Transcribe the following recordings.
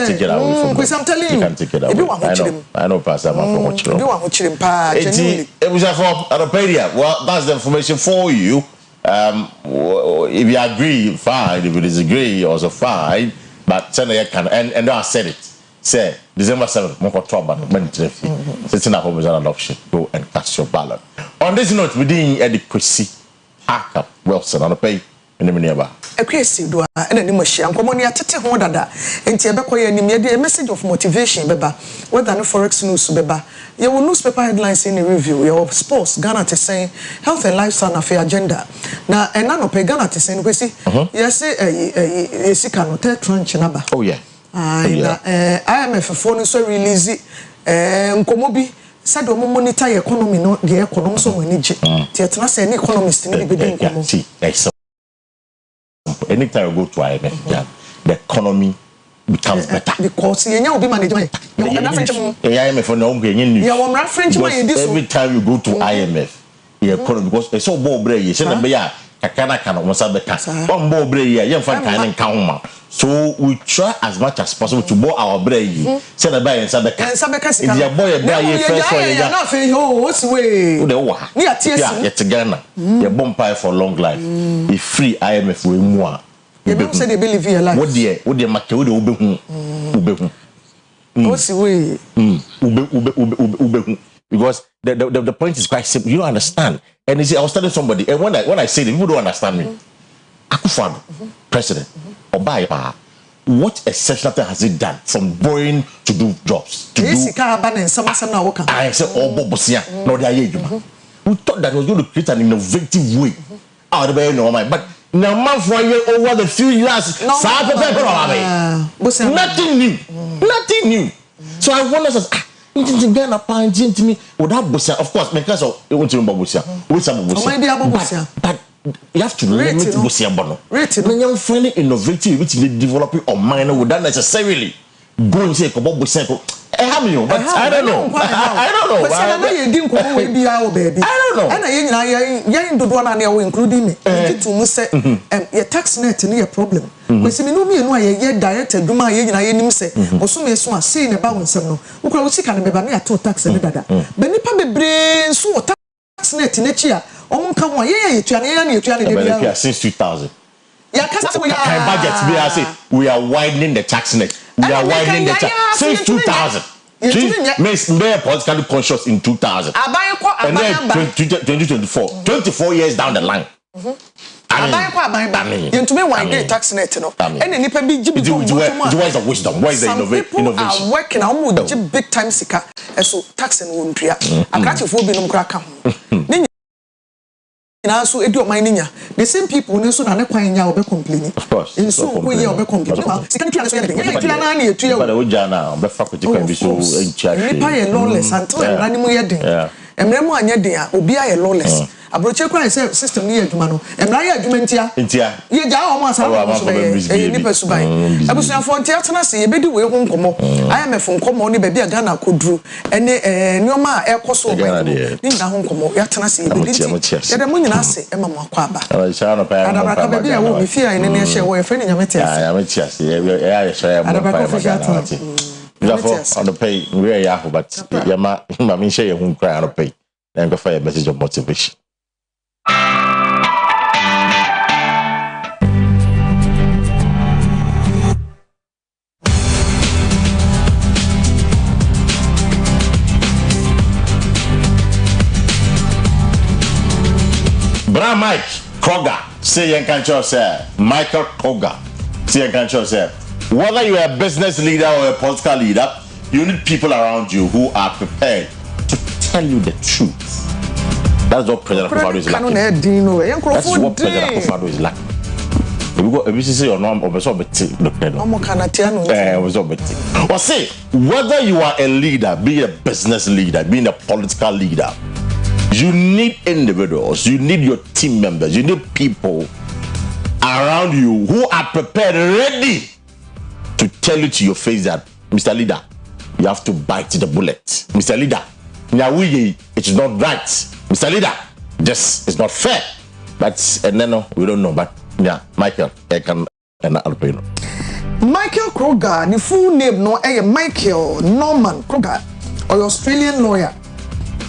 take it away from Kwesi, I'm telling you. You can take it away. I know, Pastor, I'm from what you know. Well, that's the information for you. If you agree, fine. If you disagree, also fine. But Senator can, and I said it. Say December 7th, more trouble. Sitting at home is an option. Go and cast your ballot. On this note, within the Kwesi, Akua Wilson on the pay in the nearby. Akua Asieduaa and any machine. Come on, you tete ho dada. Enti ebekoye ni me a message of motivation beba. Whether no forex news beba. You will newspaper headlines in the review. Your sports Ghana to say health and lifestyle na fair agenda. Na and none of Ghana to say Kwesi. Yes, say can third tranche number. Oh yeah. IMF phone so release nkomobi said we monitor economy no the economy so many je. Tietna say any economist ni be dey nkomo. See, anytime you go to IMF, the economy becomes better. Because you will be management. Every time you go to IMF, the economy, because it's so bold, you send a so we try as much as possible to bow our brain. Send a buy and Sabeka. If your boy a buy first one, you're not saying, oh, what's the way? It's Ghana. Your bonfire for long life. If free IMF will more. You don't say they believe your life. What dear, what dear Macau Ube. What's the way? Ube. Because the point is quite simple. You don't understand. And you see, I was telling somebody, and when I say that, people don't understand me. Akufo president, Oyerepa, what exceptional thing has he done from borrowing to do jobs? To do. I said, oh, Bobosia, no, they are you. We thought that was going to create an innovative way out of the normal, but now, over the few years, nothing new, nothing new. So I wonder, to me, without Bosia, of course, because of it won't remember Bosia, but you have to limit Bosia Bono. When you're finding innovative, which is developing or minor without necessarily go and say about Bosia. I don't know. I don't know. And I do one and including me. To say, your tax net near problem. But see, me no me no I directed do my yen say, or so me so saying about some no. Who can see can be near to tax and dada. But nipa be brain so tax net in each year. On come one year, since 2000. We are widening the tax net. We are widening the tax since 2000. Mayor politically conscious in 2000. And then 2024. 24 years down the line. You to me why get tax net no. And any people be where's the wisdom? Where's the innovation? Are working on big time sika. So tax and won't tria. I catch you for being crack. Now, so it do mining. The same people who so na kwan nya obe complaining. Of course. In so we obe complaining. Second plan so anything. But the ojana obe faculty can be so in charge. Nipa ye lawless until rani mu ye den. Emremu anya den a obi a ye lawless. Abroche kwan say system ni adwuma no. Emra ye adwuma ntia. Ye ja o mo asa so be nipa suban. Abusuafo ntia tena se ye bedi we ho nkomo. IMF nkomo ni baby Ghana koduru. Ene nioma a ekoso obo. Ni na ho nkomo ya tena se ye bedi. Ye de mu nyina se ema mo akwa aba. Adabra baby a wo mi fia ene ne hye wo ye fani nyamete ase. Nyamete ase. Ya hye mo pa. Therefore, on the pay, we are Yahoo, but Yama, Mammy, share your home cry on the pay. Then go for a message of motivation. Brown Mike Kroger, say you can't say Michael Kroger, say you can't say. Whether you are a business leader or a political leader, you need people around you who are prepared to tell you the truth. That's what President Akufo is lacking. That's what President Akufo is lacking. If you say your name, or say whether you are a leader, be a business leader, being a political leader, you need individuals, you need your team members, you need people around you who are prepared, ready to tell you to your face that, Mr. Leader, you have to bite the bullet. Mr. Leader, it is not right. Mr. Leader, this is not fair. But, and then, we don't know. But, yeah, Michael, I can, and I'll pay you. Michael Kroger, the full name no Michael Norman Kroger, or Australian lawyer.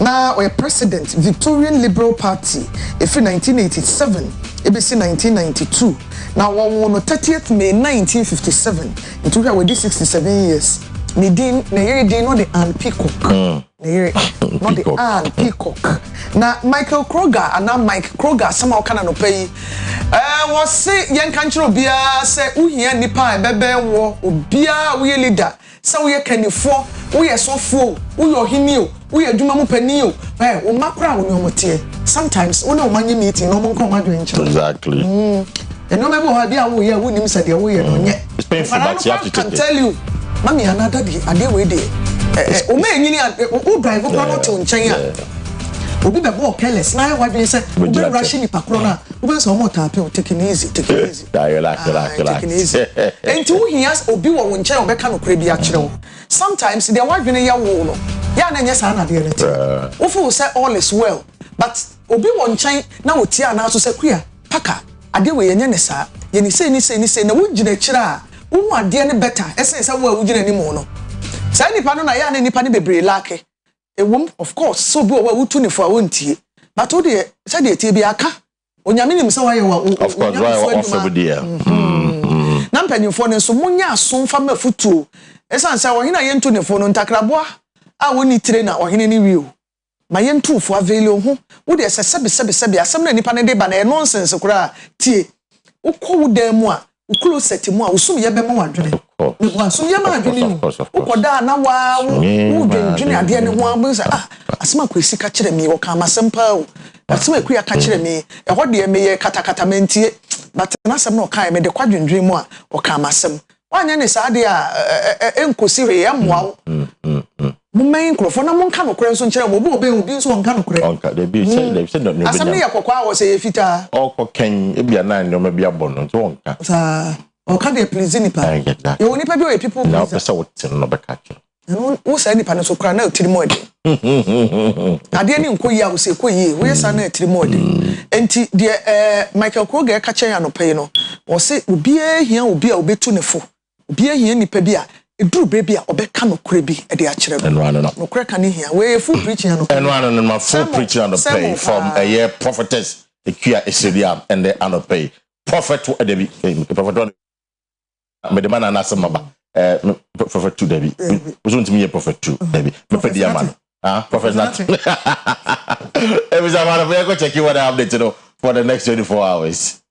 Now we're president Victorian Liberal Party if 1987 ABC 1992 now on 30th May 1957 it took away 67 years ni din na yeri din no the Ann Peacock na yeri no the Ann Peacock na Michael Kroger and now Mike Kroger somehow kana no pay was say yen kan chiro bia say uhia nipa bebe wo obia we leader say we kanifo we sofo we ohini o we adwuma mu pani o o makra wo no motie sometimes when o manye meeting no mo nko madwen nche exactly no me bo ha bia wo ye wo nim say de wo ye no nye it's painful but you have to can tell you mami another day ade we dey o me nyini o drive ko no to nchen a obi be bo careless na wa dwen say o be rush ni pakro na o be say o mo tape o take it easy relax enti wo hias obi wo nchen o be ka no kra bi a kire wo sometimes they wa dwen ya wo no ya na nye sa na de rete wo feel say all is well but obi wo nchen na wo tie ana so say kua paka ade we yenye ne sa ye ni say na wo gina kire a wo ade ne better ese say wo gina ni mo no say nipa no na ya na nipa ne bebre lake of course so bi wo tu ne fo a wontie but wo de say de tie bi aka onyame nim say wa ye wa of course why off every day na mpanyimfo ne so munya aso mfa mafutuo esan say wo hina ye ntu ne fo no ntakraboa a woni tire na ohene ni wiu ma ye ntu fo aveli ho wo de sebe asem na nipa ne de ba na nonsense kura tie ukọ wo dan mu a ukulo seti mu a usum ye be ma wadwene ne ho asum ye ma adwene ni ukoda na wa wo dwene ade ne ho abunsa asema Kwesi ka kire me wo ka masem pa o asema Akua ka kire me e ho de me ye katakata mentie but na asem na o ka me de kwadwendwen mu a o ka masem wanya ne sa de a enkosi hwe ya moa mumen krofo na monka no kore nso nkere mo obi nso onka no kore onka de bi say no asem ne yakokwa a wo say efita okoken ebia na no ma bia bono nso onka sa oka de please nipa ye woni pa bi o people na pesa wo tin no be ka che wo say nipa no so kra na otiri mo de ade ni nkoyi a wo say koyi wo yesa na otiri mo de enti de Michael Kroger ka chen anope no wo say obi ehia obi a obetu ne fo obi ehia nipa bi a eduru bebi a obeka no kure bi e de a kire no kure kan hia we full preaching no my full preaching on the pay from a year prophetess Akua Asieduaa and the anopay prophet to Debbie prophet me the man na asema prophet to Debbie we want me prophet to Debbie me pe dia man prophet not every time we go check what I update for the next 24 hours.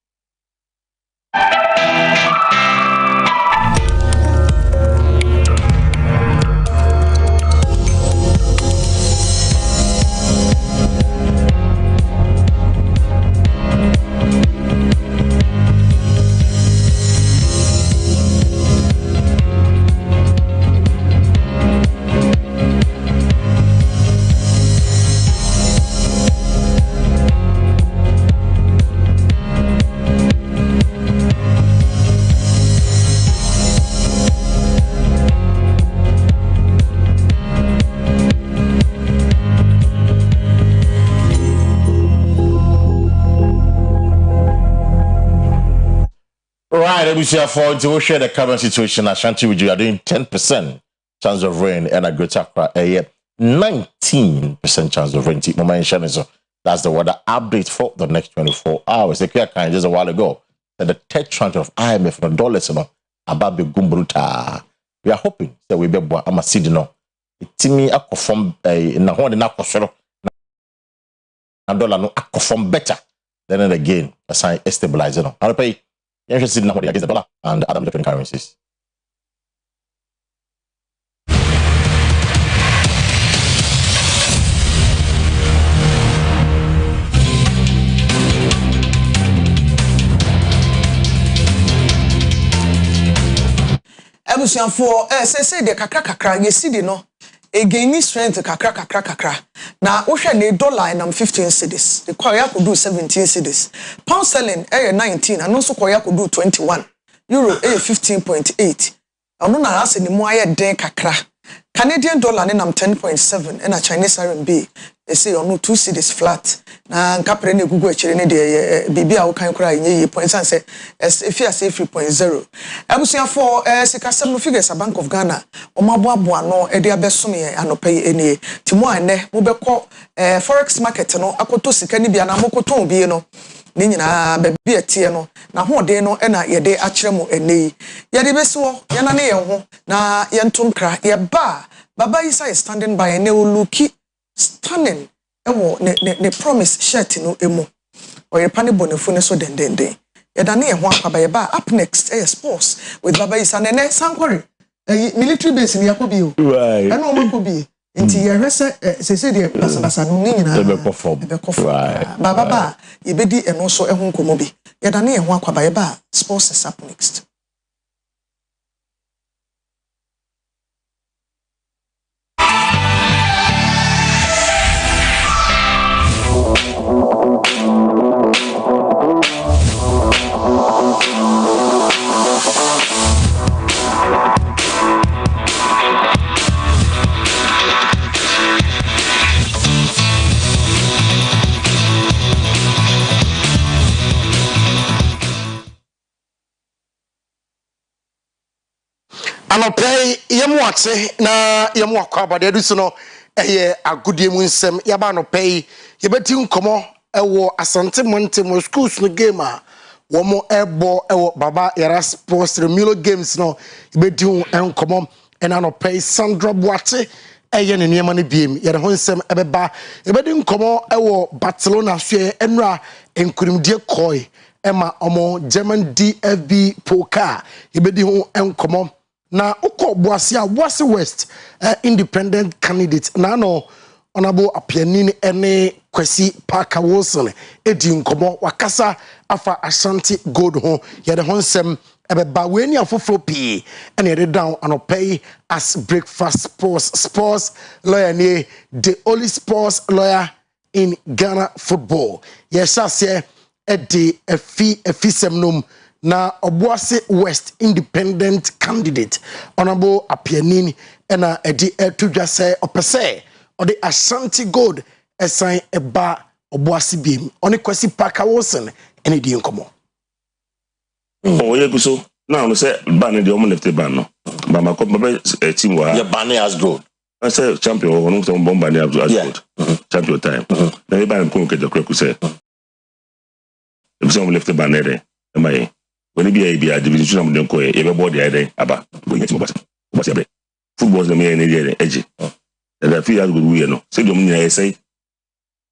Right, we share for to share the current situation. Ashanti with you are doing 10% chance of rain and a Greater Accra 19% chance of rain. That's the weather update for the next 24 hours. The clear kind just a while ago that the third tranche of IMF no dollars about the gumbruta. We are hoping that we be able to see no. Itimi akofom na ho de na akosoro na dollar no akofom better then again assign stabilize no. I'll pay interested in against the dollar and other different currencies. Ebusian for say the kakra ye see no again strength kakra na wo hwe ne dollar na 15 cedis the koya could do 17 cedis pound sterling 19 and also koya could do 21 euro 15.8 ono na ase ni mu aye den kakra Canadian dollar ne nam 10.7 and a Chinese RMB they say on 2 cedis flat na nkapre ne gugu akire ne de bibia wo kan kura nye point say if you say 3.0 abusia for sikasem no figures a Bank of Ghana o maboabo no e de abesom ye anopai enie timo ane mo beko forex market no akoto sika ni bia na mokoto bi no ni nyina ba bi atie no na hoden no e na ye de akire mo enei ye de besiwo ye na ne ye ho na ye ntonkra ye ba baba isa is standing by ene oluki stunning ewo ne promise shirt no emu Oyerepa ne bonefo ne so dendenden ye da ne ye ho akaba ye ba up next sports with baba isa ne sankwari military base ni yakobi o right eno mo kobi nti ye hwese se de basa no ni nyina ebe perform right baba ye bedi eno so ehun komo bi ye da ne ye ho akaba ye ba sports is up next. Anopay yemu ate na yemu akwa abade du so no eye agudie mu nsem yaba anopay yebeti nkomo ewo asante monte mo schools no game a womo ebo ewo baba yara sports Milo games no yebeti nkomo ena anopay Sandra Boate eye ne niema ne biem yere ho nsem ebeba yebedi nkomo ewo Barcelona so enra enkurimdie koi ema omo German DFB poker yebedi ho nkomo na uko Boase West independent candidate na no honorable apianini ene Kwesi Parker Wilson edi nkomo wakasa afa Ashanti Gold ho yede honsem ebeba weni afoforo pi ene yede down anopay as breakfast sports lawyer ne the only sports lawyer in Ghana football yesase edi efisemnum na Boase West independent candidate honorable apianini ena edi etudwa say opese odi Ashanti Gold esan eba Boase biem oni Kwesi Parker Wilson ene di nkomo oye guso na no say ban de omo left ban no ba ma ko ba team wa ya ban as gold I say champion ono so bomba ni as gold champion time na e ban ko ke de kro say e so omo left ban there e mai when be a division am den ko e be board there aba we get Boase abre football is the main area edge that feel as good we no say do me say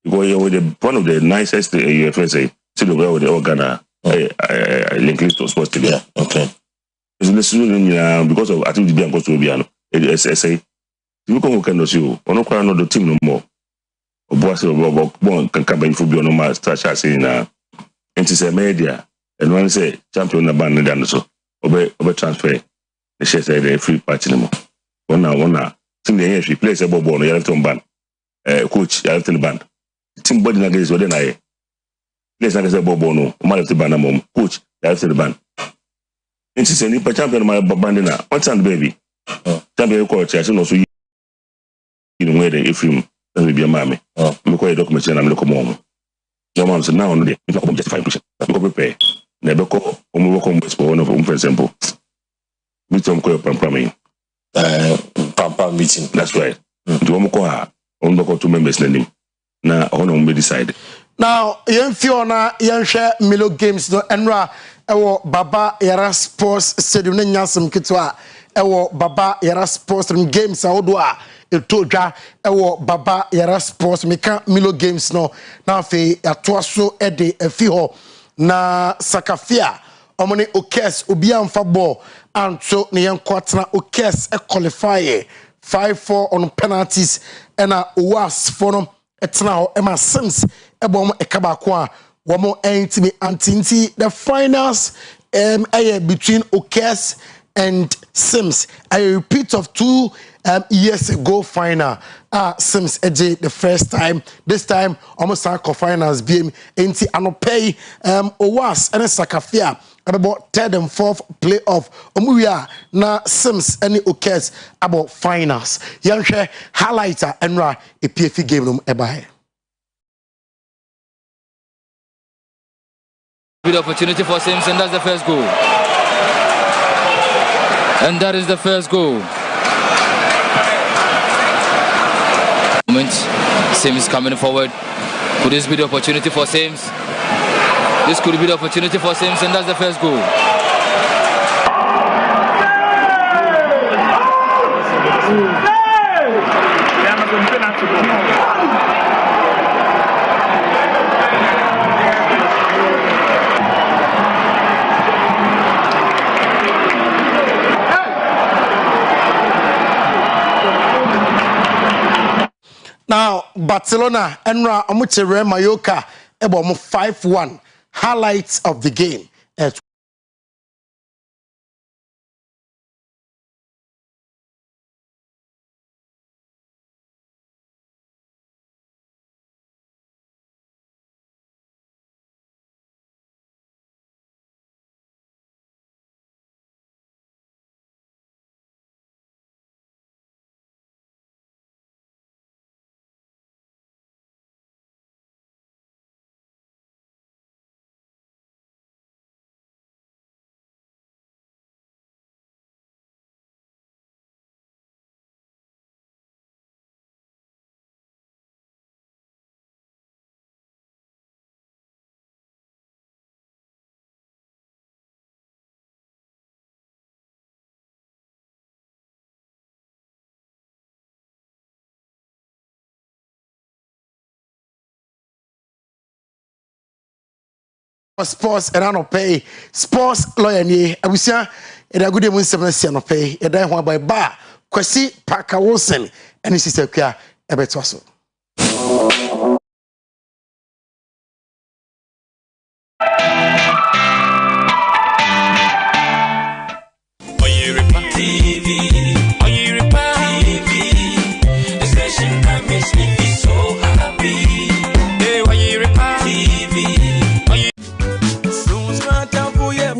because you the one of the nicest UFA say the way with the organ linking to sports TV. Yeah, okay. Because of activity being supposed to be an say you can see no kwa no the team no more Boase bon can come football no more start saying into say media and one say champion na ban na so obe transfer the share say the free party no more one team dey here play say ball no you have to ban coach you have to ban team body na guys we dey na place na say ball no o ma have to ban na mom coach you have to ban into say ni champion ma ban na one time baby champion coach I say no so you know where the film that be a mammy me call document na me come on no man say now no dey if I come justify inclusion we go prepare na be ko o mo work on one of for example me tom ko pam meeting. That's right. The woman call her on the 2 members name. Now on we decide. Now yen fiona yen share Milo games no enra ewo baba yara sports stadium ne nyasem kitwa ewo baba yara sports games awodoa etodwa ewo baba yara sports meka Milo games no na fe atoaso ede afi ho na sakafia omone okes obi amfa ball anto ne yen kwatena okes qualify 5-4 on penalties ena owas for no etena ho ema sims ebom ekaba ko a womo entimi antinti the finals between okes and Sims. A repeat of 2 years ago final. Sims eje the first time. This time almost finals BM enti anopay owas and sakafia about third and fourth playoff. Omuya na Sims any Okes about finals. Yanhwe highlighter enra a PFA game room ebahe. Good opportunity for Sims, and that's the first goal. And that is the first goal. Moment, Sims coming forward. Could this be the opportunity for Sims? This could be the opportunity for Sims, and that's the first goal. Now, Barcelona, Enra, Omuchere, Mayoka, Ebo 5-1. Highlights of the game. Sports and I don't pay sports lawyer ni abusia e da gudem nsem na sia no pay e da ho by bar Kwesi Parker Wilson and sister Akua ebeto so Oyerepa TV, Oyerepa TV, the station that makes me feel so happy. Hey, Oyerepa TV.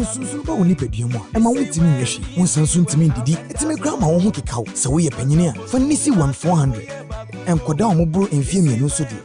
Sunsunba woni pedium a ema wotimi nhwe wonsanso ntimi ndidi etimi kra ma wo ho kekaw se wo ye panyini a fa nisi 1400 enkoda wo bro enfie mienu so do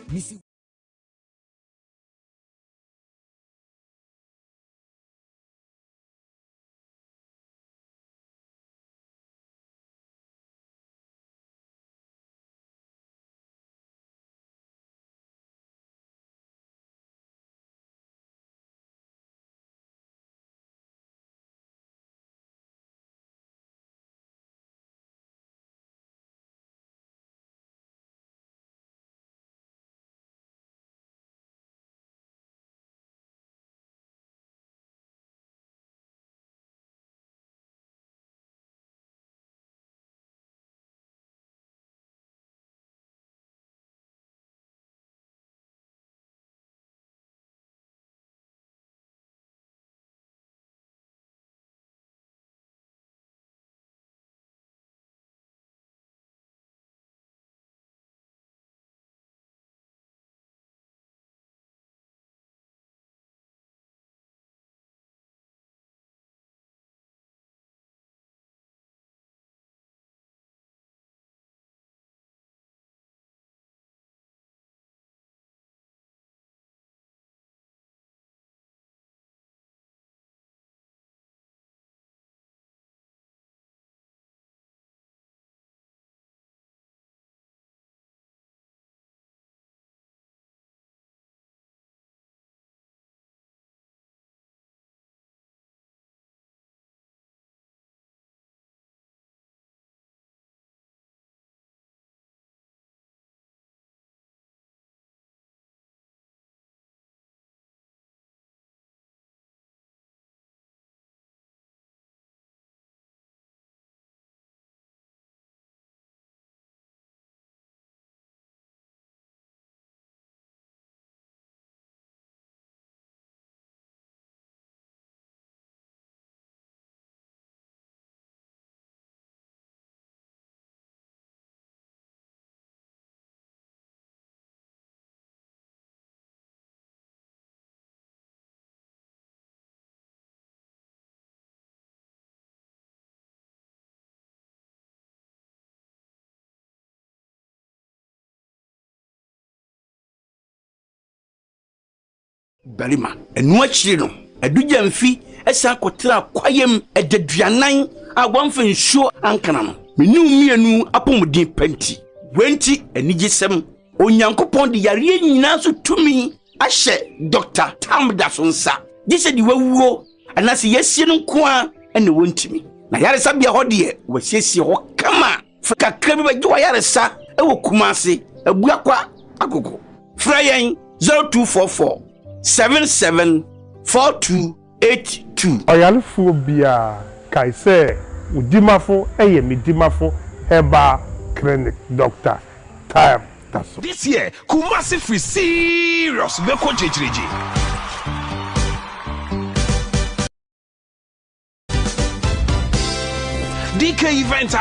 Berima enu achire no eduja mfi esa akotera kwayem ededuanan agwamfa nsuo ankana no menu mienu apomudin penti wenti enigisem onyankopon de yare nyina so tumi ahye Dr. Tamda sonsa gise di wawuo anase yesie no nkoa ene wontimi na yare sabia hode wasiesie ho kama kakra bi bagye yare sa ewo kumase abuakwa agogo frayen 0244 774282 oyalefo bia kaise udimafo eye midimafo heba clinic Dr. Time Taso. This year Kumasi free serious beko jejeje. DK event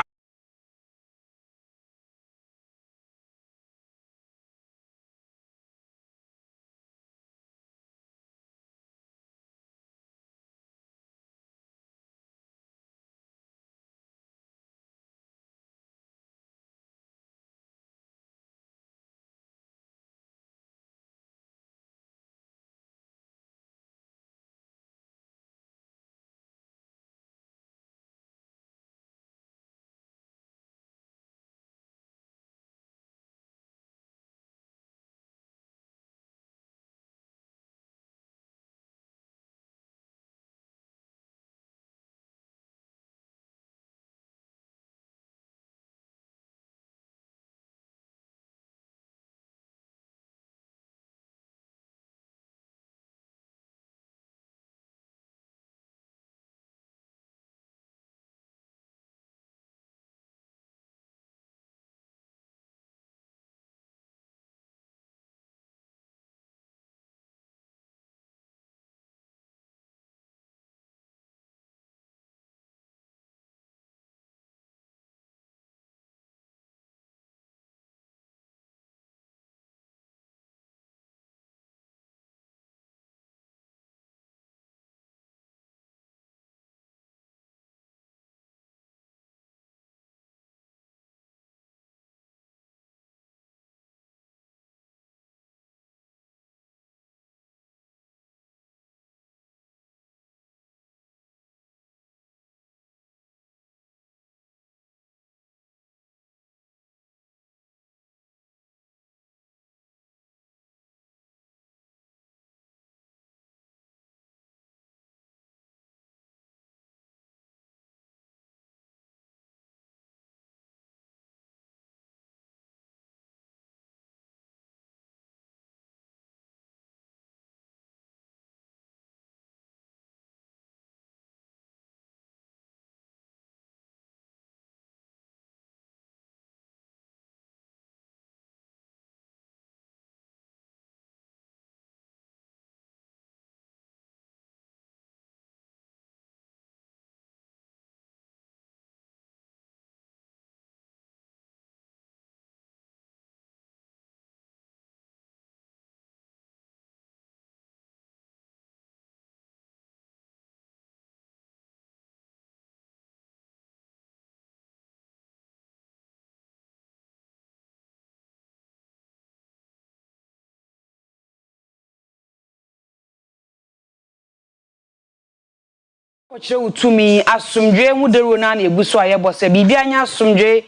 Oche utumi asumdwe mu dero na na eguso ayebo se bibia anya asumdwe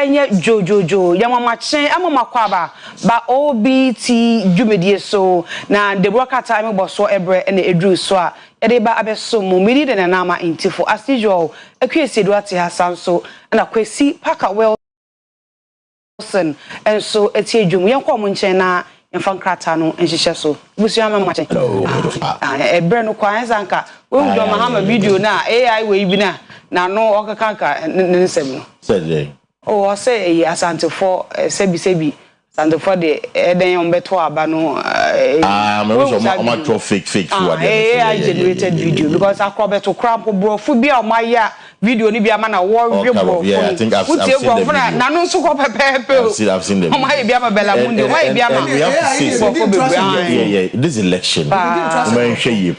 enye jojojo yamamachen amamakwa ba OBT dwumedie so na the broadcast me boso ebre na edru so a ede ba abeso mu midi de na nama intifo Akua Asieduaa te hasanso na Kwesi Paka Wilson enso etie dwum yenko mo nchen na Fankrata no enhihye so busuya mamachen ebre no kwa ensanka we do mahama video na AI we bi na no okaka nsem no said oh say asante for sebi asante for the eden yon beto aba no me so fake AI generated video because akwa beto crap bro fu bia o maya video ni bia ma na war bro I think I've seen the na no so ko pepe I've seen them. O maya bia ma bela munde o maya bia ma we have to see this election especially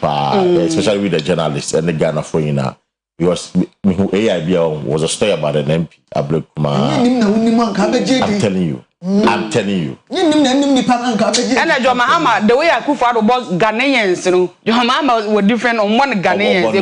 with the journalists and the Ghana for you now because who AI was a story about an MP I'm telling you I'm telling you. And John Mahama, the way I could follow about Ghanaians, you know, John Mahama were different on one Ghanaians.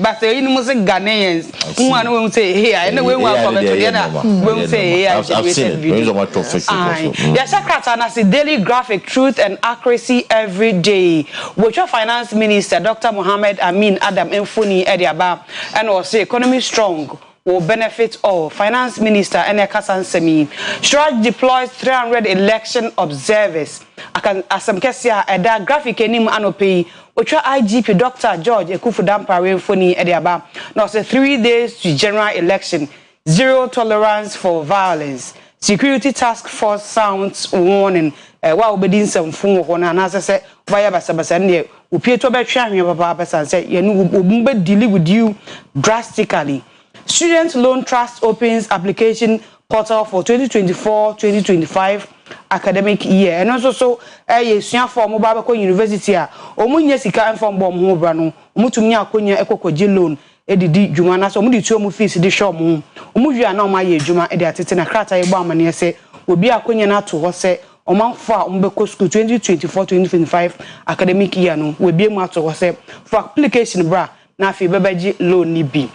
But the innocent Ghanaians, one will say here, and the way one from together will say here. I've seen it. Yes, I see daily graphic truth and accuracy every day. Which your finance minister, Dr. Mohammed Amin Adam Mfuni Ediaba, and also economy strong. Will benefit all. Finance Minister Eneka Sansemi. Shraj deploys 300 election observers. Asam Kesia Eda graphic enim anopi. Ocha IGP Dr. George Ekufudampare Foni Ediaba. Now say 3 days to general election. Zero tolerance for violence. Security task force sounds warning. Wa obedin some phone hona na say via basabasa ne upieto betwa hwe papa pesa say yenu obumbe deal with you drastically. Student Loan Trust opens application portal for 2024-2025 academic year. And also a for mobile university. Omunya sika inform bom ho bra no. Omutumi akonya ekokoje loan edidi djuma na so omudi tuo mu fees di show mu. Omudua na omaye djuma edi atete na krata egbo amane se obi akonya na to ho se omanfo a ombeko school 2024-2025 academic year no we bie mu ato ho se for application bra na afi bebeji loan ni bi.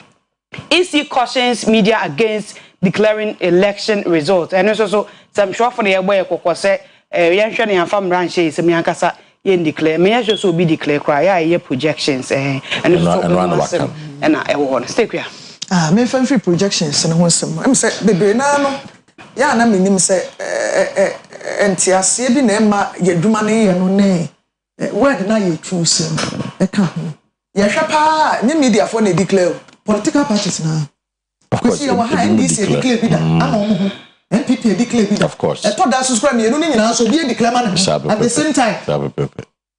EC cautions media against declaring election results. And also some short for the boy kokose yanhwe ne yamfa mranche se me ankasa yen declare me also be declare cry ya projections and so and I want stay here. Me fan free projections na ho sem. Em say bebe na no ya na menim say entiase bi na ema yaduma ne ye no ne word na ye choose e ka ho. Ye hwa pa nye media for na declare political parties now. Kwesi ya waha NDC declare bida ama omo NPP declare bida. Of course. E to da subscribe me no nyina so be declare man at the same time.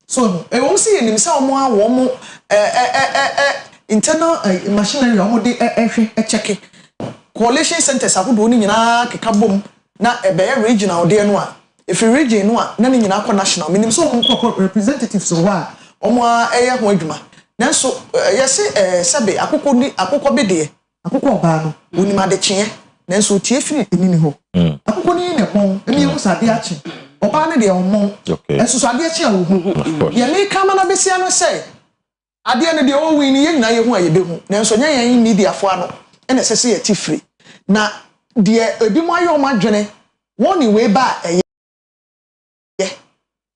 So e won see enim say omo a wo internal machinery omo de ehwe check coalition centers akodo ni nyina keka bom na e be regional de no a if region no a na ni nyina akọ national minim so omo representatives so wa omo a eye ho adwuma. Nanso yesi sebe akoko bede akoko oba no onim adekye nanso tie firi enini ho akoko ni ne pon emi ho sade ache oba ne de omon enso sade ache wo hu ye me kama na besia no say ade ne de o win ye nyina ye hu aye be hu nanso nya yan media fo ano ene sese ye ti firi na de ebi mo ayo ma dwene woni we ba eye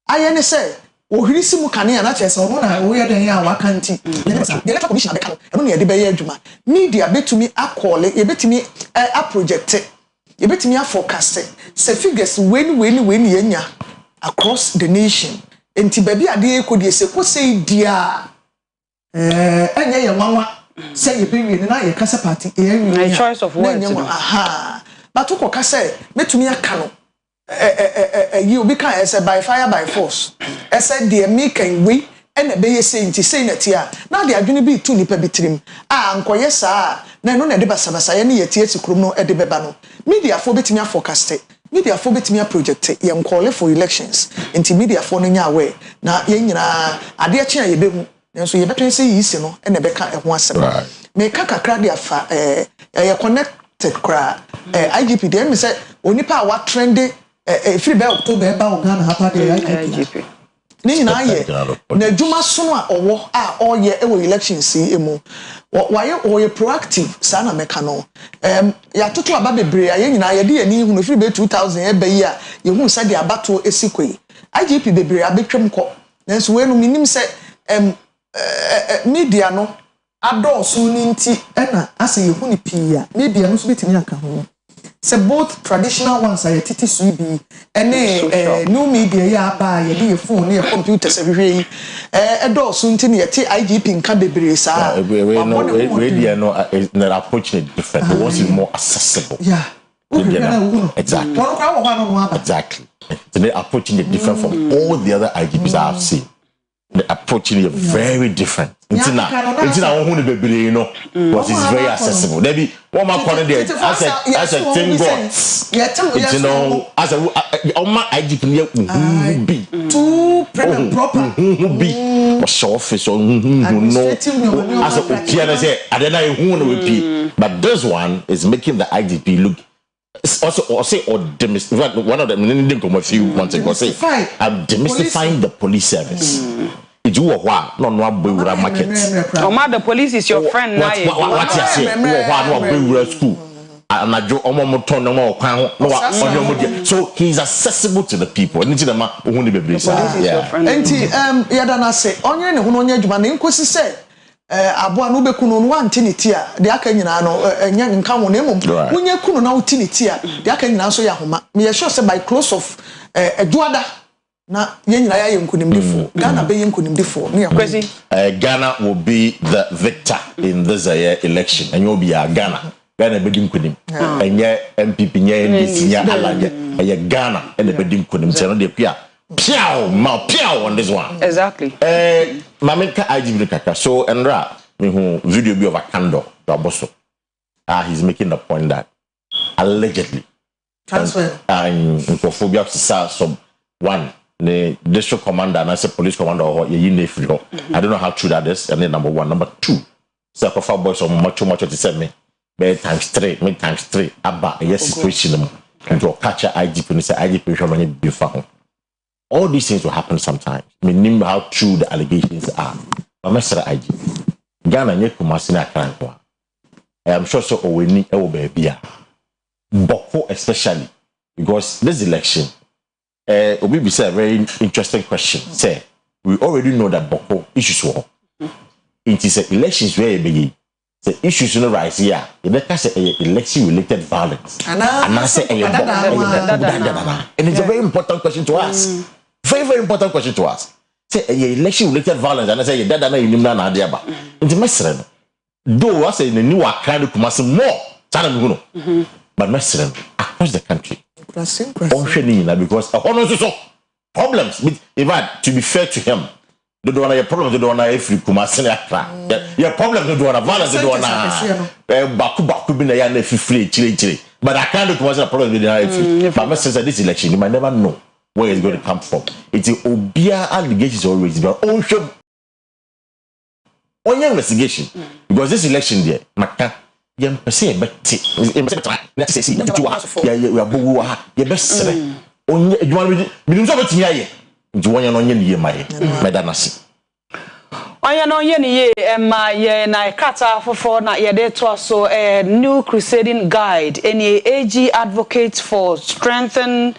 aye ne say ohirisi mu kane na chese omo na wo ye den ya waka nti the electoral commission abeka no na ye de be ye adwuma media betumi akole ye betumi a project ye betumi a forecast se figures when ye nya across the nation enti baby ade ekodi se ko sei dia enye ye nwanwa se ye be wi na ye kasa party a choice of words aha but ko kasa betumi aka no you be can say by fire by force said the making we and a be saying to say that here now they are going to be two nipa bitrim ankoye saa na no na de basabasa ye ne yetie ti krom no e de beba no media for betimi forecast media for betimi project ye call for elections into media for no nya aware na ye nyina ade achi ye behu nso ye betwen say yi si no e na be ka e ho asem me ka kakra de afa ye connected kra IGP dem say onipa wa trend free by October ba Ghana hapa de IGP ni na ye na djuma so a owo a oye e wo election si emu waye proactive sa na meka no ya toto aba bebre aye nyina ye de yani hu no free by 2000 e ba yi a ye hu sa de abato esikoi IGP bebre abetwem ko nanso we no minim se media no adolso ni nti e na ase ye hu ni pia media no so betimi aka ho. So both traditional ones are titi suibi and new media ya ba ye dey phone ne computers everywhere do so nti ne yete IGP nka bebre sa radio no is not approaching different it was more accessible exactly so they approaching it different from all the other IGPs I have seen. The approaching is very different. It's not only bebre you know, but it's very accessible. There be one more corner there. As a thing God, you know, as a my IGP be too proper. Be office or no. As a piano say, I don't know who will be, but this one is making the IGP look also say or demystify one of them didn't come a few months ago say I'm demystifying the police service. It's you or no market. Oh, the police is your friend now. What you say? School. So he's accessible to the people. And yadana say onye ne hono onye adwuma ne nkosi say aboa no bekunu no antiniti a de aka nyina no enya nka ho na emom wonye kunu na utiniti a de aka nyina so ya homa me ye sure say by close of adwoada na ye nyina ya nkunimdifo Ghana be ye nkunimdifo ne Kwesi Ghana will be the victor in this election and you'll be Ghana be nkunim enye MPP nye NDC nya alaje Ghana and be nkunim say no de pia Piao on this one. Exactly. Mameka IGB kaka. So Enra, me who video be of a candle to Aboso. He's making the point that allegedly transfer and phobia sub one the district commander and I say police commander or I don't know how true that is. And then number one, number two, so for boys of much to send me times three abba yes situation and to catch IGP and say IGP should not be found. All these things will happen sometimes. I mean, how true the allegations are. But Mr. IG, Ghana nye kumasina krankwa. I am sure so Oweni ewo baby. Boko especially because this election, Obi be say a very interesting question. Say we already know that Boko issues were. It is elections where begin. The issues no rise here. You better say election related violence. And I say and it's a very important question to ask. Very, very important question to ask. Say election related violence and I say that na inimna na adiaba. Into mesren. Though I say the new kind of commerce more. But mesren across the country. Because problems. In fact, to be fair to him, the don't have problems. The don't have every commerce. Your problem. The don't have violence. The don't have baku be na ya na free chile. But I can't do commerce problem with the but mesren this election you might never know where it's going to come from. It's obia allegations always but on your investigation because this election there maka yem pese beti let's say see ya bogu ha ye besre onye adwuma bi nso betimi aye nti wonya no onye ne ye maye medanase Oya no ye ni ye ma ye na kata fofo na ye de to so a new crusading guide any AG advocates for strengthen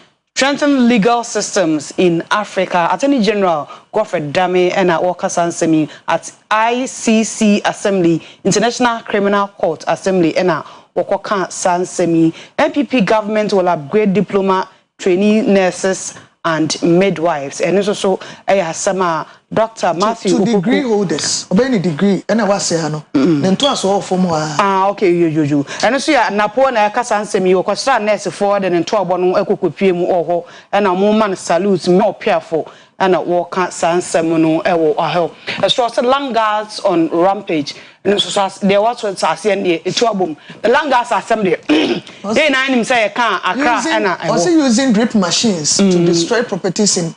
legal systems in Africa. Attorney General Godfred Dame and Akua Asieduaa at ICC Assembly, International Criminal Court Assembly, and Akua Asieduaa. MPP government will upgrade diploma trainee nurses and midwives. And also, some Dr. Matthew to degree holders. Obey degree, and I was saying, then to us all for more. Okay, you. And also, Napo na Akua Asieduaa, you question nurse forward and to one equal PM or and a woman salutes more careful and a Akua Asieduaa or help. As far as Langards on rampage, and so there was what I see in the trouble. The Langards Assembly, they nine him say, I can't, and I also using drip machines to destroy properties in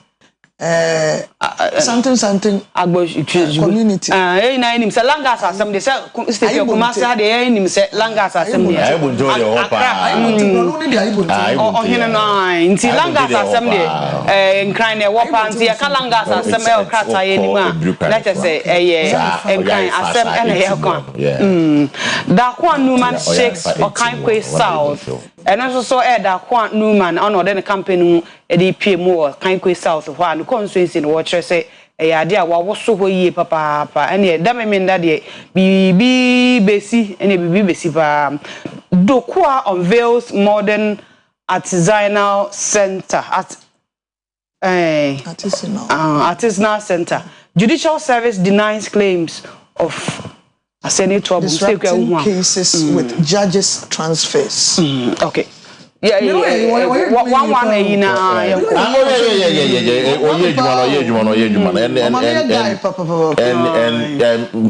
something community. Nine him say Langards Assembly, say, State of Kumasi, they him say Langards Assembly. I will enjoy your hope. Oh, here nine. See Langards Assembly, and crying a whoop, see a Langards Assembly or Crata anymore. Let us say, and crying Assembly and a haircon. Akua Newman shakes or Kwesi South. And also Akua Newman on the campaign EDP more Kwesi South of one constituency in watcher say a idea what was so ye papa and ye damn mean that ye be basi and ye be basi Dokua unveils modern artisanal center at artisanal center. Judicial service denies claims of disrupting cases with judges transfers. Okay. Yeah. And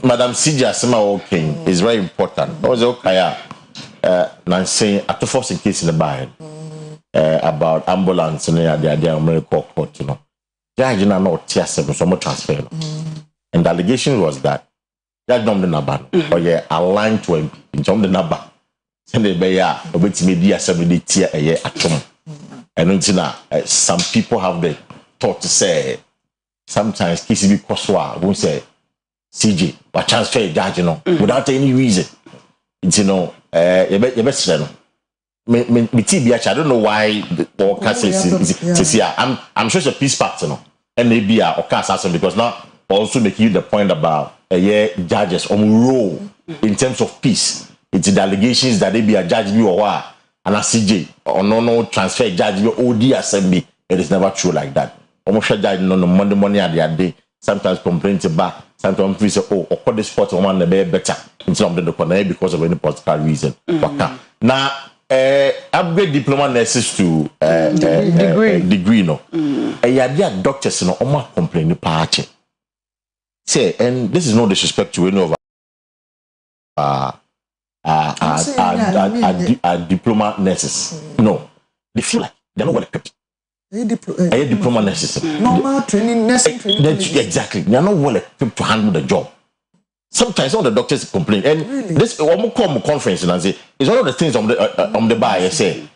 Madam Sija Sema King is very important. Also, Nancy at the first case in the Bayern about ambulance and the American court, you know. Judge not TSM, so much transfer. And the allegation was that Judge Dom the Naban or aligned to him in John the Naba. send the beya obetimi di asem de tia eye atom and until some people have the thought to say sometimes KCB Koswa won't say CJ but transfer judge without any reason. You know you best me TB I don't know why the cast is I'm sure it's a peace pact and maybe or cast because now also make you the point about judges on role in terms of peace. It's the allegations that they be a judge or what and a CJ or no transfer judge OD assembly. It is never true like that. Almost judge no money at the day. Sometimes complaints about sometimes we say or this sport one the better instead of the corner because of any political reason. Now upgrade diploma nurses to degree no. There doctors no almost complain party. Say and this is no disrespect to any of our diploma nurses. No, they feel like they're not well equipped. Diploma nurses. Normal training, nursing training. Exactly. They're not well equipped to handle the job. Sometimes all the doctors complain. And really? This one conference and say it's one of the things on the bar I say.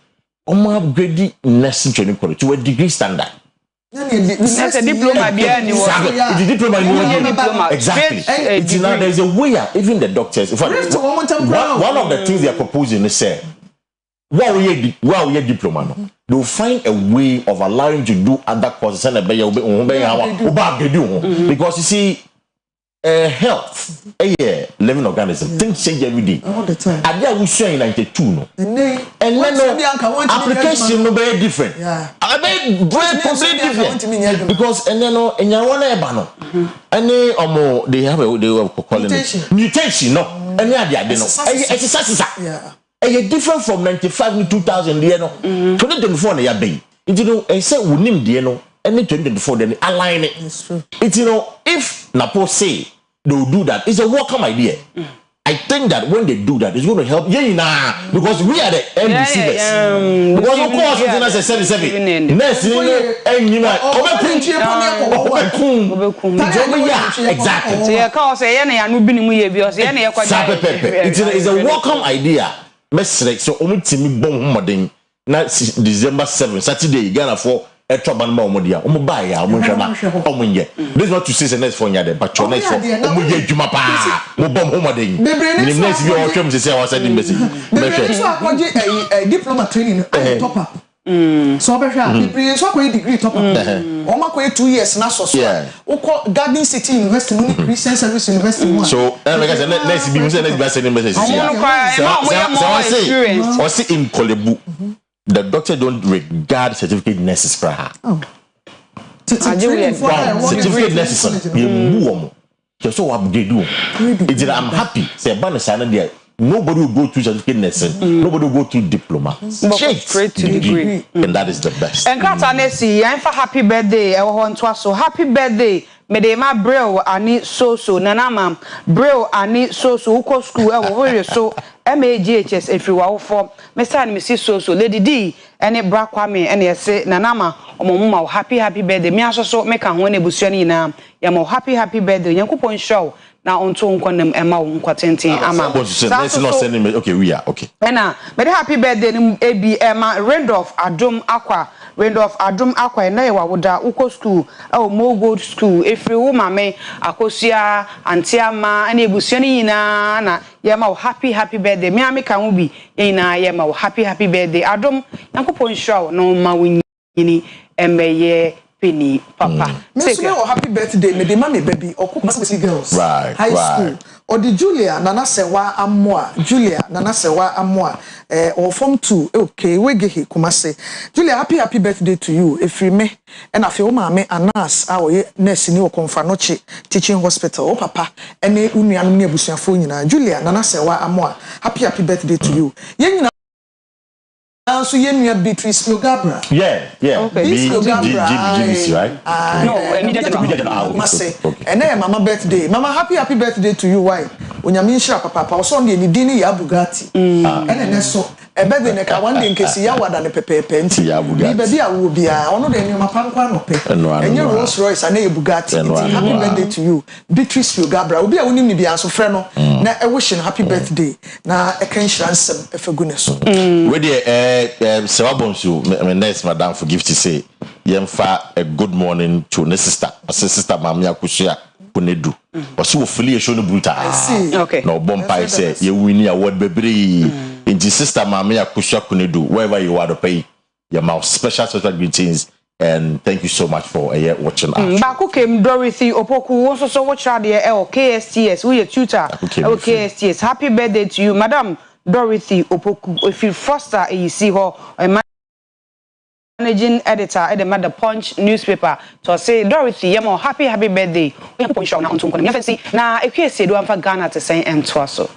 Upgrade nursing training college to a degree standard. That's a diploma. Exactly. There's a way even the doctors. In fact, one of the things they are proposing is say, while we diploma, they will find a way of allowing you to do other courses and because you see. Health, living organism, things change every day. All the time. And there we share in 92 no. And then application no very different. Yeah. Very different. Because and then no, and you wanna ebano. And they have they were calling it mutation. No, and they are no. Yeah. And different from 95 to 2000 there no. 2024 na ya be. You know, and say we name there no. And 2024 then align it. That's true. It's if Napo say they will do that, it's a welcome idea. I think that when they do that, it's going to help. Because we are the end receivers. Because of course, it's a 77. Next, it's a welcome idea. So, December 7, Saturday, Ghana for. This is not to say the next for you, but your next for diploma training top up. So degree top up. 2 years na so Garden City University, Christian Service University. So next be in Kolebu. The doctor don't regard certificate nurses for her. Certificate nurses, so upgrade do. I'm happy. Say there. Nobody will go to certificate nursing. Nobody will go to diploma. Straight to degree. And that is the best. And Katanesi, I'm for happy birthday. I want to so happy birthday. Medema Braille ani so nanama Braille ani so uko school so MAGHS if you are for Mr. and Mrs. So Lady D and it bra kwame and say nanama omoma happy birthday me so make an one ebusuani na yamo happy birthday yankopon show na onto nkonem ema wo nkwatenten ama let's not send him okay we are okay na me happy birthday ni ebi ema Randolph Adum Akwa na yewa woda uko school Mo Gold School efri wo mame akosia antiama na ebusuani nyina na yema happy birthday me ameka wo bi nyina yema happy birthday Adum yankopon show no ma wo nyini emeye Penny, Papa. Say happy birthday, me the mommy baby, or Kwesi girls. Right. High school. Or the Julia Nanasewa Amwa. Or Form 2. Okay, we get here, Kumase. Julia, happy birthday to you. If you may, and I feel mammy and nurse, our nurse in your Confanoche teaching hospital. Oh, Papa, and a union nebusia phone. Julia Nanasewa Amwa. Happy birthday to you. So you need Beatrice Lugabra. Yeah. Okay. GBC, right? No, and then Mama birthday. Mama, happy birthday to you. Why? When you mean Papa, also on the Dini Bugatti. And then so ebe de ka one day nkesi ya wada ne pepepe nti bi baby a wo bia ono de nyoma pankwa no pe enye Rolls Royce ana e Bugatti happy birthday to you Beatrice Yogabra obi a woni ni bia so frɛ no na e wishing happy birthday na e kan hiransem efegune so we dey sewabonsu me nice madam for gift to say yemfa a good morning to ne sister Mama Akusia Kunedu osi wo fili show no bruta okay no bompa say ye wini award bebre in the sister Mama Akusia Kunedu wherever you are to pay your mouth special greetings and thank you so much for watching us. Baku came Dorothy Opoku also so watch out there KSTS we a tutor KSTS happy birthday to you Madam Dorothy Opoku if you foster you see her managing editor at the Punch newspaper to say Dorothy yemo happy birthday we put show na onto kono yefensi na Akua Asieduaa amfa Ghana to say ento so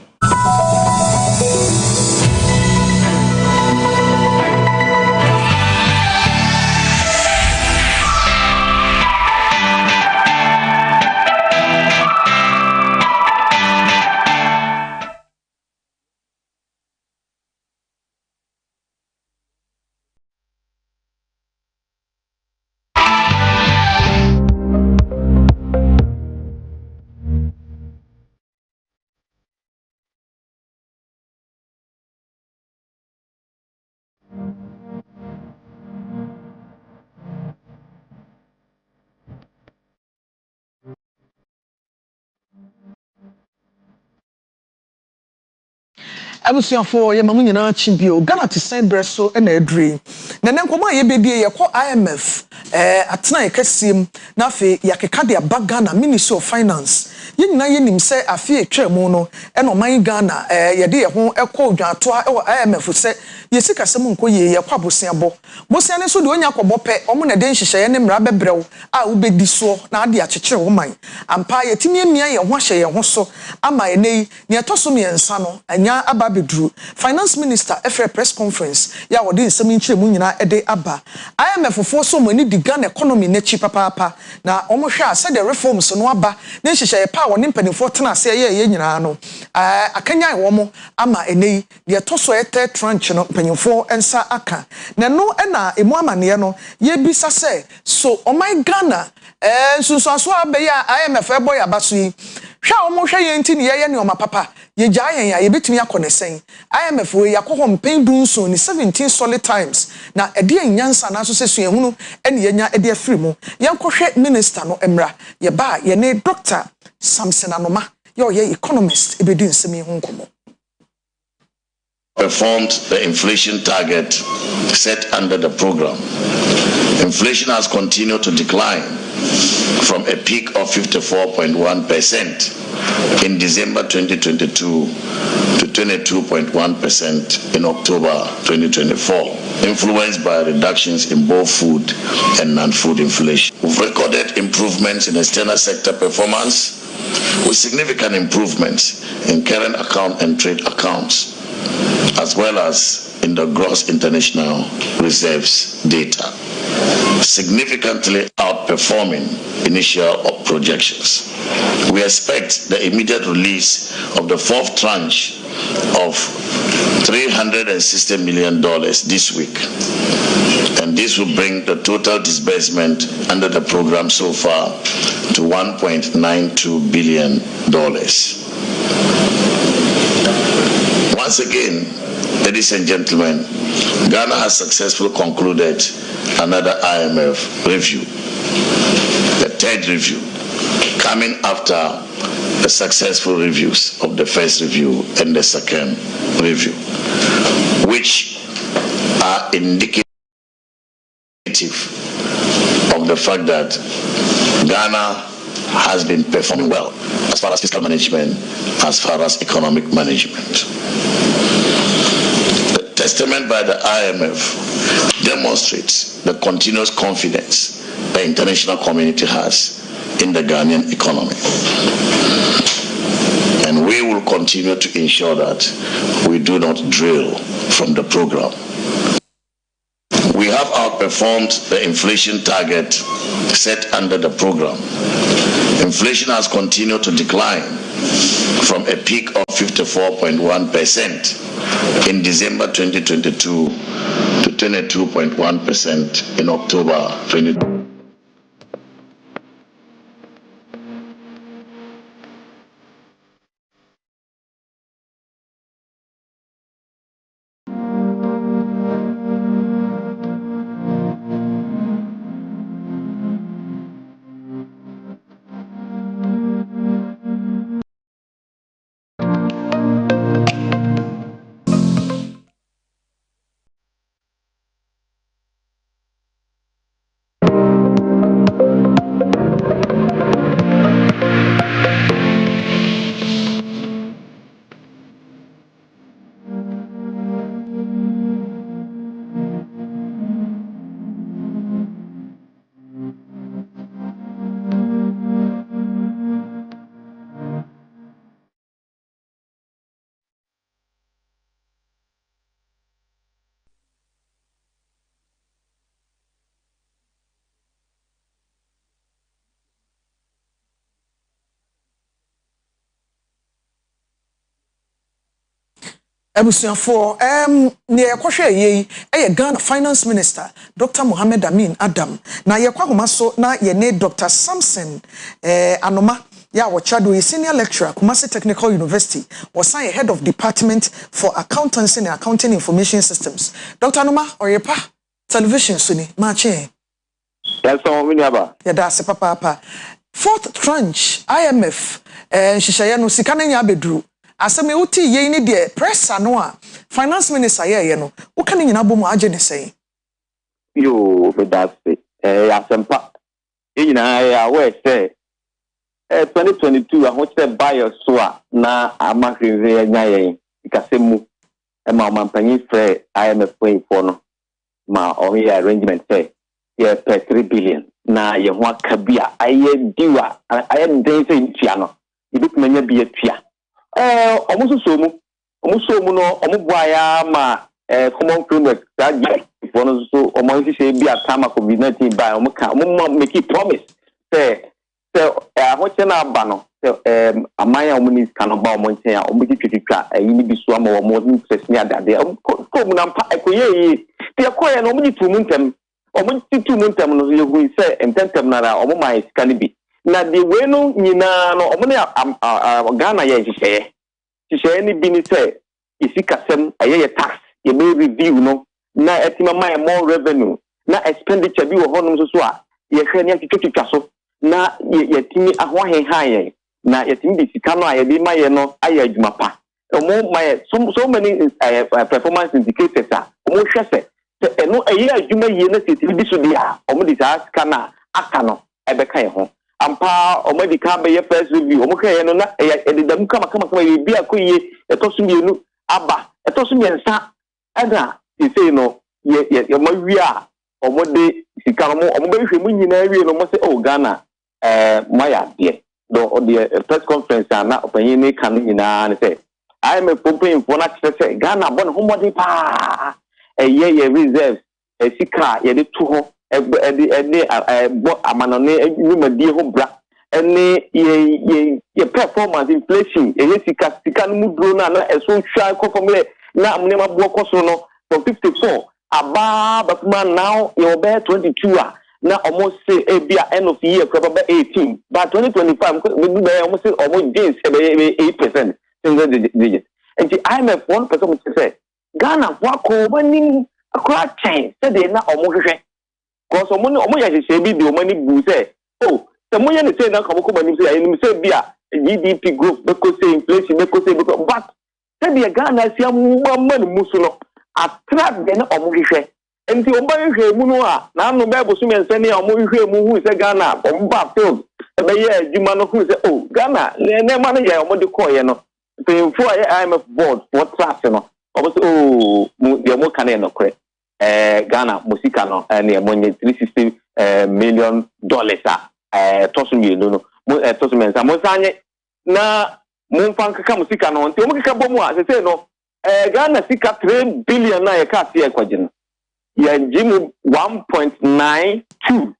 abusuafo ye mamu nyina chimbio Ghana to send breso na edri na nenkomo ye bedie ye kɔ IMF atena ye kasiem na afi yakeka de aba Ghana Ministry of Finance ye nyina ye nim sɛ afi etwam no na ɔman Ghana ye de ye ho ɛkɔ dwato ɛwɔ IMF sɛ ye sika sɛm nko ye kɔ abosiabɔ bosia ne so de onya kɔbɔ pɛ ɔmo na de nhyehyɛ ne mmara bɛbrɛw a wobedi so na ade akyekere wo man ampa ye timi emia ye ho ahyɛ ye ho so ama ye nei ne ɛtɔso me nsa no anya aba bedru finance minister efre press conference ya wode nsɛm nkyerɛ mu nyina ɛde aba IMF fo so mo ni di Ghana economy na chi papa na ɔmo hwɛ a sɛ the reforms no aba ne nhyehyɛ ye pa wɔ ne mpanimfo tena ase ye nyina no akanya wɔ mo ama enei de ɛtɔso ɛtɛ tranche no mpanimfo ensa aka na no na emu amane no ye bisa sɛ so ɔman Ghana nsunsuaso abɛyɛ IMF ɛbɔ ya baso yi hwɛ ɔmo hwɛ ye nti ne ye ne ɔma papa ye gya yen ya ye betumi akɔ ne sen IMF we yakɔ mpɛn dunso ni 17 solid times na ɛde anyansa na so sɛ suahunu ɛne yenya ɛde afiri mu yɛnkɔhwɛ minister no emra ye ba ye ne Dr. Samson Anoma ye economist ebedi nsɛm yi ho nkomo performed the inflation target set under the program. Inflation has continued to decline from a peak of 54.1% in December 2022 to 22.1% in October 2024, influenced by reductions in both food and non-food inflation. We've recorded improvements in external sector performance with significant improvements in current account and trade accounts, as well as in the gross international reserves data, significantly outperforming initial projections. We expect the immediate release of the fourth tranche of $360 million this week, and this will bring the total disbursement under the program so far to $1.92 billion. Once again, ladies and gentlemen, Ghana has successfully concluded another IMF review, the third review, coming after the successful reviews of the first review and the second review, which are indicative of the fact that Ghana has been performing well as far as fiscal management, as far as economic management. The testament by the IMF demonstrates the continuous confidence the international community has in the Ghanaian economy. And we will continue to ensure that we do not drill from the program. We have outperformed the inflation target set under the program. Inflation has continued to decline from a peak of 54.1% in December 2022 to 22.1% in October 2022. Ebusiafo ne yakohwe ye Ghana Finance Minister Dr. Mohamed Amin Adam na yakwahoma so na ye ne Dr. Samson Anoma ya wochado ye senior lecturer Kumasi Technical University was head of department for accountancy and accounting information systems. Dr. Anoma Oyerepa television suni mache that's all we never ya da se papa fourth tranche IMF shishaye no sika na nya bedru aseme uti ye ni de pressa no a finance minister ye no wo kan nyina bom age ne sei yo for that asempa nyina ya we say 2022 I want to buy your soa na amakrize nya ye ikasemu e ma mampanyi frɛ IMF for no ma o here arrangement say ye per 3 billion na ye ho akabia aye diwa aye den say ntia no ibitumanya bi atua omusomu no omubwaya ma common framework that for no so omo say bi atama COVID-19 by omo make it promise say ahoche na aba no amanya omuni kan ba omo nchen a omo ditwitwa yini bi so ama omo interest ni adade ko mu na mpa ekoye ti ekoye no omo ditumu ntem no ye hu say intentem na omo mai scan bi na de we no nyina no omo ne Ghana ye hihye ni bi ni say isikasem ayeye tax ye be review no na etima mai more revenue na expenditure bi wo honum so a ye hwe ni atwitwa so na yetimi ahohe haye na yetimi bi sika no aye bi maye no aye adwuma pa omo maye so many performance indicators omo hwe se eno aye adwuma ye na setimi bi so dia omo di sa sika na aka no ebeka ye ho ampa omo di ka be ye first review omo hwe ye no na ededam kama ye bi akoye etoso mienu aba etoso miensa ada say no ye mawi a omo de sika no omo be hwe mu nyina awie no mo se oh Ghana maya de do the press conference na opanyin ni kan nyina ne say I am a pumping for na say Ghana bon homodi pa ye reserves sika ye de to ho bo amanone nwumadi ho bra ene ye performance inflation ye sika no mudro na eso hwa ko formula na amne mabo koso no from 54 aba batuma now ye obe 22 na almost say bia end of year probably 18 but 2025 we do almost say almost gains 8% single digit and the IMF 1% say Ghana wa ko bani akwa chain say they na almost hwe cause omo ya say bi the money bu say oh the money na say na ko bani say you say bia GDP growth because say inflation because say but say the Ghana sia man musu no attract the na almost hwe enti omba hwe mu no a na no ba bosu mense ne omo hwe mu hu se Ghana omba field e be ye adwuma no hu se oh Ghana ne ma no ye omo de koye no penfo a IMF board for trust no omo se oh mu de omo kan no kre Ghana musika no ne mo nye $360 million tosu mienu no tosu mensa mo sanye na mo fanka ka musika no enti omo keka bomu a se no Ghana sika 3 billion na ye ka tie kwaje no ya jimu 1.92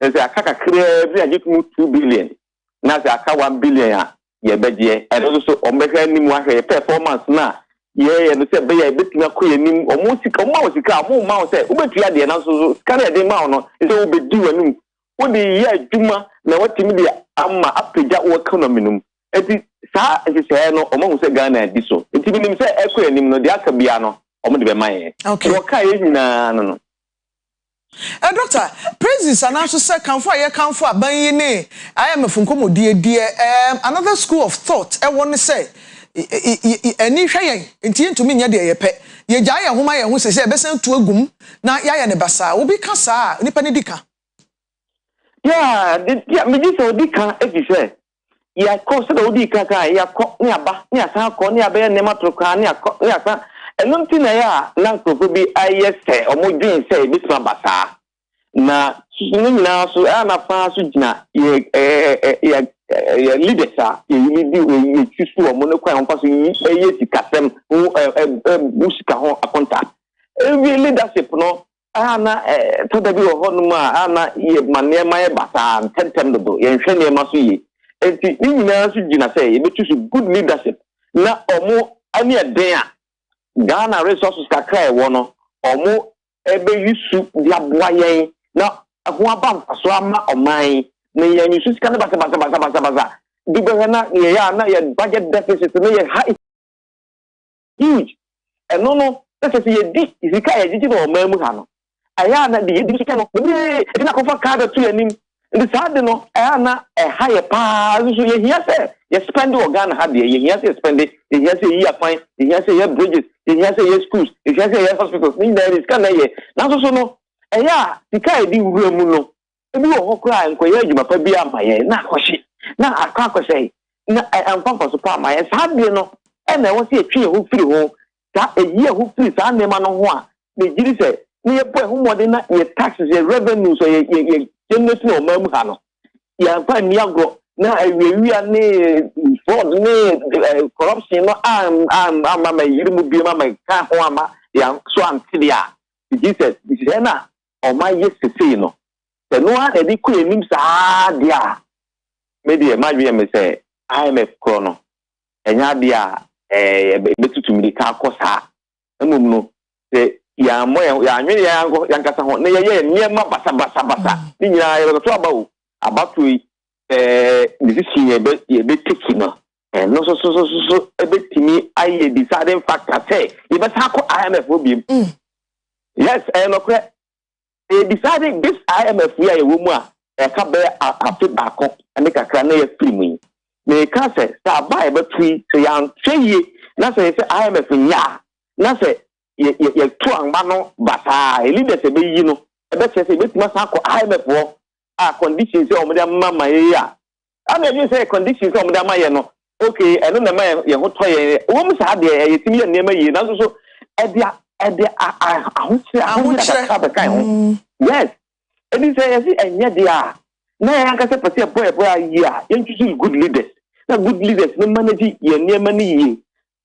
ese akaka kre bi ajitu 2 billion na se aka 1 billion a ye beje eno so omeka nim ahwe performance na ye no se be ya betina ko yanim omusika omusika ma se ubetua de na so sika de ma no ese ubedi wanum wodi ye adwuma na watimi de amma apagya wo economy num eti saa ese no omo se Ghana di so enti binim se eko yanim no de aka bia no omo de be maye wo ka ye nyina no Doctor, praises and also say comfort aban ne I am a funkomo die another school of thought I want to say any hwe enti ntumi nya de ye pe ye gya ye homa ye ho se besen tu agum na ya ne basa obi ka saa nipa ne dika me ji so dika e fi se ya ko se do dika ka ya ko ni aba ni asa ko ni aba ne matroka ni akọ ni asa enum ti na ya na nkofo bi ayese omodwin se bi tuma basa na sunu na so na fa so gina ye leaders a ye tsusu omo ne kwan fa so ye sikasem musika ho akonta leadership no na to da bi ho no ma na ye mane ma ye basa tentem do ye hwe ne ma so ye enti ni na so gina se ye betsusu good leadership na omo ani eden a Ghana resources kakra e wono omo ebe yusu dia boa yen na ho aba so ama oman na yen yusu sika na basa dube na ye ya na ye budget deficit na ye high huge no that's say ye di sika ye jiji do oman mu ha no aya na de ye di sika no e na ko fa card to yanim ndi saade no na high pa so ye hia se ye spend Ghana ha de ye hia se spend ye hia se ye afan ye hia se ye bridges ye say yes schools ye say yes hospitals ni there is can ye na so no eya sika edi wura mu no ebi wo hokra enkoye adwuma pa bi amaye na akohye na akakoshe na amfa so pa amaye saade no na wo se etwe ho firi ho ta eyi ho firi sa nema no ho a me giri se ni ye po ho mode na ye taxes ye revenue so ye generate no mamu ha no ya fa ni agro na ewia ni fraud ni corruption no ama yirimu bi ma ka ho ama ya so antidia Jesus na o ma yesese no se no a di ku enim saa dia me die ma dwe me se IMF kro no enya dia betutu mi ka kosa emum no se ya mo ya anwe ya nkasa ho na ye niema basa ni nyina ye to aba o abatu decision ye be take no no so ebetimi aye deciding factor say you better ko IMF obi yes no kre deciding this IMF we are womu a ka be afi baako ene kakra na ye primi me ka say sa ba e betui so ya tweye na say IMF nya na say ye to anba no basa leaders e be yi no e be say betima sa ko IMF wo conditions o mo dey mama ye ya ana you say conditions o mo dey mama ye no okay eno na ma ye ho to ye wo mo sa de ye timi ye nema ye na so e dia yes edi say yes enye dia na ya ka say person boy ayi a ye choose good leaders na good leaders no manage ye nema ni ye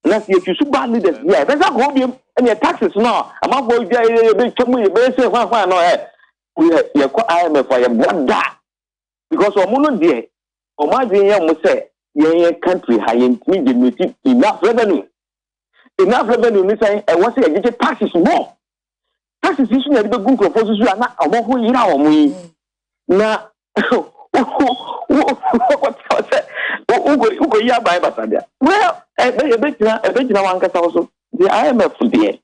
na ye choose bad leaders yeah be say go bi any taxes no ama for dia ye be chomu ye be say hwan no ye ko IMF for ye boda because omo no de omo adwen ye mo say ye country high in generate enough revenue ni say e was say ye taxes more taxes issue na be good proposal so na omo ho yira omo yi na ugo ya bai basadia well e be tina wan kasa so the IMF there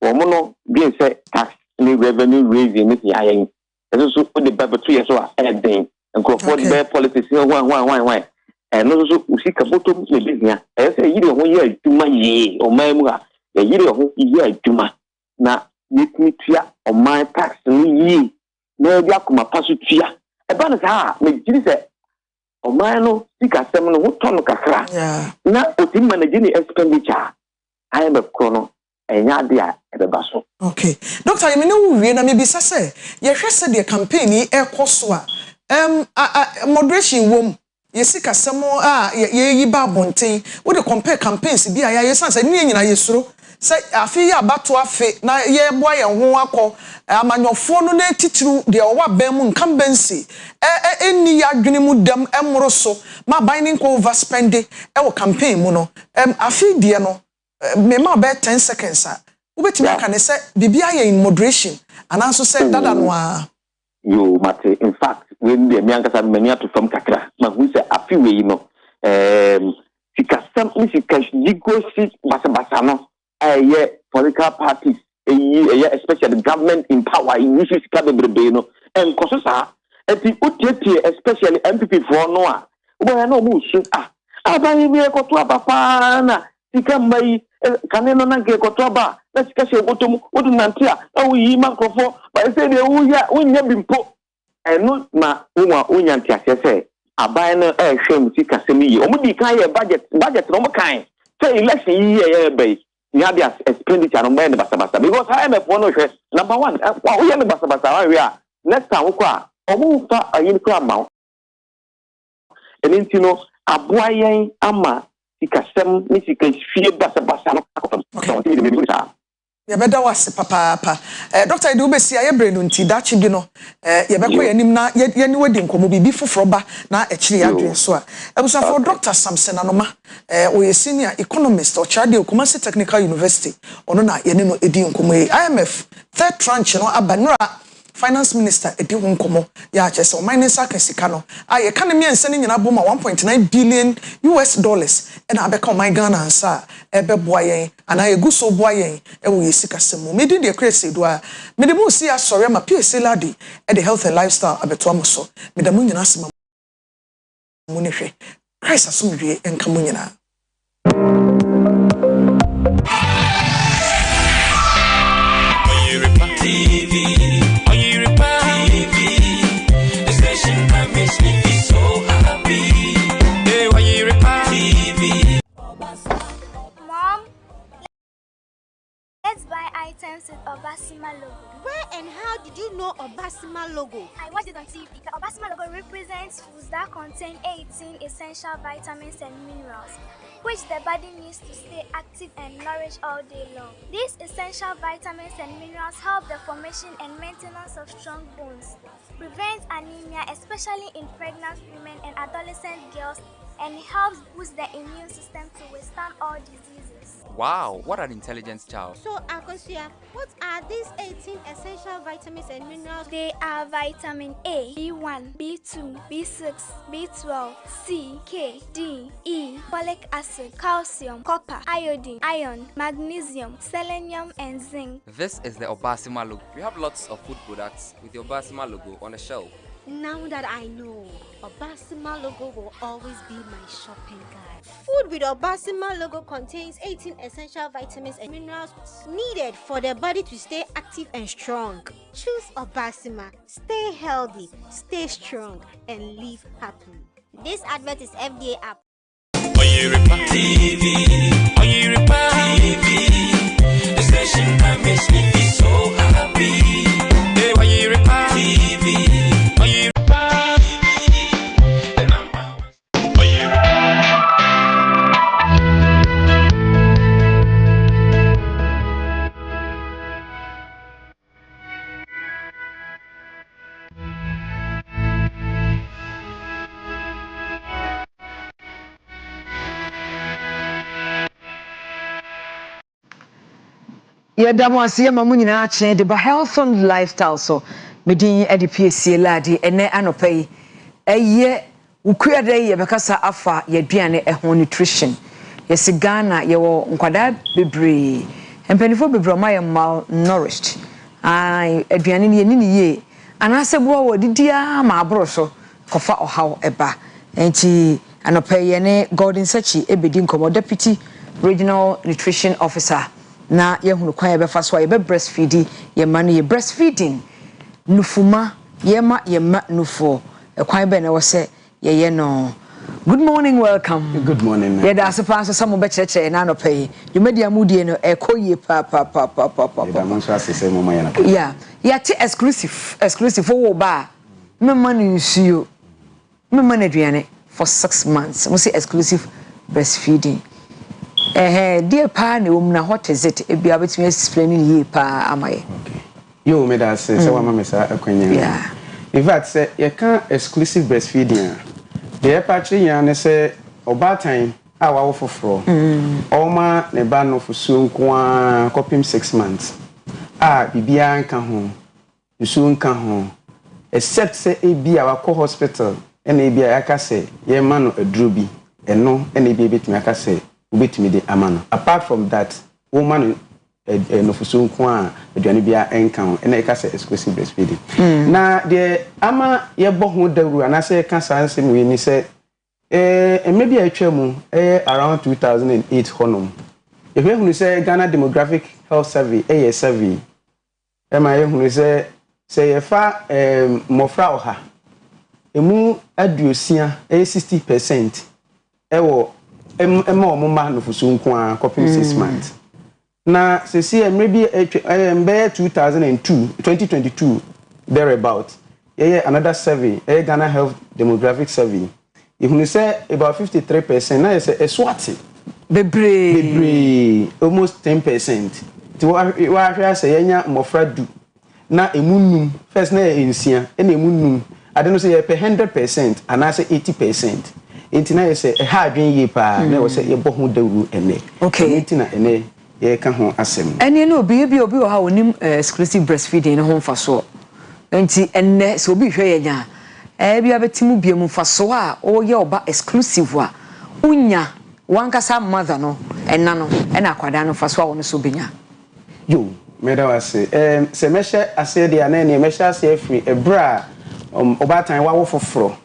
omo no be say tax ni revenue raising ni ya yen eso so the bible 2 years so a den nko for the policies why no so usika botom le business say yire ho ye aduma ye o man mu a yire ho ye aduma na yetimi tua o man tax ni yi na bia kuma pasu tua e ba na sa me jiri se o man no sika sem no ho ton kakra na otim manage ni expenditure I am a chrono enya dia e be baso. Okay doctor you know we na me bi say ye hwese de campaign e koso a moderation wom yesika samo ye yi ba bonten we dey compare campaigns bi aya ye sense ni nyina yesuro say afi ya bato afi na ye boa ye ho akọ amanyofo no na titiru de owa ban mu nkan bensi eni ya dwene mu dam emro so ma binding ko overspend e wo campaign mu no afi de no me ma be 10 seconds a ubetimi aka ne say bibia ye in moderation ananso say dada no a yo mate in fact when the miankasa mania to from kakra ma hu say afi we no sikasam ni sikajigosi basa no political parties especially the government in power in which is kabebrebe no and kososa eti otieti especially MPP for no a obo na obo su abayi bi ekoto abapa na sika mai kaneno na ge ekoto aba na sika se obotom odu nantia awu makrofo ba se de unya bimpo eno na unwa unyantia se abayi no hwem sika sem yi omudi kan ye budget no mo kan say election yi ye be you have the expenditure on the basa because I am a phone number one. We have the basa we are next time we kwa omufa ayinko amount. And then you know aboyen ama sikasem ni sikafie basa no. Ya beda wase papa Dr. Edu besi aye brenu nti dachi bi no ye bekọ yanim na ye ni wadi nkomo bibi foforo ba na ekiri ya dwen so a ebusa for Dr. Samson Anoma we senior economist or Chade Kumasi Technical University ono na ye ni no edi nkomo IMF third tranche no abanura Finance Minister edi nkomo ya chese o minus akasika no aye kan me ense ni nyina boma 1.9 billion US dollars e na abeka o my Ghana ansa ebe boa yen ana eguso boa yen e wo yesika semu medi de Akua Asieduaa medi mu si asore ma PSA ladi e the health and lifestyle abeto amoso medi mu nyina asema mu ne hwe Christ asomdwe enka mu nyina Oyerepa TV, Oyerepa TV, the station that makes me feel so happy. Hey, Oyerepa TV. Mom, let's buy items with Obasima logo. Where and how did you know Obasima logo? I watched it on TV. The Obasima logo represents foods that contain 18 essential vitamins and minerals, which the body needs to stay active and nourished all day long. These essential vitamins and minerals help the formation and maintenance of strong bones, prevent anemia, especially in pregnant women and adolescent girls, and helps boost the immune system to withstand all diseases. Wow, what an intelligent child. So, Akosia, what are these 18 essential vitamins and minerals? They are vitamin A, B1, B2, B6, B12, C, K, D, E, folic acid, calcium, copper, iodine, iron, magnesium, selenium, and zinc. This is the Obasima logo. We have lots of food products with the Obasima logo on the shelf. Now that I know, Obasima logo will always be my shopping guide. Food with Obasima logo contains 18 essential vitamins and minerals needed for the body to stay active and strong. Choose Obasima. Stay healthy, stay strong, and live happily. This advert is FDA app. Oyerepa TV, Oyerepa TV, the station that makes me feel so happy. Hey, Oyerepa TV. Yedamo asiye mamunyina ache de ba health and lifestyle so medin edi PSA ladi ene anopai eye ukua de ye bekasa afa yeduane ehon nutrition yesi Ghana yewo nkwada bebre empanifo bebre ma ye mal nourished ai aduane ne ni ye anase bo wo didia ma abro so kofa ohaw eba enti anopai ye ne Golden Sechi ebedi nkomo deputy regional nutrition officer na yehunu kwan yebefa so yebe breastfeeding yema no ye breastfeeding nufuma yema nufo kwan be na wo se ye no. Good morning, welcome. Good morning. Yeah, that's a pass some be cheche na no pay you media mudie no ekoye pa yeah ti exclusive for ba me man nsuo me man aduane for 6 months we say exclusive breastfeeding Dear pa ne na what is it? E bia betimi explain ye pa amaye. Okay. You me that say mama me sa akwanya. Yeah. In fact say you can exclusive breastfeeding. The patch yan say oba time a wa wo foforo. Oma ne ba no fusu nko a kopim 6 months. Bibia nka ho. Fusu nka ho. Except say e bia wa ko hospital ena e bia aka say ye ma no aduro bi. Eno ena e bia betimi aka say ubetimi de amano. Apart from that, woman no fusu nko a aduane bia enka ho ena e ka say exclusive breastfeeding. Na de ama ye bo ho dawru anase ka sansem we ni say maybe I mu around 2008 honom. If we hunu say Ghana Demographic Health Survey, survey. Ema ye hunu say ye fa mofra oha. Emu aduosia 60% ewo ema omuma no fusu nko a kopim 6 months. Na se maybe 2022 thereabout. Another survey, Ghana Health Demographic Survey. If you say about 53%, now it's a swati. Bebre, almost 10%. To what I say, yenya mofra du. Na emunum first na ensia, ena emunum. I don't know say 100%, and I say 80%. Intina you say a hard dream ye pa. Na we say ye bo ho dawru ene. Okay. Intina ene ye ka ho asem. Ene no obi o ha onim exclusive breastfeeding no ho mfa so. Enti ene so obi hwe yenya. Bia betimu biemu faso a oye oba exclusive a unya wankasa mother no enna no ena akwada no faso a wono so benya yo meda wase se meshe asede ana ne meshe ase afri ebra obatan wa wo foforo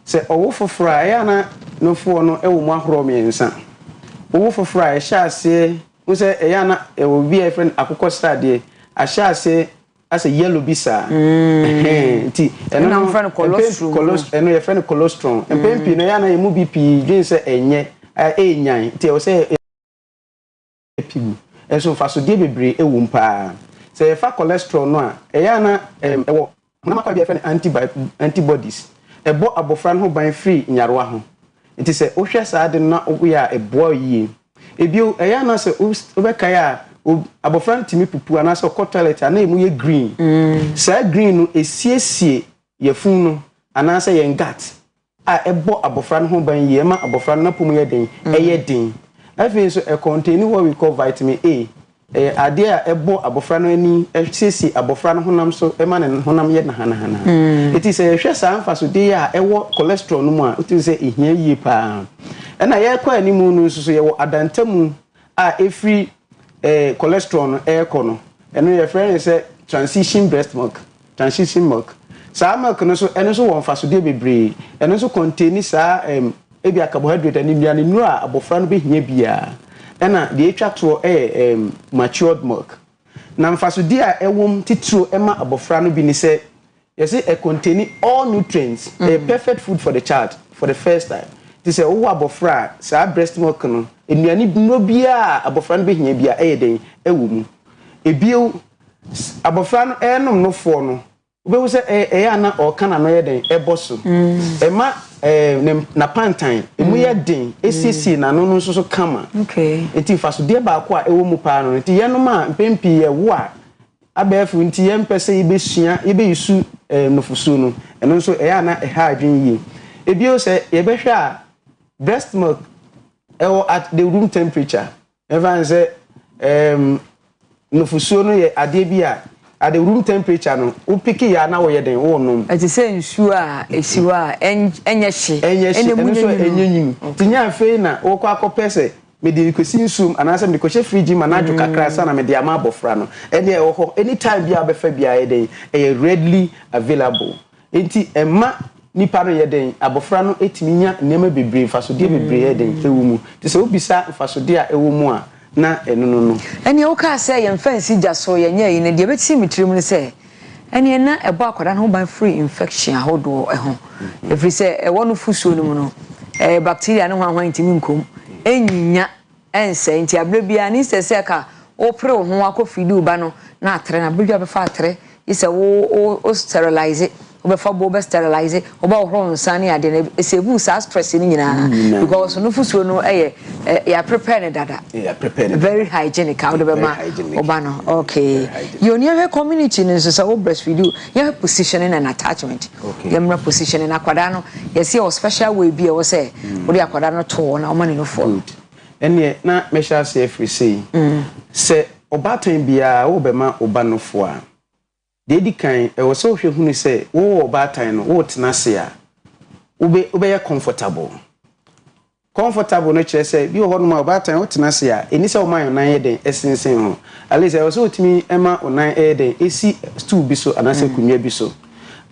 se owo foforo a ya na no fo no ewo mu ahoro miensa owo foforo a sha ase wo se ya na ewo bi a friend akoko stade a sha ase as a yellow bisa ti eno na friend cholesterol eno ye friend cholesterol empempi no ya na emu bp dwen se enye enyan ti o se epigu enso fa so die bebre ewu mpa se ye fa cholesterol no a ya na ewo na makwa bi friend antibodies ebo abofra no ban free nyaroa ho nti se o hwe sa de na o ya ebo yi ebio ya na se o be kaya abofra ntimi pupu anase ko toilet ana emu ye green sa green no esiesie ye fun no anase ye ngat a ebo abofra no ho ban ye ma abofra no pom ye den eye den afi so e contain what we call vitamin A ade a ebo abofra no ani esiesie abofra no honam so e ma ne honam ye na hana it is a hwe sa amfa so de a ewo cholesterol no mu a it is a ehia yie pa e na ye kwa animu no so ye wo adantamu a efri cholesterol no kono eno your friend say transition breast milk sa milk no so eno so won faso de bebre eno so contain sa ebia carbohydrate ani bia ne nura abofra no behia bia ena de etwa to matured milk na mfaso de a ewom titiro ema abofra no bi ni say you say e contain all nutrients a perfect food for the child for the first time this say wo abofra sa breast milk no enuani no bia abofra no behia bia den ewumu ebio abofra no enom no fo no obewu se ya na okana no yeden eboso ema na pantan emu yeden esisi na no so kama okay enti faso de ba ko a ewo mu pa no enti yenom a mpempi ye wo a abefu enti yempese ibesua ibeyisu nofusu no eno so ya na ha adwen yi ebio se ye behwe a breast milk at the room temperature everyone say no fusuo no ye ade bia at the room temperature no u piki ya na wo ye den wo nom ati say nsu a esiwa enye hye enemu so enyanyim tinya fe na wo kwa akopese me de kosi nsum anase me koche fridge ma na dwo kakra sa na me de ama abofra no ene e ho anytime bia befa bia ye den e readily available enti emma nipa no ye den abofra no etiminya nema bebre fasode bebre ye den ewumu te se obisa fasode a ewumu a na eno no ene o ka say ye mfansi jaso ye nya yi ne de beti mitrim ne say ene na ebo akwada no ban free infection ahodo ho every say e wonu fusuo no mu no bacteria no hwan ntimi nkom enyinya ense nti ablebia ni se ka o pre ho akofidi uba no na atre na ablebia be fa atre ise wo sterilize obefa bo be sterilize oba ohro nsane ade na esebu sa stress ni nyina because no fusuo no ya prepare ne dada very hygienic how de be ma oba no okay you near community ni so say wo breastfeed you positioning and attachment you positioning akwada no you see a special way bi e wo say wo de akwada no to na o ma no for ene na me sha say free say obatan bia wo be ma oba no fo a de di kan e wo so hwe hunu say wo obatan no wo tena se a wo be ye comfortable no chere say bi ho no ma obatan wo tena se a eni say wo man nan ye den esensen ho at least e wo so timi ema onan e den esi stool bi so anase kunwa bi so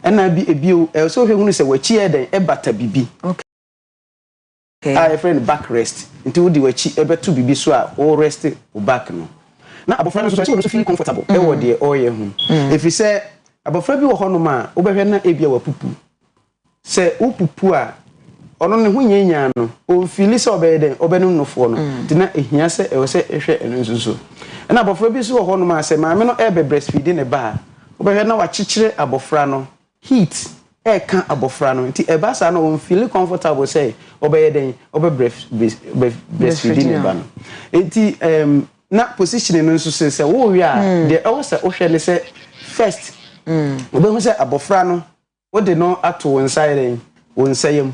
ena bi ebio e wo so hwe hunu say wachi e den e bata bibi okay a friend back rest until the wachi e beto bibi so a wo rest o back no na abofra no so feel comfortable e wo de oye hu if you say abofra bi wo ho no ma wo behwe na ebia wa pupu say wo pupu a ono ne hu nyanya no o feel say obey den obenu nofo no de na ehia say e wo say ehwe eno nsuso na abofra bi so wo ho no ma say maame no e be breastfeeding ne ba wo behwe na wa chichire abofra no heat e kan abofra no nti e ba sa no o feel comfortable say obey den obe breastfeeding ne ba no nti na position no nso se wo wi a de o se o hwe ne se first obe hu se abofra no wo de no ato wonsayem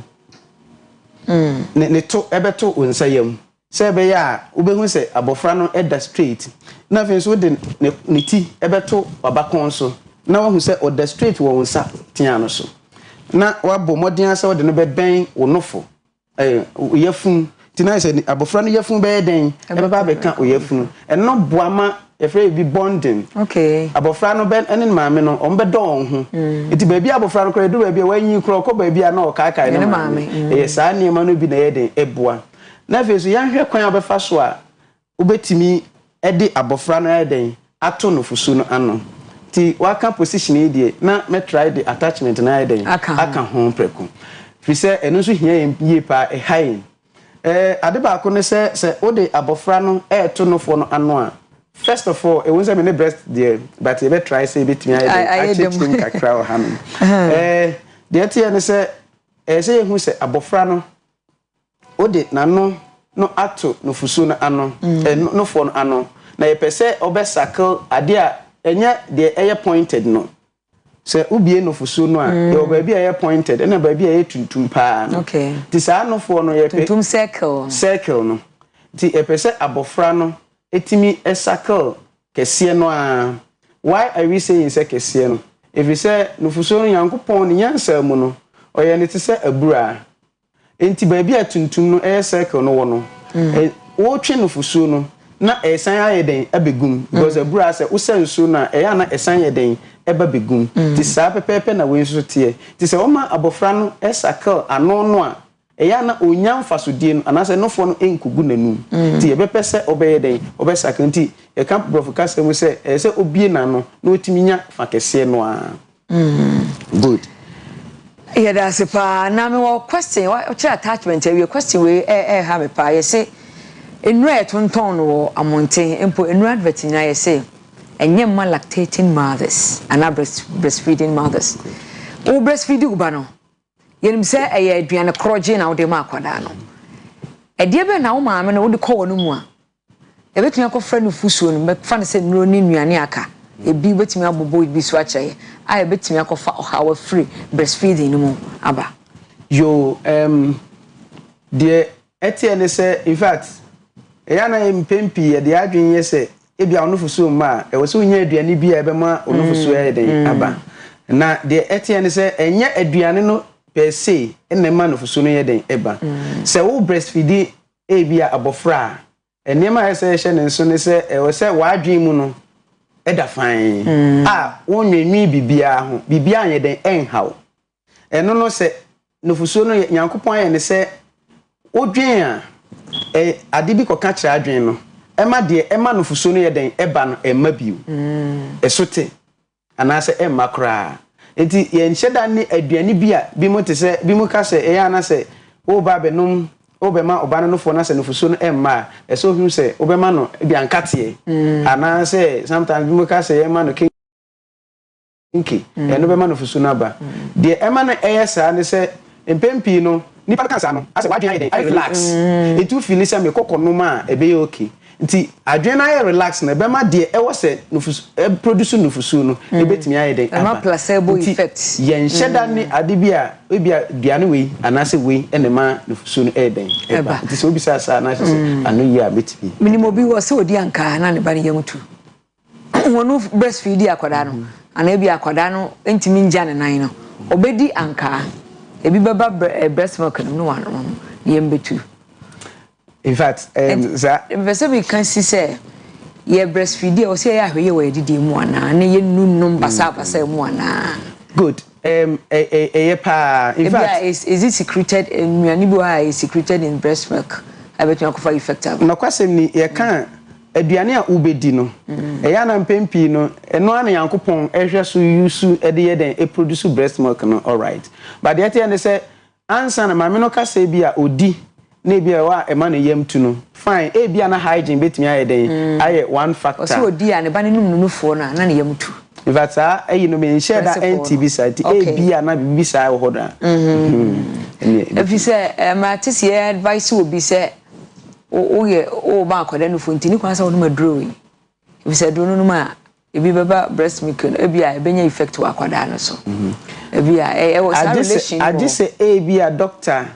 ne to ebeto wonsayem se be ya obe hu se abofra no eda straight na fe so de ne ti ebeto babakon so na wo hu se o da straight wo wonsa tia no so na wa bo modern asa wo de no be ben wo nofo yefun tina say abofra no yefun be den e baba be kan oyefun eno boama efre bi bonding okay abofra no ben ene maame no on be don ho iti baabi abofra no kra do baabi wanyi kra ko baabi a na o kai no maame saa niema no bi na ye den eboa na fesu yan hwe kwan abefa so a obetimi e de abofra no ye den ato no fusu no ano ti waka position e die na me try the attachment na ye den aka ho preko fi say eno so hia ye pa e high ade ba ko ne se o de abofra no to no fo no ano a first of all e won say me ne breast there but e be try say betimi I check him kakra o hanu de tie ne se say hu se abofra no o de nano no ato no fusu no ano no fo no ano na ye pese obe circle ade a enya de eye pointed no se ubie no fusu no a e obabi eye pointed na babi eye tuntum pa no okay ti sa no fo no ye tuntum circle no ti e pese abofra no etimi e circle kese no a why are we saying say kese no if you say no fusu no yankopon ni yansa mu no oye ne ti se abura enti babi a tuntum no eye circle no wo no wo twe no fusu no na esan ayeden abegum because abura say wo sensu na eya na esan ayeden eba begum ti sa pepepe na we nso tie ti se oma abofra no esakal ano no a eya na onyam fasodie no anase no fo no enkugu nanum ti ebepese obeyeden obesakal nti e camp prof kase mu se se obie na no na otiminya fakese no a good yeah that's pa na me wo question what attachment we question we have me pa say enra tonton no amonten empo enra advert nya ye say enye ma lactating mothers and breastfeeding mothers o breastfeed uba no yenim say eye aduane kroje na wo de ma akwada no e de be na wo maame no wo de ko no mu a e betumi akofra no fusuo no be fa ne say nuro ni nuane aka e bi betumi abobo bi so achaye a e betumi akofa ohawa free breastfeeding no mu aba yo de etiene say in fact eya na mpempi e de adwen ye say ebia onofuso ma e wo so nya aduane bi e be ma onofuso e den aba na de etiene say enya aduane no per se enne ma onofuso no ye den eba say wo breastfeed ebia abofra enema say hye ne nso ne say e wo say wa adwen mu no e da fan wonwenwi bibia anye den enhaw eno no say onofuso no yankopon ye ne say odwen a ade bi koka kira adwen no ema de ema no fuso no ye den eba no ema biu esote anase ema kra enti ye nhyeda ne aduane bi a bi mo te se bi mo ka se eya na se wo ba benum wo be ma oba no fo na se no fuso no ema eso hu se wo be ma no bi ankate anase sometimes bi mo ka se ema no okay no be man nufusu na ba de ema na eyesa ne se empempi no nipa kan sa no ase wadwen ayi den I relax etu feel say me kokono ma ebe ye okay nti adwen na ayi relax na be ma de e wo se nufusu produce nufusu no ebetimi ayi den ama placebo effect yen sheda ni ade bia ebia duane we anase we ene ma nufusu no e den eba nti so bisa sa na se anu yi a betimi minimo bi wo se odi anka na ne ba ne yamutu wonu breastfeed akwada no ana bi akwada no entimi nja ne nan no obedi anka ebi beba breast milk no wano yembetu in fact za vese we can see say ye breastfeed o say ya hweye we didi mu ana na ye nunum basa mu ana good pa in fact is it secreted in nuanibo is secreted in breast milk abetu akofa effective no kwasem ni ye kan aduane a ubedi no eya na mpempi no eno ana yankopon ehwe so yusu ede ye den e produce breast milk no all right but the thing say answer na mame no kasa bi a odi na bi a wa e ma na yam tu no fine e bi na hygiene betimi aye den aye one factor so odi a ne ba ne numnunufo na na yam tu in fact ayi no me share that NTB site e bi na bibi sa wo hoda if you say ma tisi advice will be say o ba akwada no fontini kwansa wonu maduro yi if say do no ma ebi beba breast milk ebi a ebenya effect wa akwada no so ebi a was a relation I just say ebi a doctor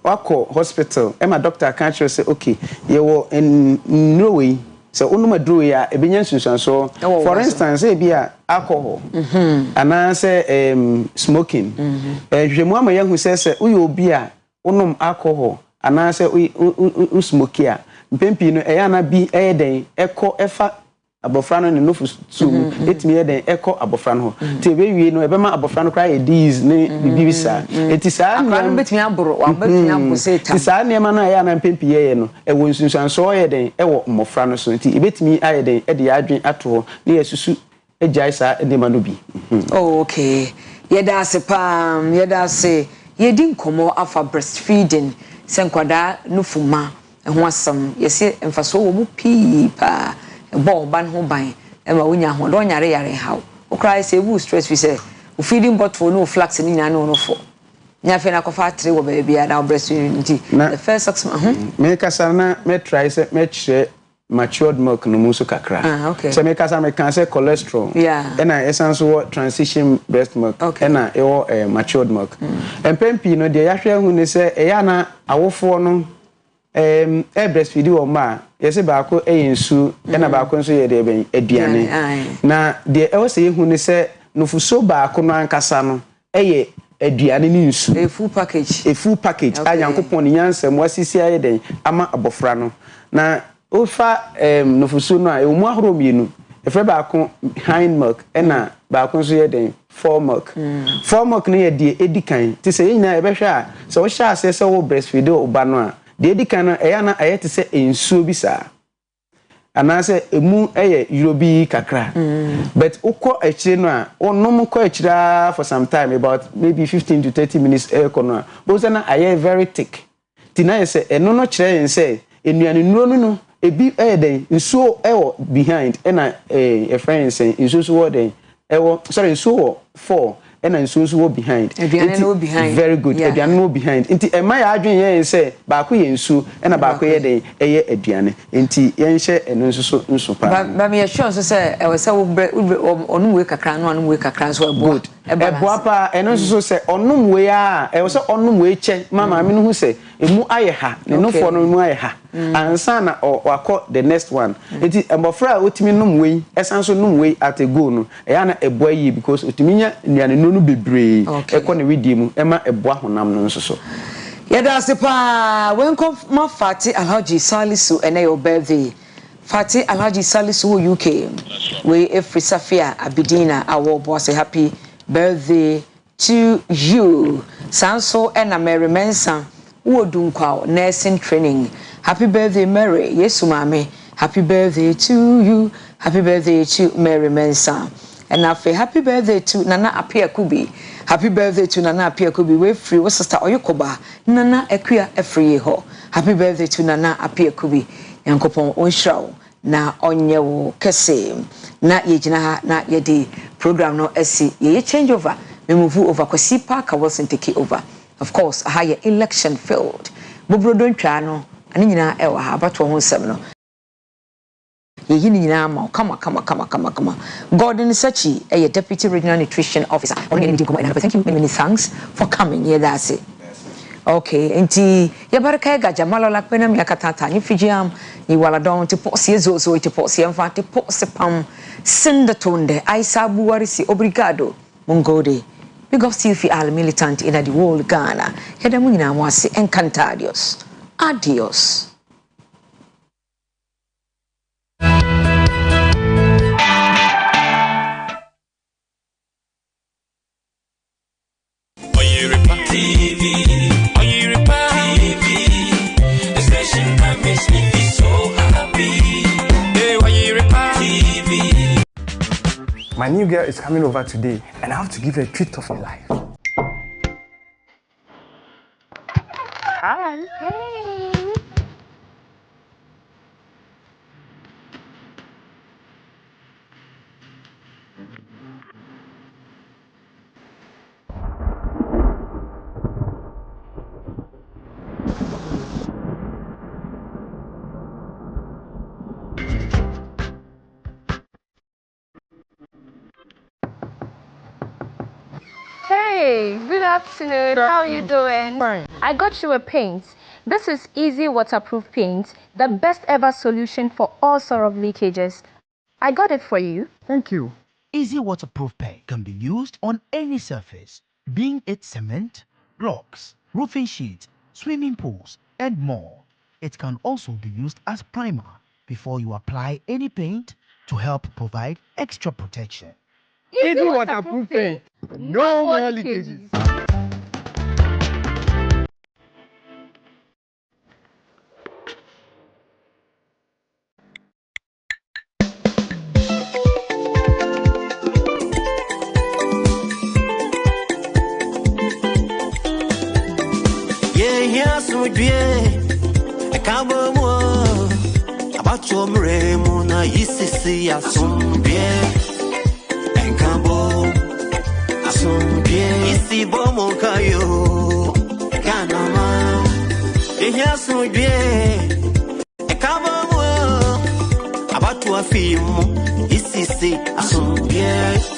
wako hospital ema doctor can say okay ye wo Norway so onu maduro ya ebenya sunsun so for instance ebi a alcohol ana say smoking hwemu ama yahu say uyo obi a onum alcohol ana se u smoke a mpempi no eya na bi den eko efa abofra no ne nofu sum etimi den eko abofra no te be wie no ebe ma abofra no kra e disease ne bibi sa eti sa na betimi aboro wa betimi aboseta ti sa ne ma no eya na mpempi ye no e wo nsunsan so ye den e wo mmofra no so enti ebetimi aye den e de ya adwen ato ne yesusu ejai sa de ma no bi oh okay yeda se pam yeda se yedi nkomo afa breastfeeding senkwada nufuma ho asam yesi emfaso wo mu pi pa bo ban ho ban e ma wonya ho do nyare yare hawo okra se bu stress fi se o feeding bottle no flax ni nya no fo nya fe na kofa 3 wo ba bia na breastfeeding the first 6 months me kasa na me try se me chire matured milk no muso kakra okay so me kasa me can say cholesterol and I essence what transition breast milk and I matured milk empempi no de yahwe hu ne se eya na awofo no breastfeed wo ma yesi ba ko eyensu na ba ko nso ye de ben aduane na de e wo se hu ne se nufuso ba ko no ankasa no eye aduane ni nsu a full package ayankopon ni yansam wasisi aye den ama abofra no na ofa nufusu no a emu ahoro mienu efre ba ko hind milk ena ba ko nso ye den full milk ne ye de edikan ti se nyina e be hwa a so wo sha ase se wo breastfeed o ba no a de edikan no e ya na aye ti se ensuo bi sa ana se emu eye yurobi kakra but ukọ akire no a onom ko akira for some time about maybe 15 to 30 minutes e ko no a bo se na aye very thick ti na se eno no kire yen se enuane nuo no ebi den nsuo ewo behind ena a friend say nsuo so wo den ewo sorry nsuo 4 ena nsuo so wo behind very good aduane no behind nti ema ya adwen yen say ba ko ye nsuo ena ba ko ye den eye aduane nti yen hye eno nsuo nso pa ba me sure so say e say onum we kakra no onum we kakra so ebo ebo pa eno nsuo say onum we a e say onum we che mama me no hu say emu aye ha ne no fo no emu aye ha ansa na wakọ the next one enti embofra otimi num we esanso num we at a go no e ya na ebo ayi because otimi nya nuane no bebre ekọ ne wedi mu ema ebo ahonam no nso so yeda sepa wenko ma Fati Alhaji Salisu ene your birthday Fati Alhaji Salisu UK we every Safia Abidina awo boss happy birthday to you sanso ena Mary Mensa Wodunkwa nursing training. Happy birthday, Mary. Yes, Mami. Happy birthday to you. Happy birthday to Mary Mensa. And now, happy birthday to Nana Apia Kubi. Happy birthday to Nana Apia Kubi. We free. What's sister Oyekoba? Nana Akua free ho. Happy birthday to Nana Apia Kubi. Yankopon Onshraw. na onye wo kese na yegyina ha na yedi program no asi ye change over me move over Kwesi Park Wilson take over of course a higher election field bobrodo ntwa no ani nyina e wa ha abato ho nsem no ye nyina ma kama Gordon Sachi a deputy regional nutrition officer thank you many thanks for coming here that's it. Okay, enti ya baraka ga jamalo la pena mi akatata ni fijiam ni waladon te posie zo te posie mfa te posie pam senda tonde aisa buwarisi obrigado mungode big of Silfi al militant in the world Ghana heda mu nyina mwase encantadios adios. Oyerepa TV, Oyerepa TV, the station that makes me feel so happy. Hey, Oyerepa TV. My new girl is coming over today, and I have to give her a treat of her life. Hi. Hey. Hey, good afternoon. How are you doing? Fine. I got you a paint. This is easy waterproof paint, the best ever solution for all sort of leakages. I got it for you. Thank you. Easy waterproof paint can be used on any surface, being it cement, blocks, roofing sheets, swimming pools, and more. It can also be used as primer before you apply any paint to help provide extra protection. Easy waterproof paint. No more leakages. Yeah, so I can't more about your remuna, yisisi, assumbie, and cambo, assumbie, isi bomo kayo, canama, yeah, so I can't more about your film, yisisi, assumbie.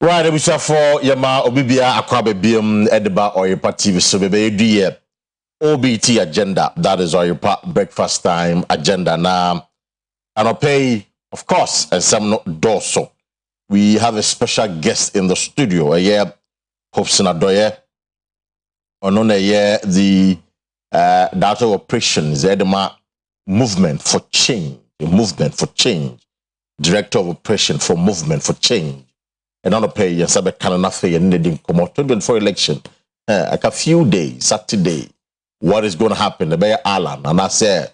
Right, we shall for Yama Obibia Akua Edeba Oyerepa TV. So baby do ye OBT agenda. That is Oyerepa breakfast time agenda now. And I'll pay, of course, and some not dorso. We have a special guest in the studio. Hopes na doye. Onone the data operations, Edema Movement for Change. Movement for Change. Director of Operation for Movement for Change. And on the pay, yes, I can not say anything come out 2024 election. Like a few days, Saturday, what is going to happen? The Bayer Alan, and I say,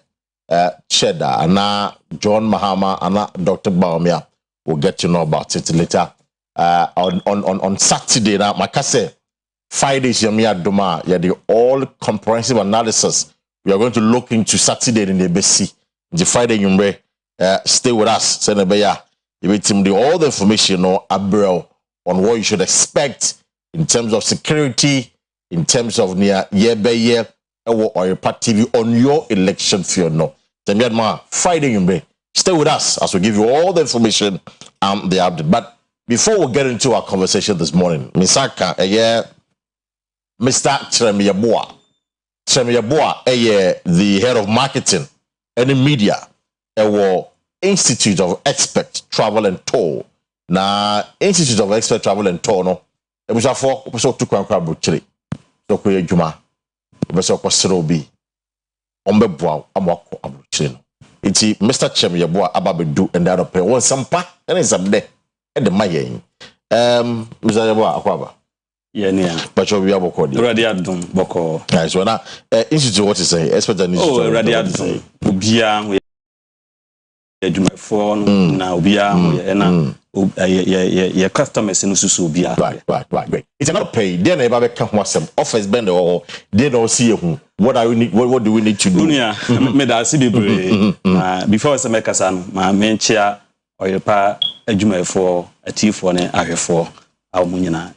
Cheddar, and now John Mahama, and now Dr. Baumia will get to know about it later. On Saturday, now, like I say, 5 days, Yamia Duma, the all comprehensive analysis. We are going to look into Saturday in the BC. The Friday, you may stay with us, Senator. You will tell all the information on what you should expect in terms of security, in terms of near year by year, or Oyerepa TV on your election field. No, Friday you may stay with us as we give you all the information and the update. But before we get into our conversation this morning, Misaka, Mr. Tremiyaboa, the head of marketing and media, Institute of Expert Travel and Tour. Na Institute of Expert Travel and Tour no. Ebusa for opeso to kwankwa buchiri. So ko yedwuma. Obeso ko serobi. Ombeboa amwako abuchiri no. Iti Mr. Tremiyaboa ababedu and that pay one sampa and samde e de mayen. Mr. Yaboa akwaba. Yeah, yeah. But you be able to do. Already adum boko. Nice. So now Institute what is saying? Expert Institute. Oh, already adum. Ubia for now be your customers in Susu. Right. It's not paid. Then never come some office bend or they don't see what do we need to do? Before some Mekasan, my main chair or your pa a Juma for a tea for an area for our munina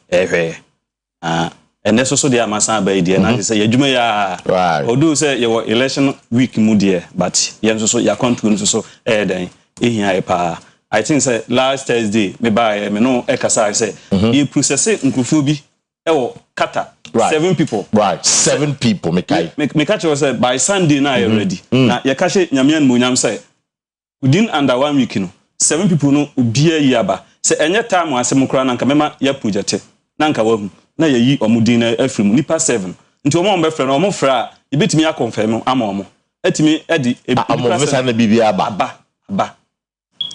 and that's also the Amasa by the and I say Jumaya right. Or do say your election week moody, but you also your country so I think say last Thursday, me buy me no ekasa say you process nkufubi kata right. 7 people. Right. 7 people me catch was by Sunday now already. Na you catch nyamian munyam say within under 1 week no 7 people no ubia yaba. Say any time asem kra na nka mema ya project na nka wahu. Na yeyi omudin na afrim nipa 7 nti omo mbefra na omo fra ibetimi ya confirm ama omo etimi edi amovesa na bibia aba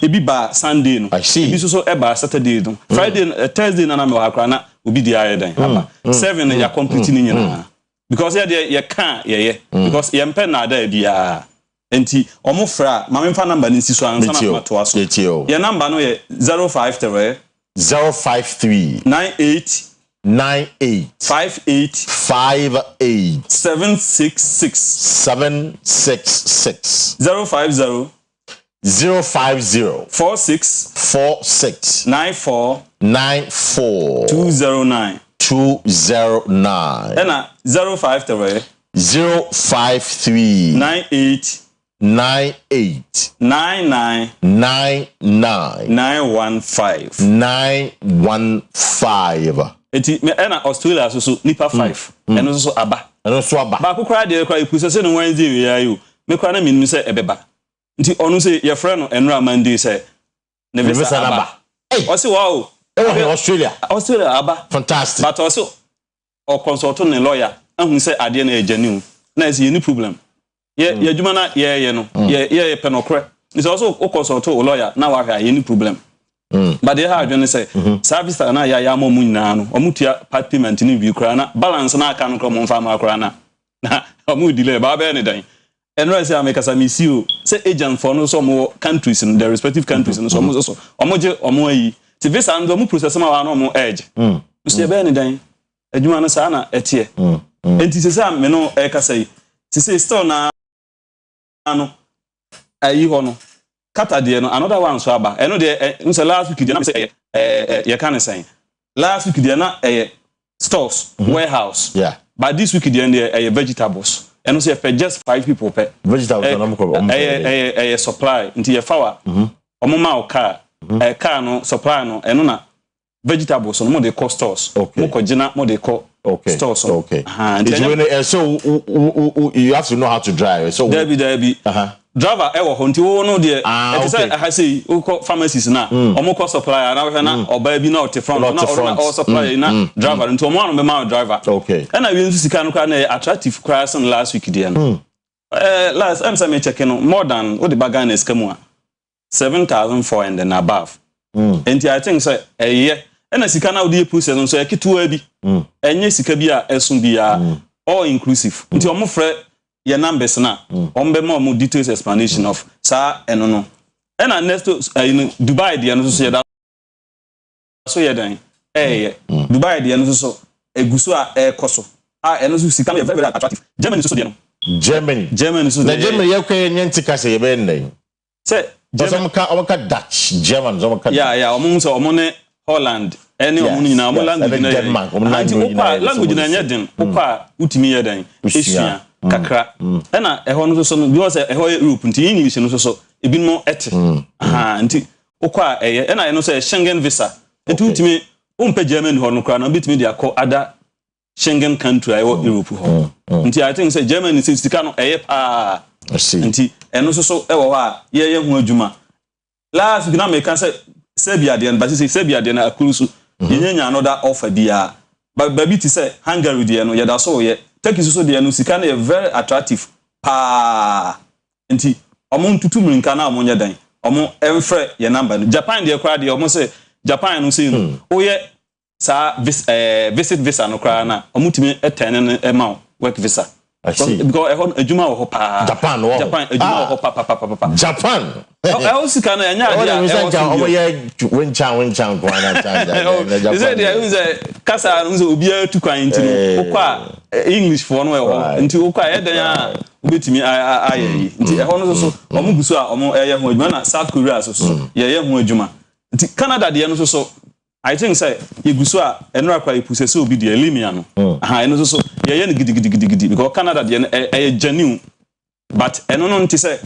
ebi ba Sunday no ebi so eba Saturday no Friday Thursday na me wakra na obi di ayedan aba 7 ya complete ni nyina because ye can ye because ye mpe na da bia enti omo fra ma memfa number ni siso ansa na mato aso ye number no ye 053 98 58 766 050 46 94 209 and 053 98 99 915 Eti me na Australia so nipa 5 eno so aba ba ko kra de kra ipu se no Wednesday we ayo me kra na minimi se ebeba nti onu se ye frɛ no enra Monday se ne visa aba o se wow Australia aba fantastic but also o consult ne lawyer ahun se ade na ejani na se any problem ye adwuma na ye no ye penokre nti also o consult o lawyer na wa hwa any problem but they have just say service na ya momu nyina no omutua part payment ni bi kra na balance na aka no kro mo fa kra na omu delay ba be ne dan enro say amekasa misi o say agent for no so mo countries in the respective countries no so mo so omoje omo ayi ti visa ndo mo process ma wa no mo edge so ye be ne dan adwuma no sa na etie enti se say me no ekasa yi ti say store na no ayi ho no kata de no another one so aba eno de nse last week de na say ye can say last week de na stores warehouse but this week de vegetables eno say for just 5 people per vegetables na mo supply nti ye fawa omo ma o car car no supply no eno na vegetables no more they cost stores. Okay. More gina more they call stores. Okay. So you have to know how to drive. So there be. Driver ewo honti wo no de e say I say wo pharmacies na omo ko supplier na we na oba bi na o te front na o supplier na driver nti omo anu be ma driver. Okay. And I wi nsu sika no kwa na attractive class last week there no. Last I'm say me check no more than what the bagan is come 7,400 and above. And I think say yeah and sika na we process no so eketua bi. Enye sika bi a esun bi a all inclusive. Nti omo frɛ your numbers na ombe more details explanation of sa eno no na next in Dubai de no so ye da so ye dan Dubai de no so eguso a ekoso eno so sika very attractive Germany so de no Germany so na Germany ye kwen nyentika se ye be ndan say Germany ka Dutch German so ka yeah omo so omo ne Holland any omo nyina omo language na language na nya den okwa utimi ye dan esua kakra na ehon no so no because ehon Europe nti English no so ebi no ete nti okwa eye na eno so Schengen visa nti utimi umpe Germany ho no kra na bitimi dia call other Schengen country ayo Europe ho nti I think say Germany say sika no eye pa nti eno so ewo ha ye hu adwuma last week na me kan say Serbia de but say Serbia de na akurusu yenya another offer dia but baby ti say Hungary de no ye da so ye Turkey so de no sika na very attractive pa nti omo ntutu mrinka na omo nya dan omo emfre ye number Japan de kra de omo say Japan no say no oye sa visit visa no kra na omo timi etene no work visa because ehon adwuma wo pa Japan adwuma wo pa Japan I sika na nya dia omo ye winchan kwa na cha is it there kasa no obi atu kwan nti okwa English for no e nti okwa e dan a obetimi ayi nti ehon no so omo guso a omo eye ho adwuma na South Korea so ye hu adwuma nti Canada de no so I think say yeguso a eno akwa epuse se obi de limia no eno so ye gidi because Canada de genuine but eno no nti say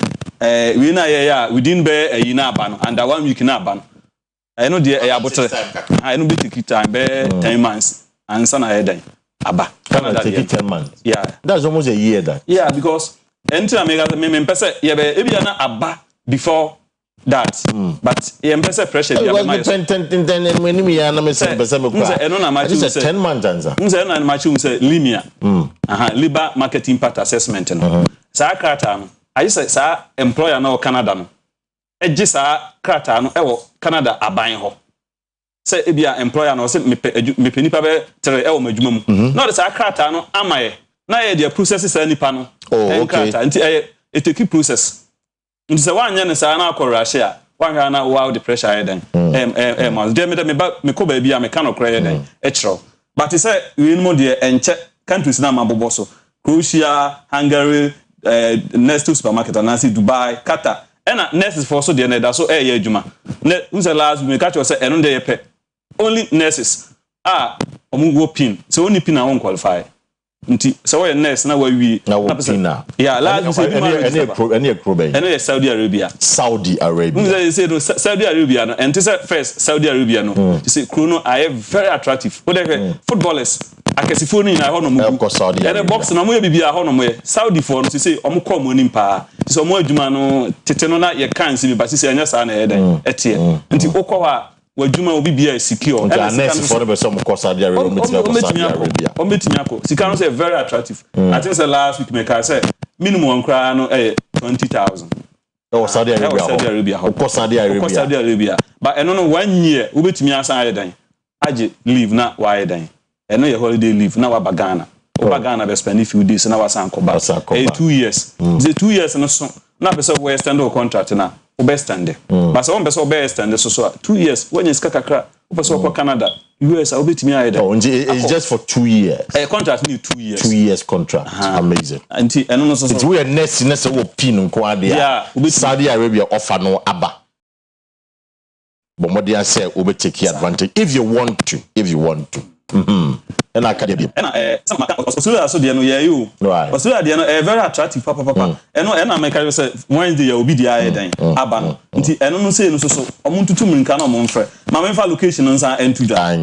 we na ye ya within be ayi na aba no under 1 week na aba no eno de abotre eno be take time be 10 months and sana ye dan aba Canada take 10 months yeah that's almost a year that yeah because enti me pese ye be e bia na aba before that but empese pressure bia be my 10 when me ya na me say pese me kwa eno na match say 10 months answer unse eno na match unse limia labor market impact assessment no sa krata no ayi say sa employer na Canada no eji sa krata no ewo Canada aban ho say e bia employer na o say me penipa be tere ewo madwuma mu no de sa krata no amaye na ye de process sa nipa no krata nti e take process nti se wanya ne sa na akorashe a wanhwa na wow the pressure head den ma de me ko ba bia me kan okra head den e kiro but say we no de enche countries na mabobo so Croatia Hungary next supermarket and see Dubai Qatar and nurses for so de na da so ye adwuma ne unse last me catch say eno de ye pe only nurses omu go pin so only pin na won qualify nti so we nurse na wawi na pin na yeah last any Saudi Arabia you say no Saudi Arabia no and say first Saudi Arabia no you say chrono are very attractive what they footballers akesifo ni na ho no mu and box na mo ye bibia ho no mo ye Saudi for no say omo call mo nimpa so omo adwuma no tete no na ye kan si bi ba say anya sa na ye den etie nti okọ ha wadwuma obi bia secure and nurse for the some course Saudi Arabia ometimiako sika no say very attractive I think say last week make I say minimum nkra no 20,000 Saudi Arabia Saudi Arabia but eno no 1 year obetimi asan aye dan age leave na wa aye dan eno ye holiday leave na wa bagana Bagana be spend few days na wasan ko ba 2 years the 2 years no so na be say we extend our contract na we be extend but so on be so be extend so 2 years when you ska kakra we so ko Canada US obetimi aye da it's just for 2 years a contract need 2 years 2 years contract amazing anti eno no so it's we next wo pin nko ade Saudi Arabia offer no aba but what they say we take advantage if you want to And I can't be. And some Australia so the no you. Right. Australia no very attractive papa. And I make I say Wednesday you be the eye then. Aba no. Nti eno no say no so omuntutu mrinka na omomfre. Ma memfa location no nsa entu da.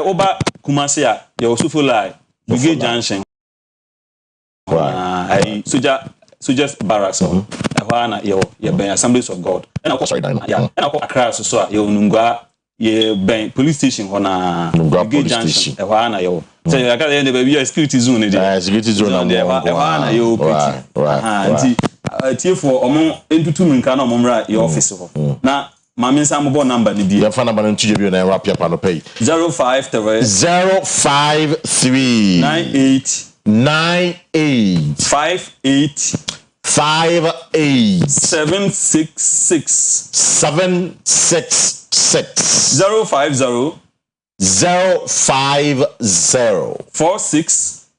Oba Kumasi a you also feel like Brigade Junction. Right. Soldiers barracks no. Na you ben Assemblies of God. And I call sorry yeah. And I call Accra so you nungwa ye ben police station na Brigade Junction. Na you. So you got the baby security zone there. Security zone there. Na you pretty. Right. Tie for omo entutu mrinka na omomra your office ho. Na mama nsa mobile number ni bi. The phone number ntu je bi na wrap up no pay. 053 98 58 766 050 46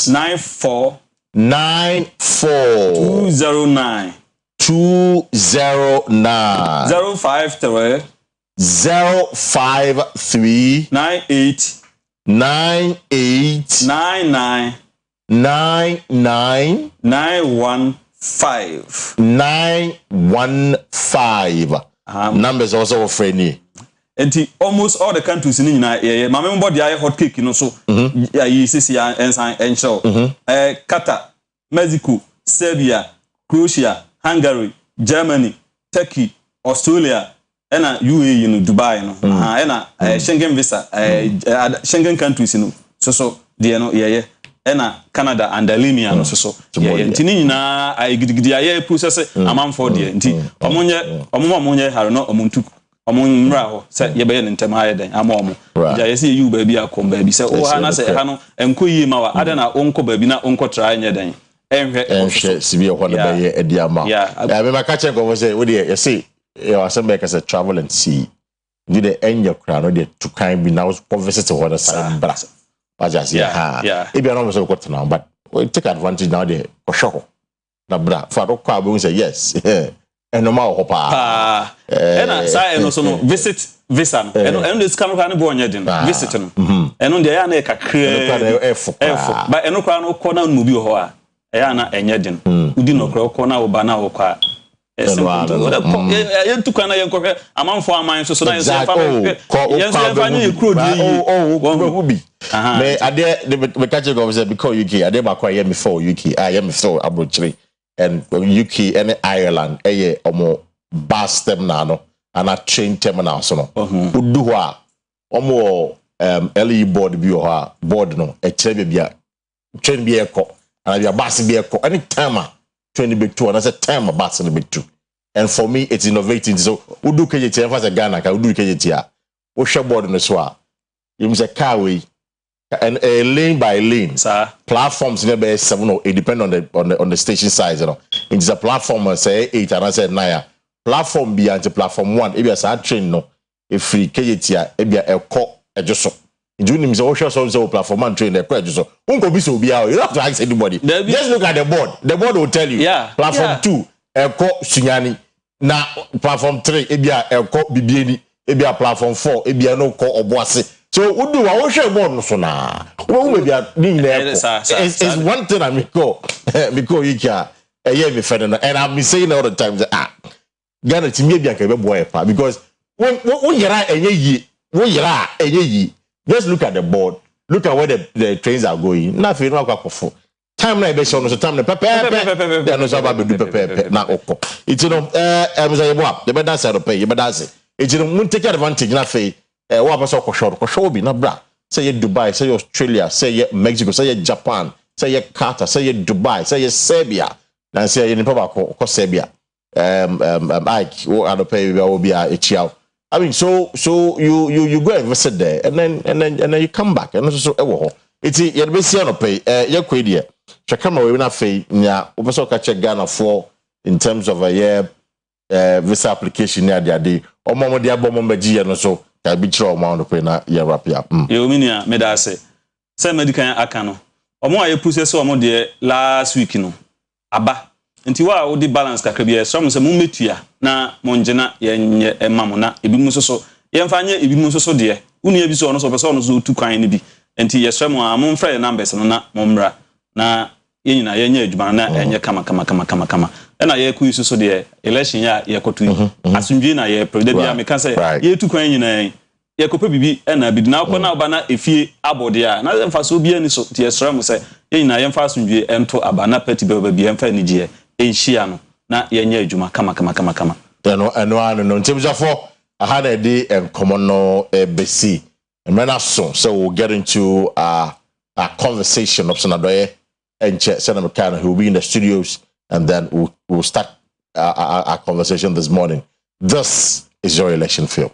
94 209 053 98 99 915 numbers also friendly. And almost all the countries in United, my member the hot cake, you know, so yeah, you see, and show Qatar, Mexico, Serbia, Croatia, Hungary, Germany, Turkey, Australia, and UAE, you know, Dubai, you know, and Schengen visa, Schengen countries, you know, so the no, yeah. Ena Canada and Alemia no so ntini na aigidi aye process amanfo de nti omonye haro no omuntu omonmra ho se ye be ntem haye den amomo ja yesi yu ba bi akom ba bi se o ha na se ha no enko yi ma wa ada na onko ba bi na onko tra nye den enhwe sibi ho na ba ye edi ama ya me maka che go say we de ye say you asembe ka say travel and see you de enye kra no de to kind be now visit to other side bra. Yeah. If you're not so good now, but we take advantage now there. For na bra for the car we say yes. And no matter hopa. And I say no so no visit visa. And this camera can bo nyedin visit no. And on the ya na kakra. But eno kra no corner no bi ho a. Ya na enyedin. Udi no kra corner wo ba na wo kwa. Tukana yenkohwe amanfo aman so na yense fa yense kro di me ade me catch go say because UK ade makwa ye me for UK ye me so abrochire and UK and Ireland eye omo bus terminal no ana train terminal so no udu ho a omo LE board bi ho a board no e kire bia train bi ekọ ana bia bus bi ekọ any time 20 big 2 and I said time about the big 2 and for me it's innovating so udu KJT and for Ghana ka udu KJT a wo hwe board no so a you say car way and lane by lane platforms never 7 or 8 depend on the station size you know it's a platform say 8 and I said 9 platform be anti platform 1 e be a train no e free KJT a e be ekọ ejoso you need to show some platform and train the credit so unko bi so bia you don't have to ask anybody just look at the board will tell you platform 2 eko sunyani na platform 3 e bia eko bibieni e bia platform 4 e bia no ko oboase so udu wa wo hwe board no so na wo me bia ni na eko it's one thing I me go because you can me fed and I'm saying all the time that Ghana timi bia ka be boy pa because wo yera enye yi wo yera enye yi. Just look at the board. Look at where the trains are going. Nothing no akofo. Time na be show no so time na pepe. They no so about do pepe na okọ. It's no Oyerepa. You better say pay. You better say. It's no mun take advantage na fe. Wa ba so ko bi na bra. Say Dubai, say Australia, say Mexico, say Japan, say Qatar, say Dubai, say Serbia. Na say ni papa ko Serbia. Ike wo adopay we will be a chiao. I mean, so you go and visit there, and then you come back, and so it's you be see on pay. You could here. Check camera we na pay. Yeah, we also catch Ghana for in terms of a year visa application near the day. Or mama dia bomb meji and so can be true amount of pay na year wrap ya. You mean ya me da say. Say medical akano. Omo aye push so omo de last week no. Aba. Nti wa wo di balance kakra bia so mo metua na monjena ye emamo na ebi mu so ye mfa nye ebi mu so de unu ye bi so no so person no so tu kwan ni bi enti yesre mo a mo mfra numbers no na mo mra na ye nyina ye nya adwuma na enye kama na ye ku isu so de election ya ye kotu asundwe na ye president bia me kan say ye tu kwan nyina ye kopa bibi na bidi na akọ na oba na efie abode a na mfa so bia ni so te yesra mo say ye nyina ye mfa asundwe ento aba na party beba bia mfa ni je enhia no na ye nya adwuma kama no ntibjafo aha na di enkomo no besi emena so we'll get into a conversation of Sanadoye and Senator McCann, who will be in the studios, and then we'll start our conversation this morning. This is your election field.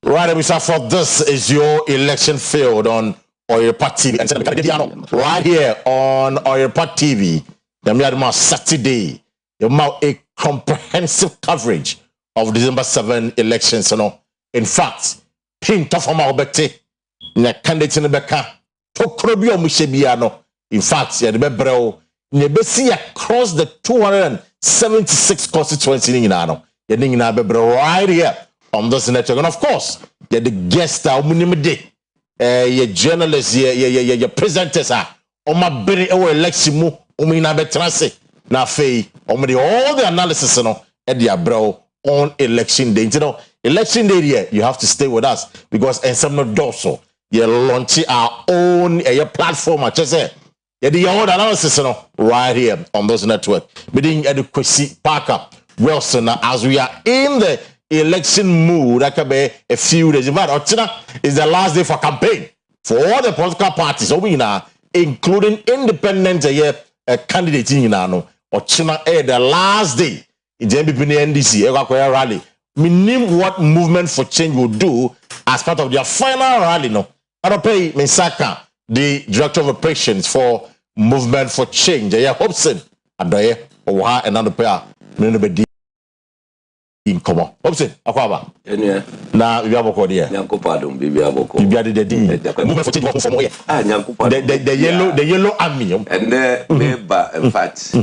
Right, we start for this is your election field on Oyerepa TV. And right here on Oyerepa TV, the Myanmar Saturday, you have a comprehensive coverage of December 7 elections. You know, in fact, hint of our Betty, the candidate in the Becca, Tokrobio Mushebiano. In fact, you have Nebesi across the 276 constituencies in Ano. You have right here on this network. And of course, you're the guest, your journalists, your presenters are on my very election, now fey, all the analysis at the bro on election day. You know, election day here, you have to stay with us because in some not do so. You're launching our own your platform, I just say. You're the own analysis right here on this network. Being at the Kwesi Parker Wilson as we are in the election mood. That can be a few days. But is the last day for campaign for all the political parties. So we now, including independent candidates in Nano. Ochina the last day in the NDC rally. We name what Movement for Change will do as part of their final rally. No, I don't pay Misaka, the director of operations for Movement for Change. Yeah, Hobson and another pair. In common. Hobson, Aquaba. Now you have a code here. Yankopado, Bibiaboko. Movement for Change from where? The yellow army. And there, in fact,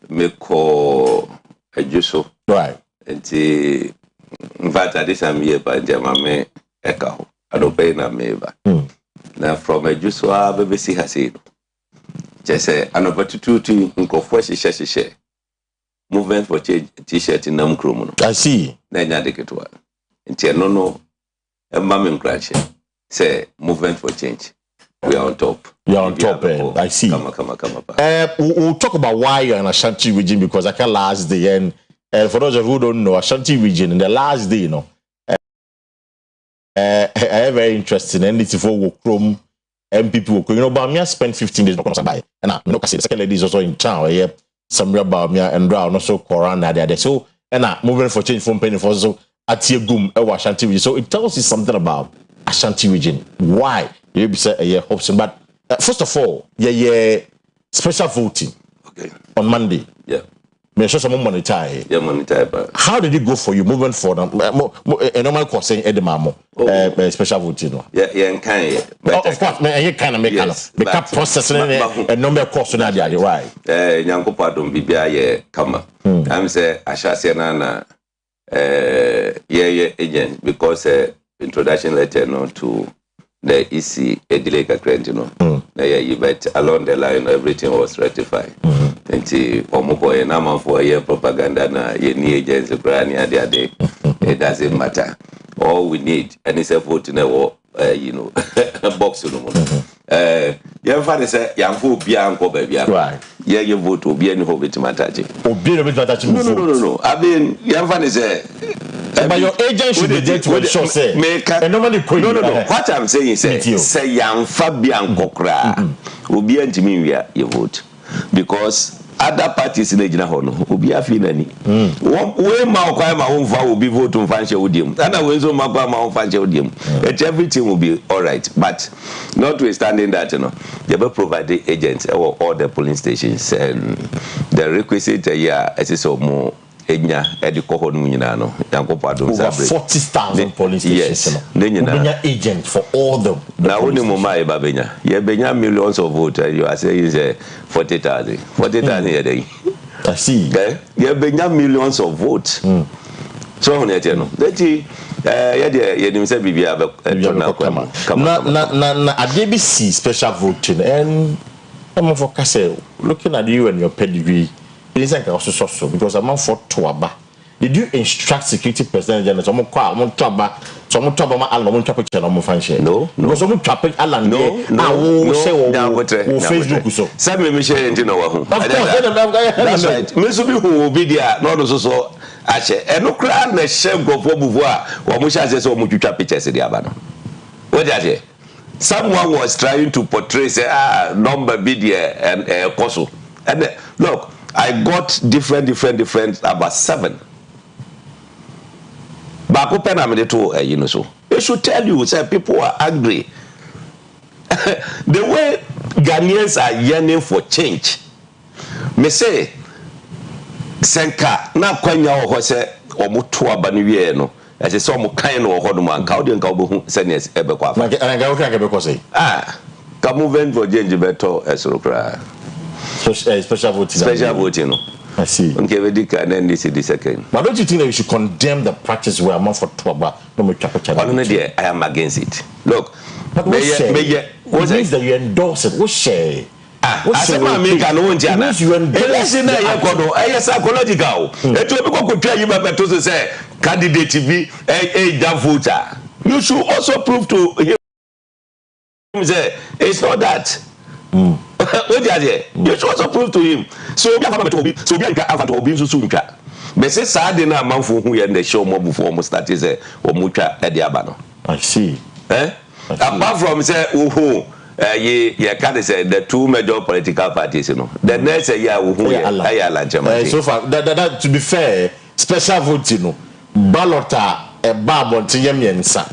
me call a juso. Right. And in fact, at this time, here by Jamame Eka. I don't pay na meva. Now, from a juso, BBC has it. Just say, an opportunity in Kwesi share. Movement for Change t-shirt in Namkrumo. I see. Nanya de Ketua. No, a mammon crash. Say, Movement for Change. We are on top. You are on top, I see. Come. We'll talk about why you're in Ashanti region because I can last day. And for those of you who don't know, Ashanti region in the last day, I have very interesting. And it's for Chrome MPP. But I spent 15 days not buy. And I know the second lady is also in town. Some about me and Brown also Corona there. So and Movement for Change from Penny for so at Gum Ashanti region. So it tells you something about Ashanti region. Why you be say Hobson? But first of all, special voting on Monday. Yeah. Me show some monetary. Yeah, monetary. How did it go for you moving forward? A normal course saying Edemamo special voting. Yeah, kind. Of course, you kind of make make processing a number course on the right. Yanko pardon Bibia come. I'm say Ashasiana agent because introduction letter to the EC Edileka Crentino. But along the line everything was rectified. Nti omuko enama for a propaganda na ye ni agents brand ya de it doesn't matter. all we need and it's a vote in a war you know box no more you find say yanfo bia anko ba bia right you vote obi any ho bit matache obi no bit matache no I mean you find say but your agent should be there to ensure say and normally no what I'm saying is say yanfa bia anko kra obi antimi wia you vote because other parties in the Jina Hono, will be a finani. We Mauka, my own vote will be vote on Fancher Odium. And I will so my own Fancher Odium. Everything will be all right. But notwithstanding that, you know, they will provide the agents or all the polling stations and the requisite as is more. Enya edikoho nunyinano over 40,000 police stations. Yes, agent for all the now only mumai babenya ye benya millions of voters you are saying is 40,000 a day. I see. Okay, ye benya millions of votes. So on yet no that ye nim say bibia na adebisi special voting and I'm for kase looking at you and your pedigree. It isn't also because I'm for Tuaba. Did you instruct security personnel and some car, one trouble, some trouble, alone traffic channel function? No, because some traffic alone. No, Facebook so. Some Michelle and you know. That's right. Misubi who will be there, not also Ashe. And no crowd, the chef go for Beauvoir, or Musha says, or Mutucha pictures in the Abano. What did I say? Someone was trying to portray, say, number Bidia and Koso. And look. I got different about 7. But open to you know so. They should tell you say people are angry. The way Ghanaians are yearning for change. Me say senka na kwanya ho se omoto abaniwie no. Ese so mo kan no ho do man ka odi nka obohu seniors ebekwa afa. Na ga wo kan say. Ka movement for change beto esrokra. Special voting. No. I see. Okay, we did and then this is the second. But don't you think that you should condemn the practice where I'm for trouble? I am against it. Look, but what means that you endorse it? What share? I said, I make an own channel. You endorse it. I psychological. It will be you to say candidate to be a voter. You should also prove to him say it's not that. You should also prove to him. So we have to be to be soon. But say Saturday na man for who and the show more before almost start is a mucha at the abano. I see. Apart from say ye can't say the 2 major political parties, you know. The next year so far that to be fair, special vote, you know, ballota a barbon to Yemiensa,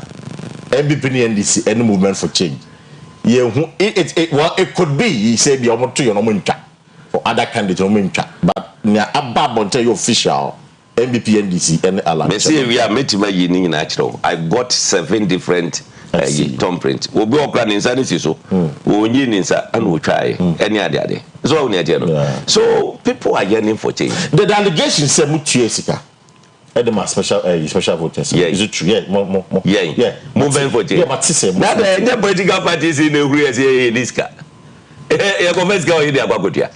MBP NDC, any movement for change. It could be he said you want to your nominata for other candidates nominata, but near above your official MBP NDC and Alan. We are meeting my union natural. I got 7 different thumbprints. We'll be all planning insanity so we'll and we'll try any other day. So people are yearning for change. The delegation said Mutuesika. Edema special voters. Yeah. Is it true? Yeah, more. Yeah. Movement for change. Yeah, but say now the political parties in the real say this car. You convince go in there Abakotia.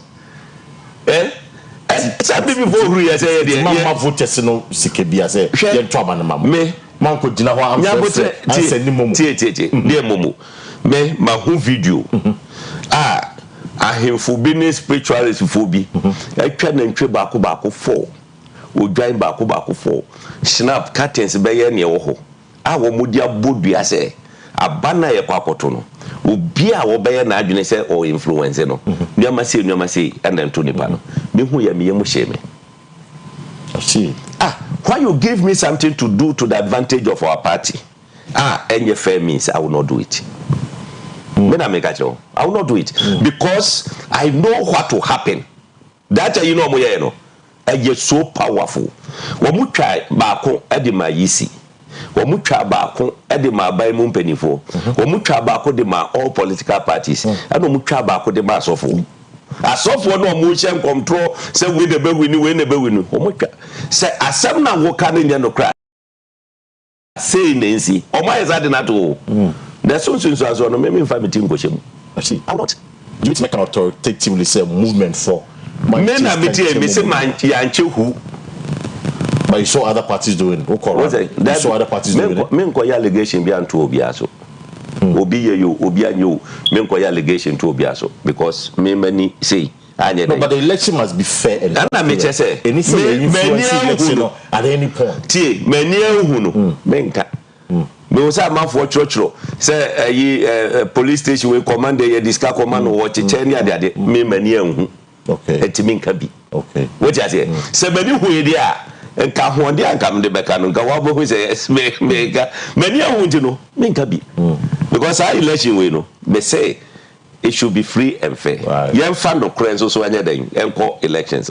Some people for real say there. Mama voters no sikebia say yen twaba na mama. Me man ko dina ho am say ni momo. Dear momo. Me ma hu video. Ahemfo bi ne spiritualist fo bi. Atwa na ntwe baako 4. We join back 4. Snap curtains be ye ne wo ho. Wo mudi abodua se abana ye kwakoto no. Obi a wo be ye na adwene se o influence no. Nyama se and then to nipa no. Me hu ye me yemu sheme. See. Why you give me something to do to the advantage of our party? Any fair means I will not do it. I will not do it because I know what will happen. That you know moye no. Are so powerful. Wamu try baako edi ma yisi. Wamu try baako edi ma buy mumpenifo. Wamu try baako de ma all political parties. And wamu try baako de ma asofo. Asofo no wamu shen control. Say we the be winu. Wamu try. Say asem na woka ne nya no kra. Say nensi. Oma ezade na to. The so aso no me mfa meeting ko shemu. See, I not. Do you make an authoritatively say movement for? Men are meeting me say man yanche hu. But you saw other parties doing. You saw other parties doing it. Men call allegation be to Obiaso. Obi you, Obi and you. Men call allegation to Obiaso because me many say. No, but the election must be fair. And I may say, any election at any point. Tie, many who menka. Me was a man for church. Say police station we command the disca command or watch Chenya. Me many okay. Etiminka be. Okay. What you say? Say many who there. And Kahwandi and come the Beccan and Gawabo who says, Mega, many who you know, Minka be. Because our election we know, they say it should be free and fair. Young fan of friends also anything and call elections.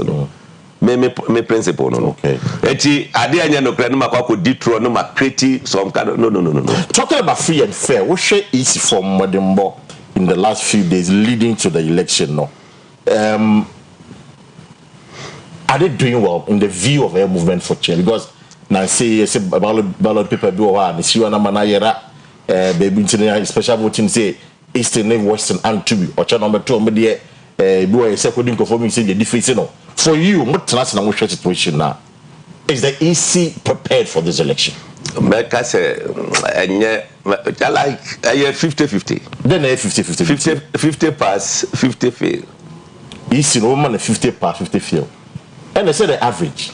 Me principle no. Okay. Eti ade no kra no makwa detro no makreti some kind of no. Talking about free and fair, what share is from Modembo in the last few days leading to the election no. Are they doing well in the view of a movement for change? Because now say ballot paper do one, see one manayera, baby international special voting say Eastern and Western and to be or number 2 media do a second conforming say the difference no. For you, what national situation now? Is the EC prepared for this election? Because say like 50-50. Then 50-50. 50 pass, 50 fail. EC no man 50 pass, 50 fail. And they say the average.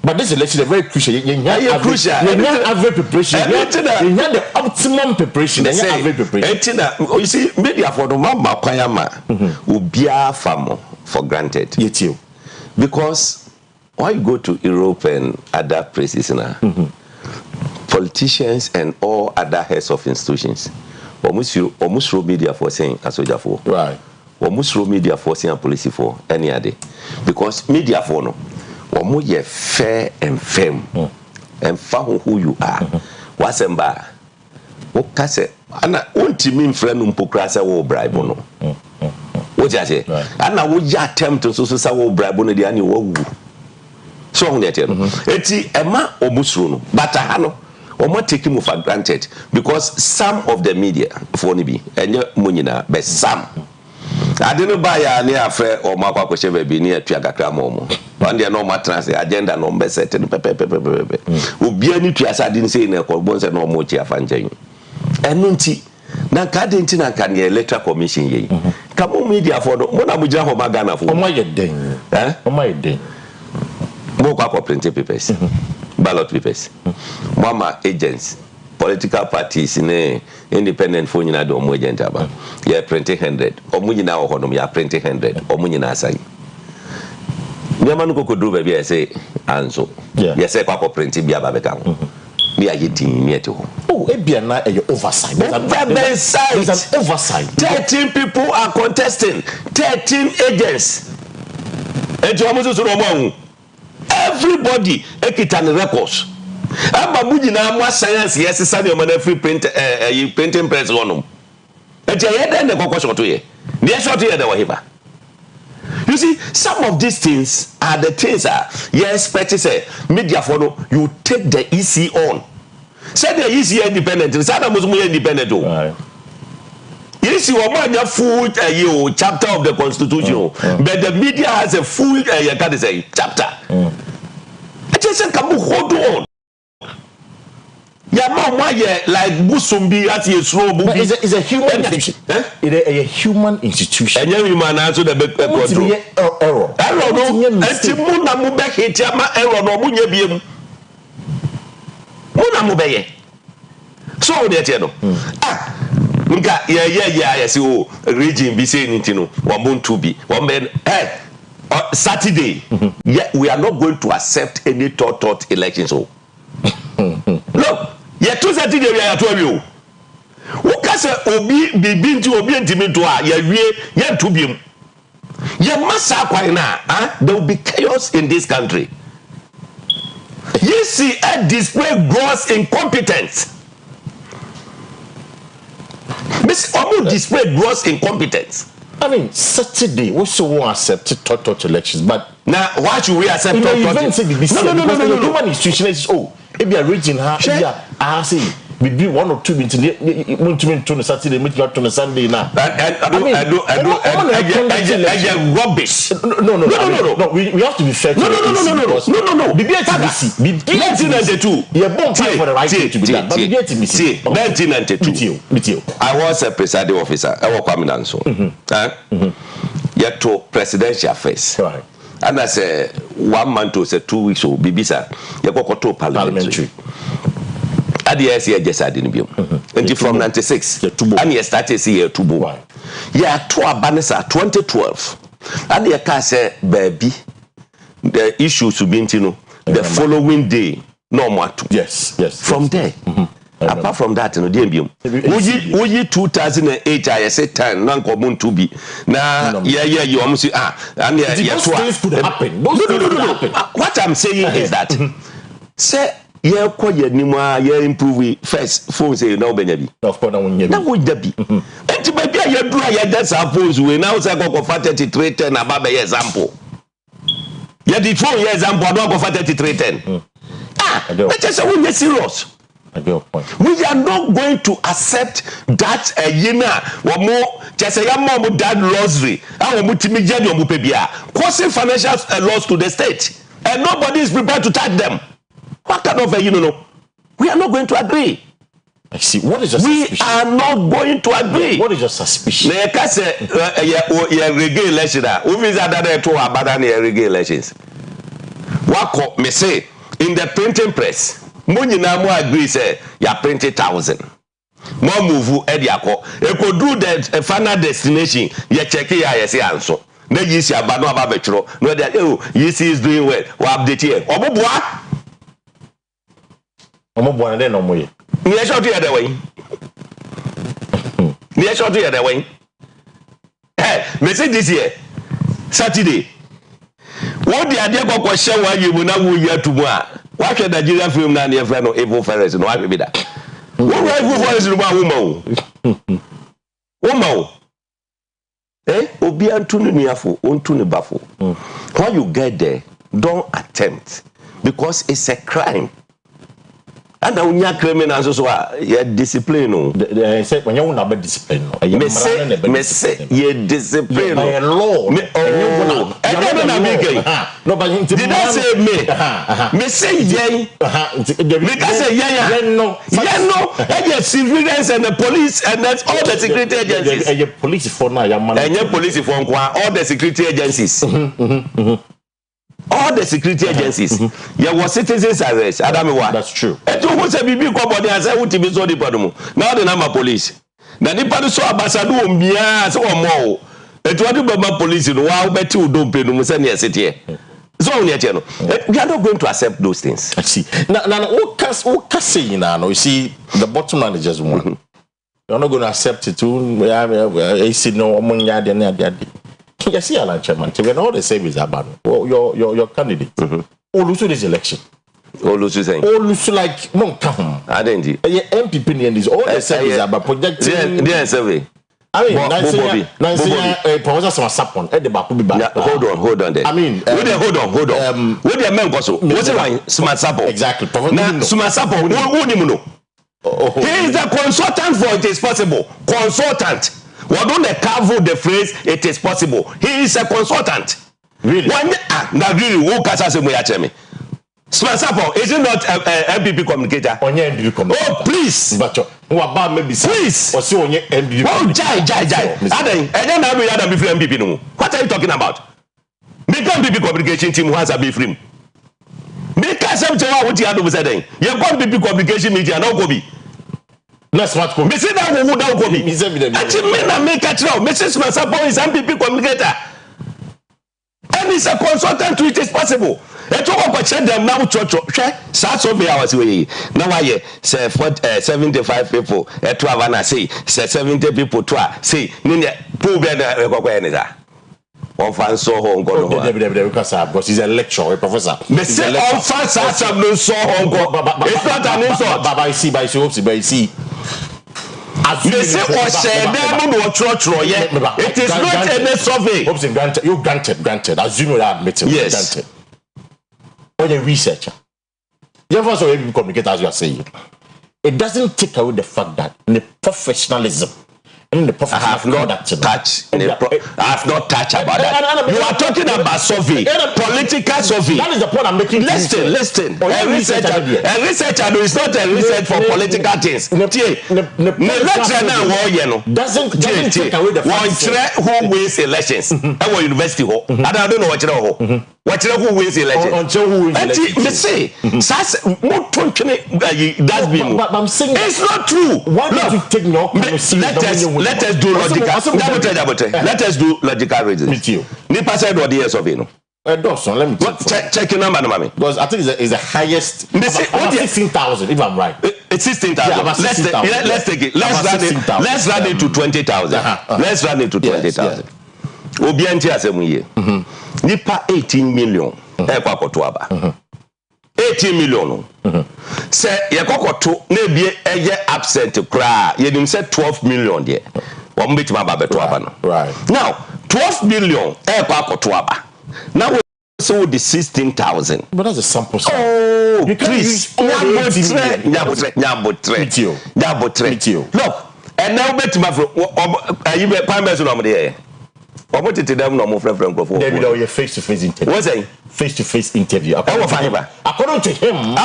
But this election is very crucial. You have crucial. Average preparation. You have the optimum preparation. Average preparation. You see, media for the mama kwayama will be for granted. Yes, you. Because when you go to Europe and other places now, politicians and all other heads of institutions, almost media for saying a soldier for. Right. Almost media for saying a police for any other. Because media for no. Omo fair and firm and found who you are. Wasemba. Okase ana untimi friend mpokrasa wo bribe no. What you say? Ana wo ya attempt so sa wo bribe no de ani wo wu. So on that no. Eti ema omusro no. But ha no omo take him for granted because some of the media for ni bi enye munyina but some I didn't buy any affair or Maka Kosheva be near Tiagakamomo. One day no matter agenda number set and pepe. Would be any to as I didn't say in a bones and no more chia fanjing. And nunti, Nankadintina can ye letter commission ye. Come on, media for the Monabuja Magana for my day. Oh my day. Moka printed papers, ballot papers, Mama agents. Political parties in independent phone in a dome agent about. You are printing 100. Or Munina or Honum, you are printing 100. Or Munina sign. Yamanuko could do baby, I say, and so. Yes, a papa printing Biababacam. We are getting near to home. Oh, it be an oversight. There's an oversight. 13 people are contesting, 13 agents. Everybody, Ekitan records. Ababuji na amwa science yes sani o man free print printing press one. Eti ye den de kokko short ye. The short ye de wahiba. You see, some of these things are the things you expect to say media for no you take the EC on. Say the EC independent, say that must be independent o. Right. You see what man full chapter of the constitution, but the media has a full chapter. I just say come hold on. Like Busumbi as a slow movie. It's a human institution. It's a human institution. And you man answer the big error. Error no. Muna mube hitiama error no munye biem. Muna mube. So they no. Nka yes o region be saying it no. Wambon to be. Wamben Saturday. Yeah, we are not going to accept any thought elections. So. Look. Ye to Saturday we are to you. Who can say obi bibi nti obi ntimi to a ye wie ye to biem. Ye massa kwai na, there will be chaos in this country. You see a display gross incompetence. This almost display gross incompetence. I mean, Saturday we so won't accept thought elections, but now why should we accept thought? No. Human institution is if you are reaching her, I see We do 1 or 2 minutes. To the Saturday, meet you on Sunday now. I do rubbish. No. We have to be fair. No. The 1992. You're born for the right thing to be done. But 1992. I was a presiding officer. I was coming down so. Yet to presidential affairs. Right. And I say 1 month to say 2 weeks old. Bibisa, you go to parliamentary. At the year just I didn't be. And from 96, and you started see year 2 boy. Yeah, 2 Abanesa 2012. And the car say baby, the issues to be the following day, no more. Yes. From there. Apart from that, no DMB. Would 2008 I say 10 non common to be. Now, you almost and those things could happen. No. What I'm saying is that say yeah, quiet anymore, yeah, improve first phone say no Benjabi. Of course, that would be. And to maybe I do I suppose we now say go for 3310 about the example. Yeah, the 4 years example, I don't go for 3310. But just a win serious. We are not going to accept that or more just a young mom that rosary causing financial loss to the state, and nobody is prepared to touch them. What kind of we are not going to agree. I see. What is your suspicion? We are not going to agree. What is your suspicion? Regulation. Who is that to abandon elections? What me say in the printing press? Money na mo agree say ya print 1,000. More move ediako. E could do the final destination. You check here, you say answer. Na you see abano ababetro. No that you see is doing well. We update here. Omoboa. Omoboa na no moye. Ni e short here the way. Ni e short here the way. Me say this year Saturday. What the idea go question why you na wo year to mo a. Why should Nigeria film now near friend of evil fellas? No, I be that. What right evil fellas in woman? Obi antuni niafo, ontuni bafo. When you get there, don't attempt because it's a crime. And now you criminals so you discipline. They say when you want to discipline. Me say you discipline. By law. No, did I say me? Me say ye. Me can say yeah. No. And the civilians and the police and that's all the security agencies. And the police for now, and your police for all the security agencies. All the security agencies. There was citizens arrest. That's true. And to who say bibi kwa body and say who to be so the padumu. Now the number police. Now the padu so ambassador umbia so more. And to what the police no wa beti u don't pay no say near city. So we are not going to accept those things. I see. Now what say now? You see the bottom line is just one. You're not going to accept it too. I see no omunya de. You see, Alan Chairman, when all the same is about your candidate. Olusu this election. Olusu saying. Olusu like Monkam. I didn't. MPP and is all the same is about projecting. Yeah, survey. I mean, Professor Sapon at the Bakubi. Hold on there. I mean, hold on. What the men also? What's the one? Sumasapo. Exactly. Sumasapo. Who he is the consultant for it is possible. Consultant. Why don't they cover the phrase it is possible? He is a consultant. Really? Now really, who can say me? Smasapo, is it not a MPP communicator? Oh, please. But please. Or so MPP. Oh, jai. And then I will have a MPP no. What are you talking about? Make MPP communication team who has a big film. Make something what you have to say. You have MPP communication media no go be. That's what come. Me say that who don't go be. Actually, me na make it now. Mrs. Smasapo is MPP communicator. And he's a consultant to it is possible. Et on va check them now church. Ça so be our way. Now I say 75 people et to have say 70 people to say ni pour bien ko any that. On fan so hon go no. Because he's a lecturer, a professor. Me say on fan so no so hon go. It's not an insult. Baba I see by so see. They say or share them no church. It is not any survey. You granted. As you know that admitted. Yes. Granted. Or the researcher. You ever saw you communicate as you are saying. it doesn't take away the fact that the professionalism. I have not touched. I have not touched about that. You are talking about survey, political survey. That is the point I'm making. Listen. A researcher is not a research for political things. Doesn't take away the fact who wins elections. Our university, I don't know what who wins elections. Say, but I'm saying it's not true. Why don't you take your let us do logical. Let us do logical reasons. With you. Nipa said what years of you. Dawson, let me check your number, mommy. Because I think it's the highest. About 16,000, if I'm right. It's 16,000. Let's take it. Let's run it to 20,000. Let's run it to 20,000. Obianti asemuye. Nipa 18 million. Ekwa kotoaba. 18 million. Say yekokoto na bie eye absent kra ye nim say 12 million there. Wo mbetima ba beto aba no. Right. Now 12 million koto aba. Now we so the 16,000. But that's a sample size. Oh, you please. Nyabotre. Look, and now betima ayibe pambe so no mo dey. Omo tete dem no mo frefrem crofo. There be your face-to-face interview. What's that? Face-to-face interview. According to him,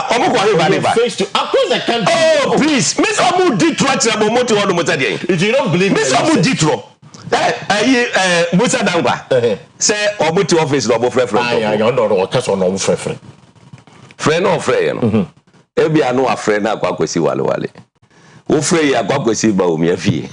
face to across the country. Oh, please. Miss Omu Detroit Moti on Motadi. If you don't believe Miss Omu Detroit. Musa Dangba. Say Omuti office no frefrem. I don't know what case on no frefrem. Friend or friend. Ebi anu a friend na kwa Kwesi wale. Wo frey ya kwa Kwesi ba omi afie.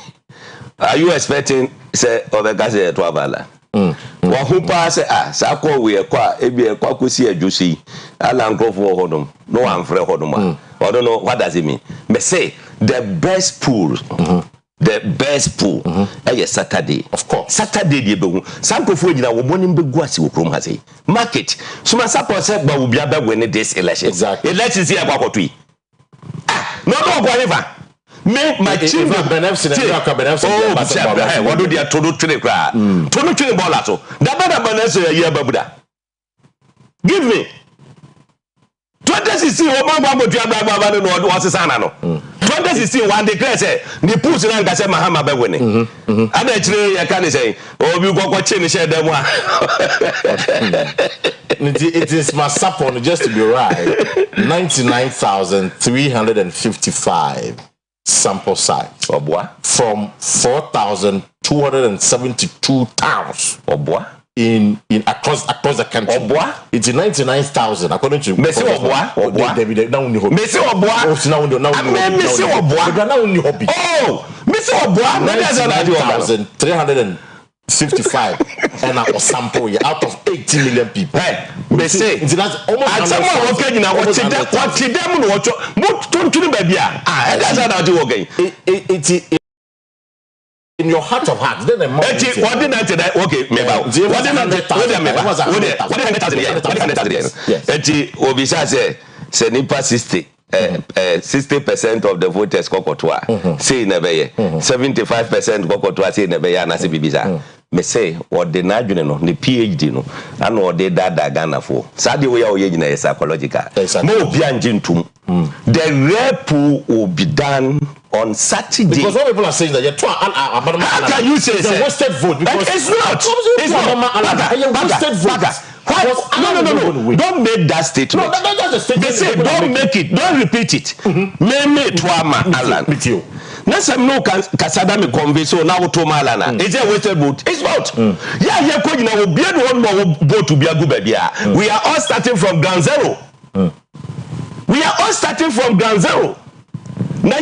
Are you expecting say Obeka say to abala? Wa hupa say sa kwa we kwa ebi kwa Kwesi ajusi ala nkrofo hodom no amfre hodom a. I don't know what does it mean. Me say the best pool. The best pool. Saturday. Of course. Saturday dey be hu. Sankrofo nyina wo boni mbegu ase wo krom ha say. Market. So my support say ba wo bia ba win this election. Exactly. Election see akwa kotui. No kwa river. Me my team benefits what do they tono trade cry? Tono trade ball aso. That better benefits a year babuda. Give me 2016 Obama go to Ababa no was sana no. 2016 one declare say the push na nka say Mahama be winning. And actually you can say obi go change share dem a. It is my support just to be right. 99,355 sample size from 4,272 towns in across the country. It's 99,000 according to Messi Obwa 9,355 and I was sample out of 80 million people. Hey, Messi, that's almost in your heart of hearts, then the money. Say nipa 60% of the voters kokotwa say nebeye 75% kokotwa say nebeye anase bibisa me say what the nadwene no the PhD no and what they dada Ghana for sade we ya oyegyina is psychological no bia ngintum the rep will be done on Saturday. Because what people are saying that you're how can you say it's a wasted vote? Because it's not wasted vote. No. Don't make that statement. No, that's a statement. They say don't make it. Don't repeat it. Me Tuama Alan. With you. Next time no Kasada me convince so now Tuama Alan. Is it a wasted vote? It's not. Yeah, coach now will be one more vote to be a good baby. We are all starting from ground zero. We are all starting from ground zero. Now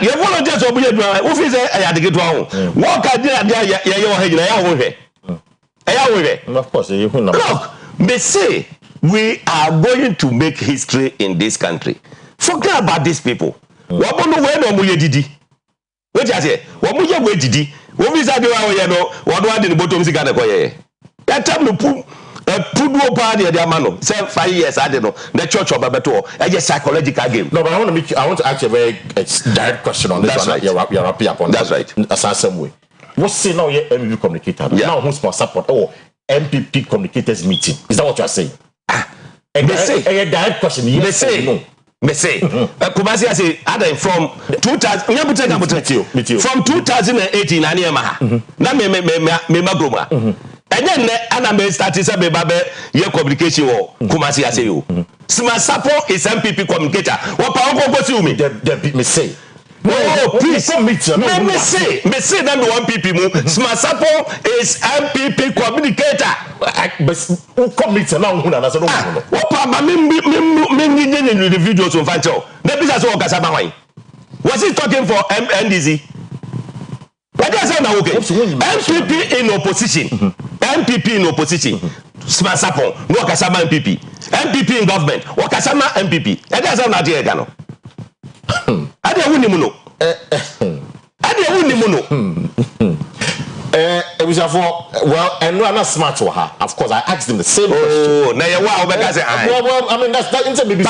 you volunteers will be a who is a get wrong. What can you of course, look, they say we are going to make history in this country. Forget about these people. What no way no muye didi? What you say? What muye we didi? What we say do we no? What do I do the bottom sika na koye? That time no put no party at the mano. Say 5 years I don't know. The church of Babato. It's a psychological game. No, but I want to ask you a very direct question on this. That's right. You're happy upon. That's right. As I same way. What's say now your MPP communicator? Now who's my support? Oh, MPP communicators meeting. Is that what you are saying? They say a direct question. Yes, they say no. me say Kumasi say other from 2000 from 2018 na na ma na me magroma and then ana me start say be babe ye communication wo Kumasi say yo Smasapo is MPP communicator what pa go see me me say oh please me say that me one PP mu Smasapo is MPP communicator but who communicator now hu na say no what pa me the videos on fancho the business work as wan was he talking for NDC what is that okay MPP in opposition MPP in opposition Smasapo no kasama MPP MPP in government what kasama MPP and that's not there no ade wuni mu no well, and no, I'm not smart to her. Of course, I asked him the same question. Oh, now you're wow, well, I mean, that's maybe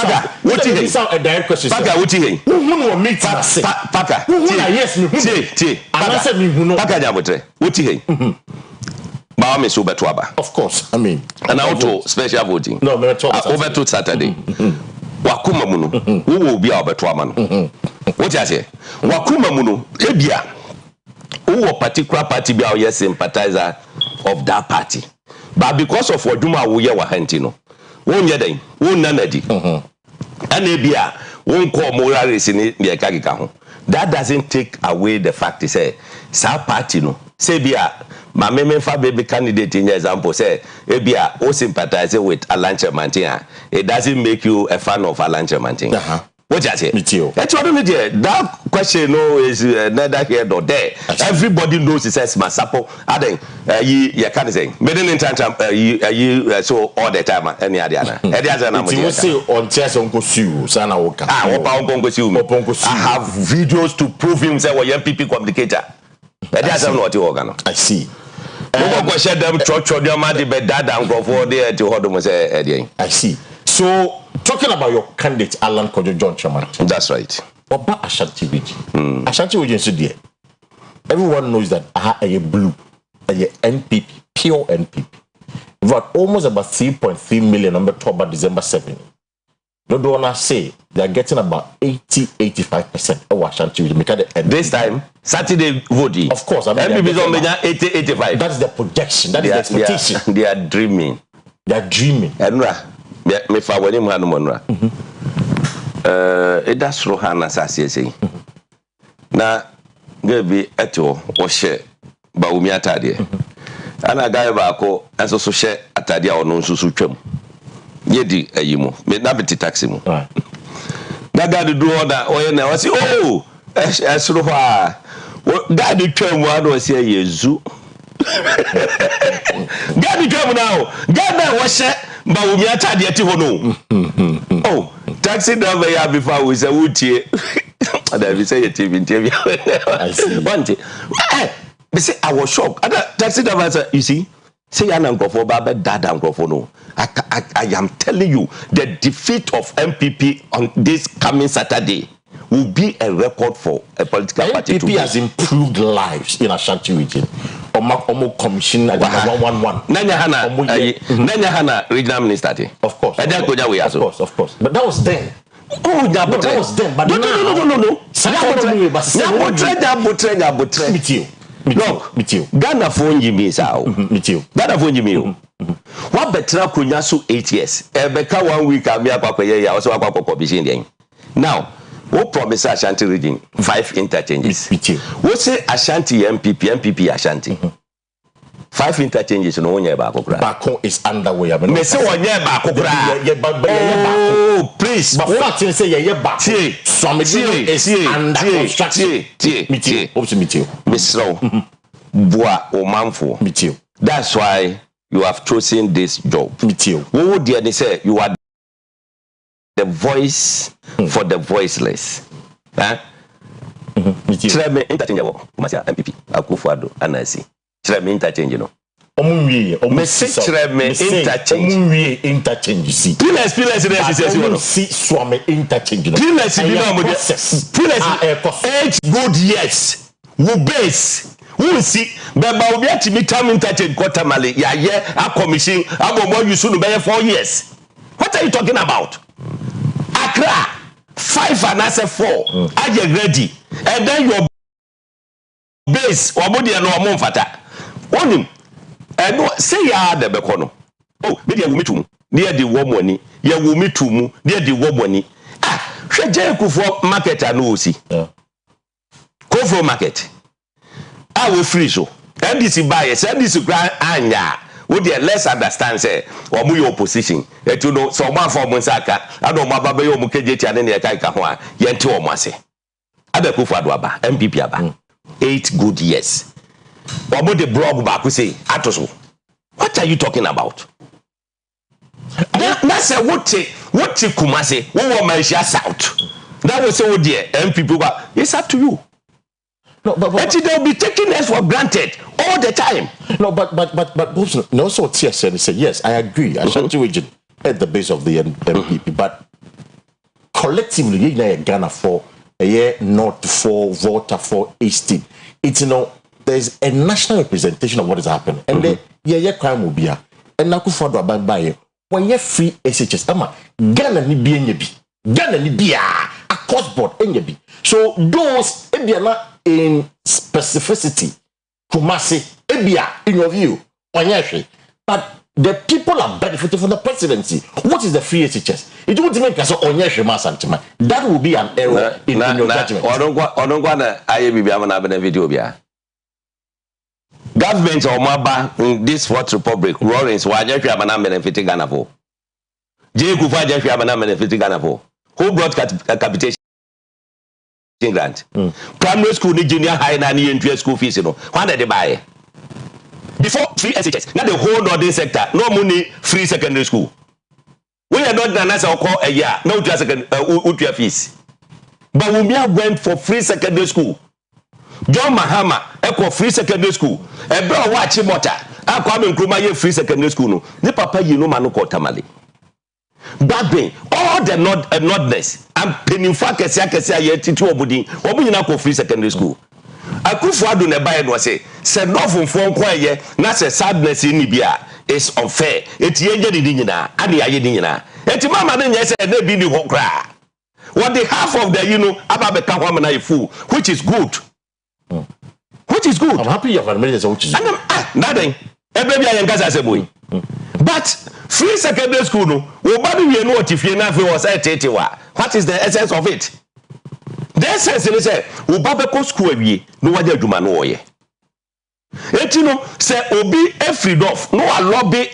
sound a direct question. Paka, what you who will meet say? Paka, yes, me, and I said, me, who know, Paka, Jabotre, what you Baame so betwaba. Of course, I mean, and auto special voting. No, me over to Saturday. Wakuma muno, who will be our betwama no. What you say? Wakuma muno, ebia. Who a particular party be our sympathizer of that party. But because of what Duma we were hantino, won't yet, won't nanadi. And ebia won't call morals in the Kagikaho. That doesn't take away the fact to say, Sa party no, say bia. My member baby candidate in example say ebia o sympathize with Alan Chemantin. It doesn't make you a fan of Alan Chemantin. What you say? That's what I mean. That question no is neither here nor there. Everybody knows it says Masapo. I think you can't say. But then in time you so all the time any other. You say on chess on Kosu sana woka. I have videos to prove him say we MPP communicator. That's not what you I see. No question them church them the bed dad go for there to hold them say I see. So talking about your candidate Alan Kojo John Chairman. That's right. Oba Ashanti region. Ashanti region so there. Everyone knows that a blue, a NPP, pure NPP. We've got almost about 3.3 million on October, December 7. No donors say they are getting about 80-85% of Ashanti region. This time, Saturday voting. Of course, I mean, NPP is on 80-85. That's the projection. That is the expectation. They are dreaming. They are dreaming. Me fa wani mu hanu monra that's rohana sasese na gabi eto wo hye ba umi atade ana gae ba ko enso so hye atade a ono nsusu twam yedi ayimo me na beti taxi mu na gadi do order oye na wasi oh esro fa gadi twam wa do se yezu gadi twam now gadi wo hye ba umi atade ati ho no oh taxi driver ya before we say wutie and we say TV I see one day they say I was shocked other taxi driver say you see say ya na nkofo ba be dada nkofo no I am telling you the defeat of MPP on this coming Saturday will be a record for a political party. MPP has improved lives in Ashanti region. Omo commission at 111. Nanya Hana regional minister. Of course. Of course. But that was then. Oh, that was then. But no. Meet you. Ghana phone you me sao. Meet you. Ghana phone you me. What better kunya so 8 years. Ebeka 1 week am ya kwakwa ye ya so kwakwa commission den. Now, what promise Ashanti region 5 interchanges. What say Ashanti MPP Ashanti. 5 interchanges no onye ba kokura. Bako is underway. Me say onye ba kokura. Oh, please. But what you say ye ba. Some is under construction. Meet you. Misro. Boa omanfo. Meet you. That's why you have chosen this job. Meet you. What would they say? You are the voice for the voiceless. Huh? Chireme interchange wo kumasia MPP Akua Asieduaa anasi. Chireme interchange no. Omumwie chireme interchange. Omumwie interchange see. Pilas see swame interchange no. Pilas bi na mo de. Pilas 8 good years. Wo base. Who see beba obi atimi tam interchange quarterly ya ye a commission abomo use no be 4 years. What are you talking about? Accra 5 and as a 4 are you ready and then your base or body and no more fata on him and no say ya the bekono oh media will meet you near the warm money ya will meet you near the warm money share for market and no see go for market I will free so NDC buyers NDC grand anya with the less understand say or mu opposition you know so man for Monsaka I don't maba yo mukeje and ne kai ka ho a yente o mase abekufo adoaba MPP aba 8 good years omo the blog back say atoso what are you talking about na say what Kumasi we want Malaysia South that was say what the MPP ba it's up to you. No, but they'll be taking us for granted all the time. No, but no, so TSN say yes, I agree. Ashanti region at the base of the MPP, but collectively, you Ghana for a year, North for voter for Easting. It's there's a national representation of what is happening, and then crime will be here. And now for the by when you free SHS, Ghana ni Ghana ni across board NYB. So those in specificity, Kumasi, Ebia, in your view, but the people are benefiting from the presidency. What is the free SHS? It would make us that will be an error in your judgment. Government or Maba in this Fourth Republic, Lawrence, why just have an benefiting Ghana for? J. Kufa just have an benefiting Ghana for. Who brought capitation? Grant. Primary school, junior high, and school fees, Why did they buy? Before free SHS, not the whole northern sector, no money, free secondary school. We are not an answer call a year, no just second fees. But we went for free secondary school. John Mahama, equal free secondary school. A bro watch motor. I come in Kruma free secondary school. No, the papa you know manu tamale. Babbing all the nordness and penny fa kesia yet to obudi obu na ko free secondary school Akufo Addo ne buy no say novel for kwaye na say sadness ni bia is unfair eti yenje di nyina ade aye di nyina eti mama ne nyese na bi ni ho kra what the half of the aba be ka ho na ifu which is good I'm happy you have admitted which is nothing ebe bia yen kasa se boy but free secondary school no we body we know tifie na fe was etetewa what is the essence of it the essence is say we baba ko school awie no waje adwuma no oye eti no say obi afraid of no a lobby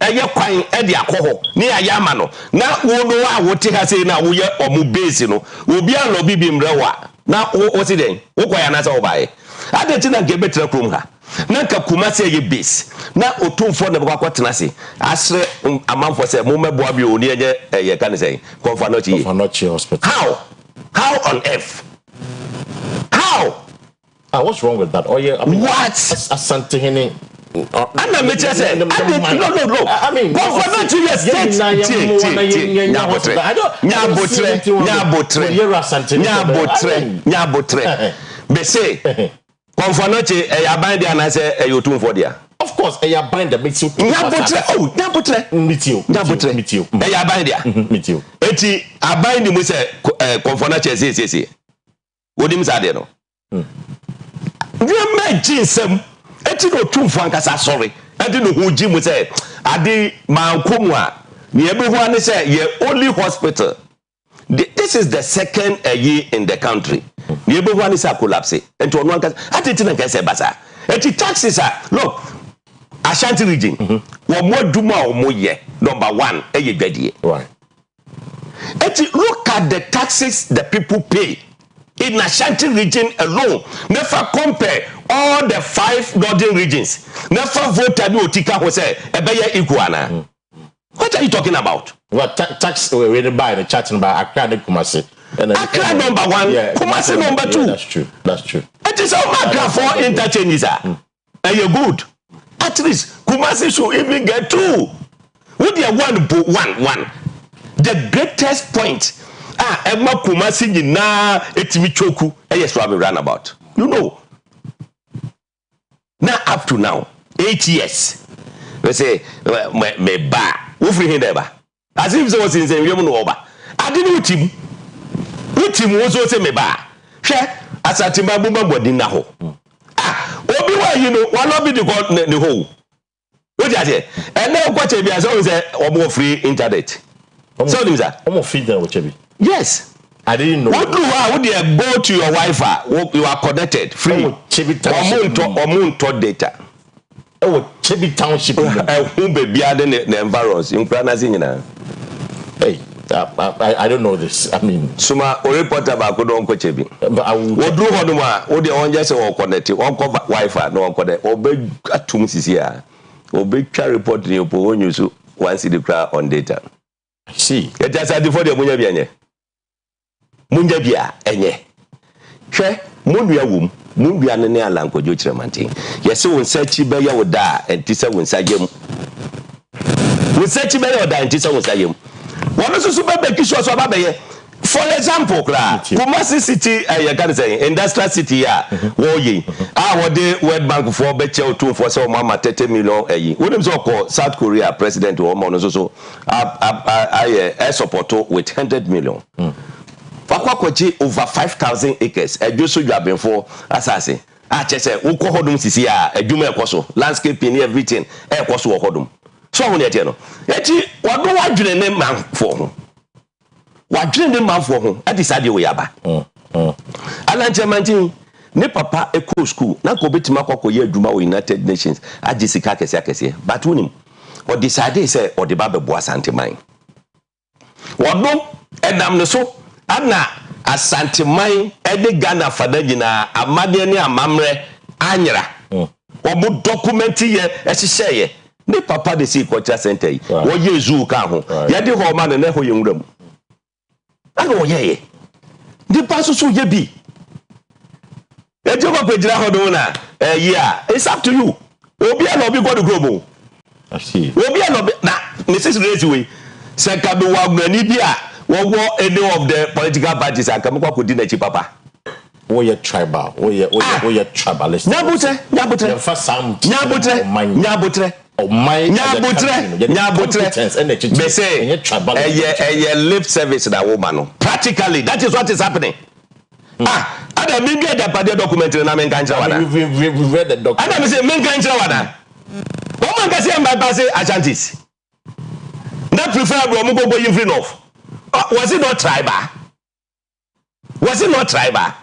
eye kwan e de akoho ni ayama no na wo no a wo te ha say na wo ye omu base no obi a lobby bi mrewa na wo si den wo kwa ya na say wo bae adeti na gebe tra krom ha na ka Kumasi ye base na otumfo na bakwa tena se asre amanfo se mo meboa bi oni enye ye kan say Konfanochi hospital how on earth how what's wrong with that what asante hene ana me say no I mean Konfanochi yes nyabotre be say Konfanochi aban dia na say yotumfo dia of course aban da meeting nyabotre meet you aban dia meet you eti aban ni mu say Konfanochi say wodim sa de no we make jinsem eti no tumfo ankasa sorry eti no hu ji mu say ade mankomu a ne ebe hu ane say ye only hospital this is the second year in the country the everyone is a collapse and to one attention can say basa eti taxes are look Ashanti region wo mo duma o mo ye number 1 eye gbadie right eti look at the taxes the people pay in Ashanti region alone never compare all the 5 northern regions never vote abi otika ho say ebeye equal na what are you talking about? Well, tax we read by the chatting by Accra and Kumasi. Accra number 1, Kumasi number 2. Yeah, that's true. It is all Accra for interchanges. And you're good. At least Kumasi should even get 2. Would you one? The greatest point. Emma Kumasi na etimichoku. Yes, we run about. You know. Now up to now, 8 years. We say me ba. Wo free him there ba as if so was in the no over I didn't with him team wo so say me ba hwe asatima buma body na ho obi wa yi no one no be the whole what you say and now kwa chebi as o say omo free internet so dim say omo free internet with chebi yes I didn't know. What do you go to your Wi-Fi? You are connected free. Omo data. Oh, Chebi Township. Who baby are the environs in Pranazina? Hey, I don't know this. I mean, Suma or reporter about Kodon Chebi. But I will do Hoduma, or the one just or connected, or cover Wi-Fi, no connect, or big atoms here, or big car report in your phone use once in the crowd on data. See, it just had before the Munyabiane. Munjabia enye hwe munua wom munua ne alanko jo kiremantin yesi won sachi be ya woda entise won sagem won sachi be ya woda entise won sagem won so be be kiso so ba be ye for example kra Kumasi city ya kan say industrial city ya wo yi wo de World Bank for be che otu for say o mama 30 million eyi wonim so ko South Korea president o mo no so I support with 100 million Fakwakochi over 5,000 acres. Ejoso Juabenfo asase. Chese uko hodum sisi ya ejuma ekoso. Landscaping everything ekoso hodum. So ho ne no. Eti wado wadwene ne manfo ho. Wadwene ne manfo ho. E decide we yaba. Alanche mantin ne papa eko school na ko betima kwakoye adwuma wo United Nations agisika kese. But unim o decide say o de ba bebo asante man. Wado edam ne so ana asanteman ede Ghana fada nyina amade ne amamre anyra obo document ye ehye ye ne papa de si culture center yi wo ye zoo ka ho ye de ho ma ne ho ye nwuram ana wo ye di paso so ye bi e je ko pejira ho do na yeah it's up to you obi na obi go the globe I see obi na obi na Mrs. Raiseway se ka do wa gbani bi a any of the political parties are coming up with dinner papa. Oh, you're tribal. Oh, you're tribalist. Nyabutre. First some Nyabutre. Oh, my Nyabutre. And they say a lip service that woman. Practically, that is what is happening. I don't mean get the party documentary na men kancha wana. We've read the document. I don't say men kancha wana. Woman can say mbaba Ashantis. That prefer bro mo go you free enough. Was it not tribal? Was it not tribal?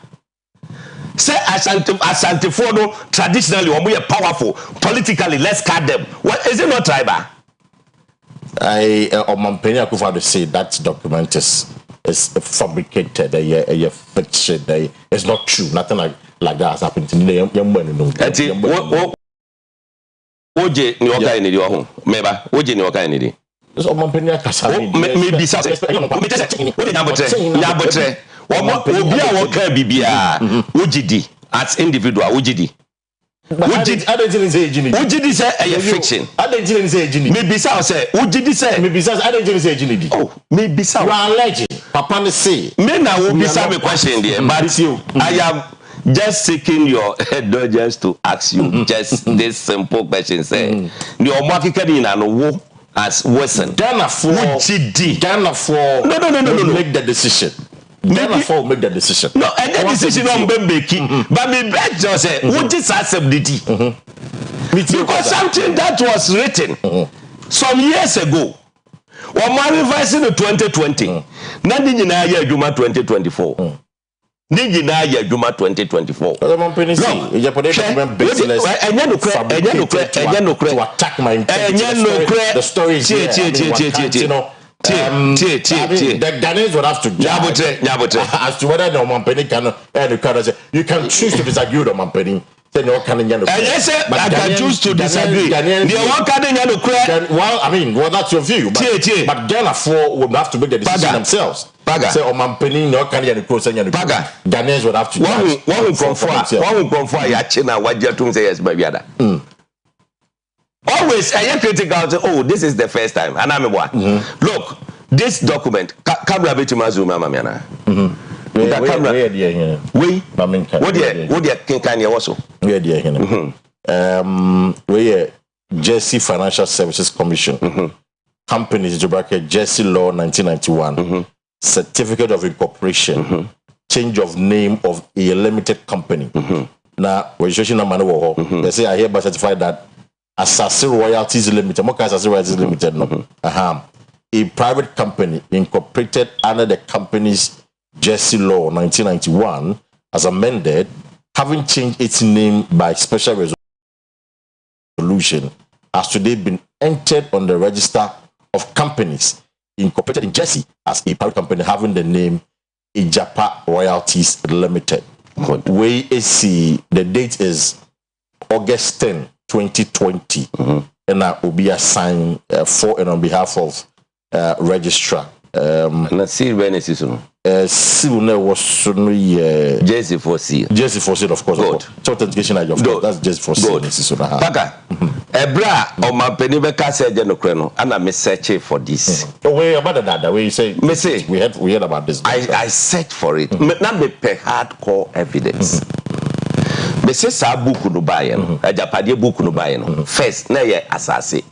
Say Asante Fodo traditionally when we are powerful politically, let's cut them. What is it not tribal? Omampeni Akufo to say that document is fabricated, a fiction, it's not true. Nothing like that has happened to the young man. Oje ni waka ni di ohu. Meba, oje ni waka ni di. So Omampeni Akasami. Maybe sa. Nyabotre. Obi a waka bibia. Ojidi as individual ojidi. I don't say Ejini. Ojidi say a fiction. I don't say Ejini. Maybe sa say Ojidi say. Maybe sa I don't say Ejini. Oh, maybe sa. You are alleged. Papa ne say. Me na wo bisa me question there, but I am just seeking your head just to ask you just this simple question say. The omwakika ni na no wo as Western. Ghana for no make the decision. Ghana for make the decision. No, and the decision on Bembeki. But me bet just say what is acceptability? Because something that was written some years ago. Or revising in 2020. Nandi nyina ya Juma 2024. Nijina ya Juma 2024. To attack my the story is the Ghanaians would have to judge as to whether the Omampeni can you can choose to disagree with Omampeni. Well, I can choose to disagree. Well, I mean, well, that's your view. But Ghana 4 would have to make the decision themselves. Say, Omampeni, no Canadian close and Ghanaians would have to judge. One will always, I am critical. Oh, this is the first time. And I'm what? Look, this document. Camera Betimazuma Mamiana. We Jersey Financial Services Commission. Companies to bracket Jersey Law 1991. certificate of incorporation, change of name of a limited company. Now, registration number they say I hereby certify that Asase Royalties Limited, Asase Royalties Limited, no, a private company incorporated under the company's Jersey Law 1991, as amended, having changed its name by special resolution, has today been entered on the register of companies incorporated in Jersey as a private company having the name Ijapa Royalties Limited. The date is August 10, 2020, and I will be assigned for and on behalf of registrar. See when is this? Jersey for C. Jersey for C, of course. Good. So authentication of course. That's Jersey for C. Paka. Ebra or my penny beka said Genokreno, and I'm searching for this. Oh, wait about that. Way you say we heard about this. I search for it. Not be hardcore evidence. Me say sa book no buy no. Ajapade book no buy no. First, na ye asase.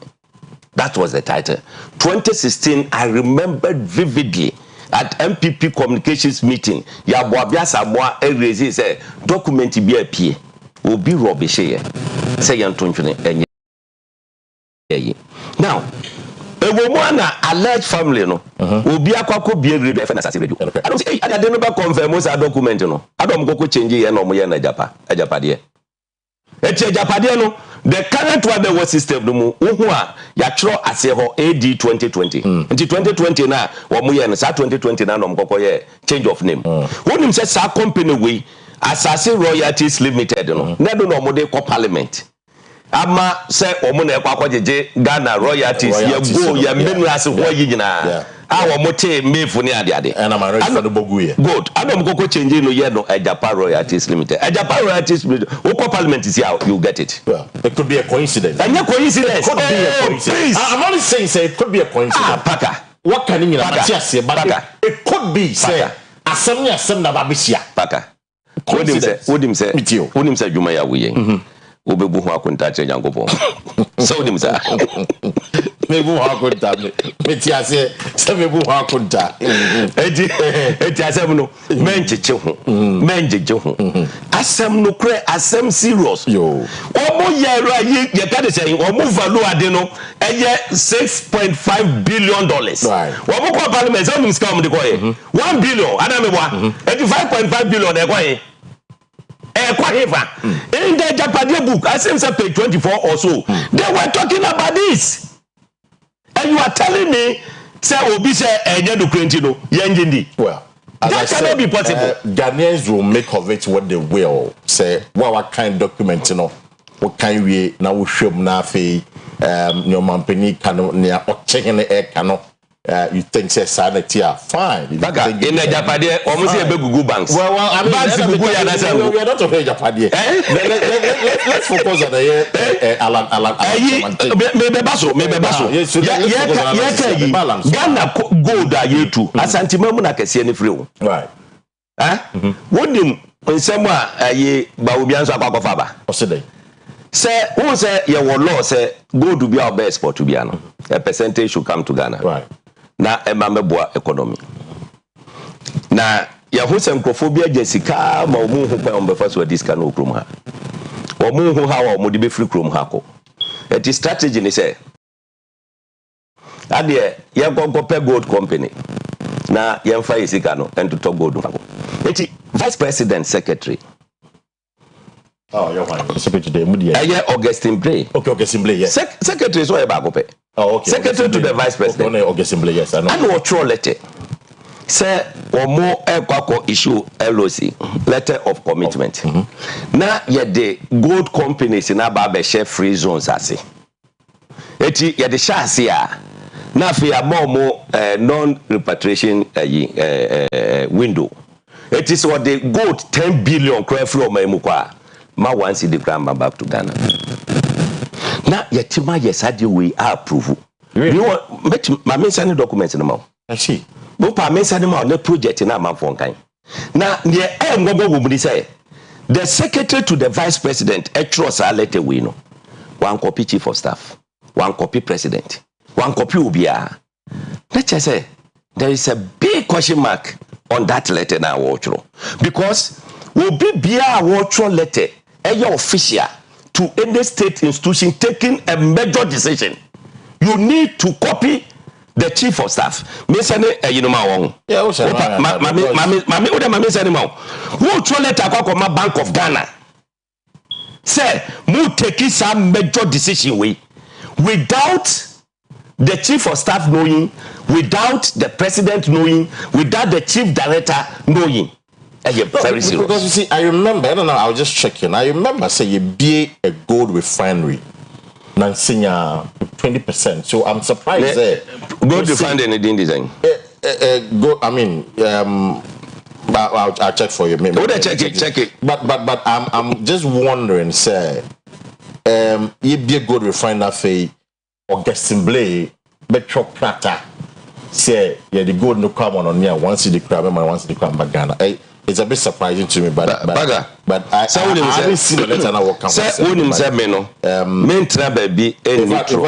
That was the title. 2016, I remembered vividly at MPP communications meeting. Ya boabia samoa erezi say document bi apie. Obi rubbish here. Say yan tonchune enye. Now, a woman alleged family no. Obi akwako bi read be na radio. I don't say I don't know confirm most document no. I don't go change here no mo ye na Ajapade. Ajapade no. The current one that was system no mu ohu a ya chro ase ho AD 2020. Until 2020 na wo mu ye no sa 2020 na no mkoko ye change of name. Wonim say sa company we Asase Royalties Limited no. Na do no mo de ko parliament. Ama say o mu na ekwa kwajeje Ghana Royalties ye go ye menu ase ho yi nyina. Our mote mave ni ade and I'm ready for the bogu. Good. I don't go change no ye no Ejapa Royalties Limited. Ejapa Royalties Limited. Oko parliament is here, you get it. Well, it could be a coincidence. And a coincidence. It could be a coincidence. I'm only saying say it could be a coincidence. Paka. What can you mean? It could be say asem na babisia. Paka. Wodim say Juma ya wuye. Obebu ho akonta che Nyankopon. So wodim say mebu ho akonta me ti ase se mebu ho akonta eti asem no mencheche ho asem no kre asem serious yo omo yera ye ka de say omo value ade no eye $6.5 billion omo ko parliament so miska omo de ko ye 1 billion adamebwa 85.5 billion e ko ye in the Japade book, I think page 24 or so, they were talking about this. And you are telling me, say, Obi say, Enyedukrentino, Yenjindi. Well, that cannot be possible. Ghanaians will make of it what they will. Say, what kind of document, you know, what kind we now we show na fe, your mampeni cano near or checking the air cano. You think say sanity are fine. In the Japade, almost a Google banks. Well, I mean, we are not okay Japade. Let's focus on the Ghana gold are you too. Asantimamu na kesi any free. Right. Wouldn't when someone ye Baubians are Faba. Say, who say your law say gold to be our best for to be a percentage should come to Ghana. Right. Na emameboa economy na ya ho semkrofobia Jessica ma omu ho pa ombefa so diska no krom ha omu ho ha wa omudi be free krom ha ko et strategy ni say ade ye go pe gold company na ye mfa yesika no and to talk gold fa ko et vice president secretary. Oh, you're fine. Secretary Mudi. Augustine Bray. Okay, Augustine Bray, yes. Secretary so e ba go pe. Oh, okay. Secretary to the Vice President. Okay, Augustine Bray, yes, I know. And what letter? Say or more equal issue LOC, letter of commitment. Now ye the gold companies in Ababe share free zones ase. Eti ye the chassis na fe more non-repatriation window. It is what the gold 10 billion cry from Emukwa. Ma one see the grandma back to Ghana. Now, Yatima, yes, I do we approve. You know, my many documents in the mouth. I see. But I mentioned the project in our mouth one kind. Now, near would say the secretary to the vice president, a trust a letter we know. One copy chief of staff, one copy president, one copy Ubia. Let's just say, there is a big question mark on that letter now, because will be a letter, a official to any state institution taking a major decision. You need to copy the chief of staff. Me say you know my own. Yeah, mami say no. Who throw letter kwa Bank of Ghana? Say, mu take some major decision way without the chief of staff knowing, without the president knowing, without the chief director knowing. Very serious. Because you see, I remember, I don't know, I was just checking. I remember say you be a gold refinery. Nansinya 20%. So I'm surprised there. Gold refinery anything design. I mean, I'll check for you. Maybe. Check it. But I'm just wondering, say, you be a gold refiner fee or Gaston Blay, Metro Plata. Say, yeah, the gold no come on here once the crab and once the crab Ghana. It's a bit surprising to me, but I haven't seen the letter now. Main trouble be a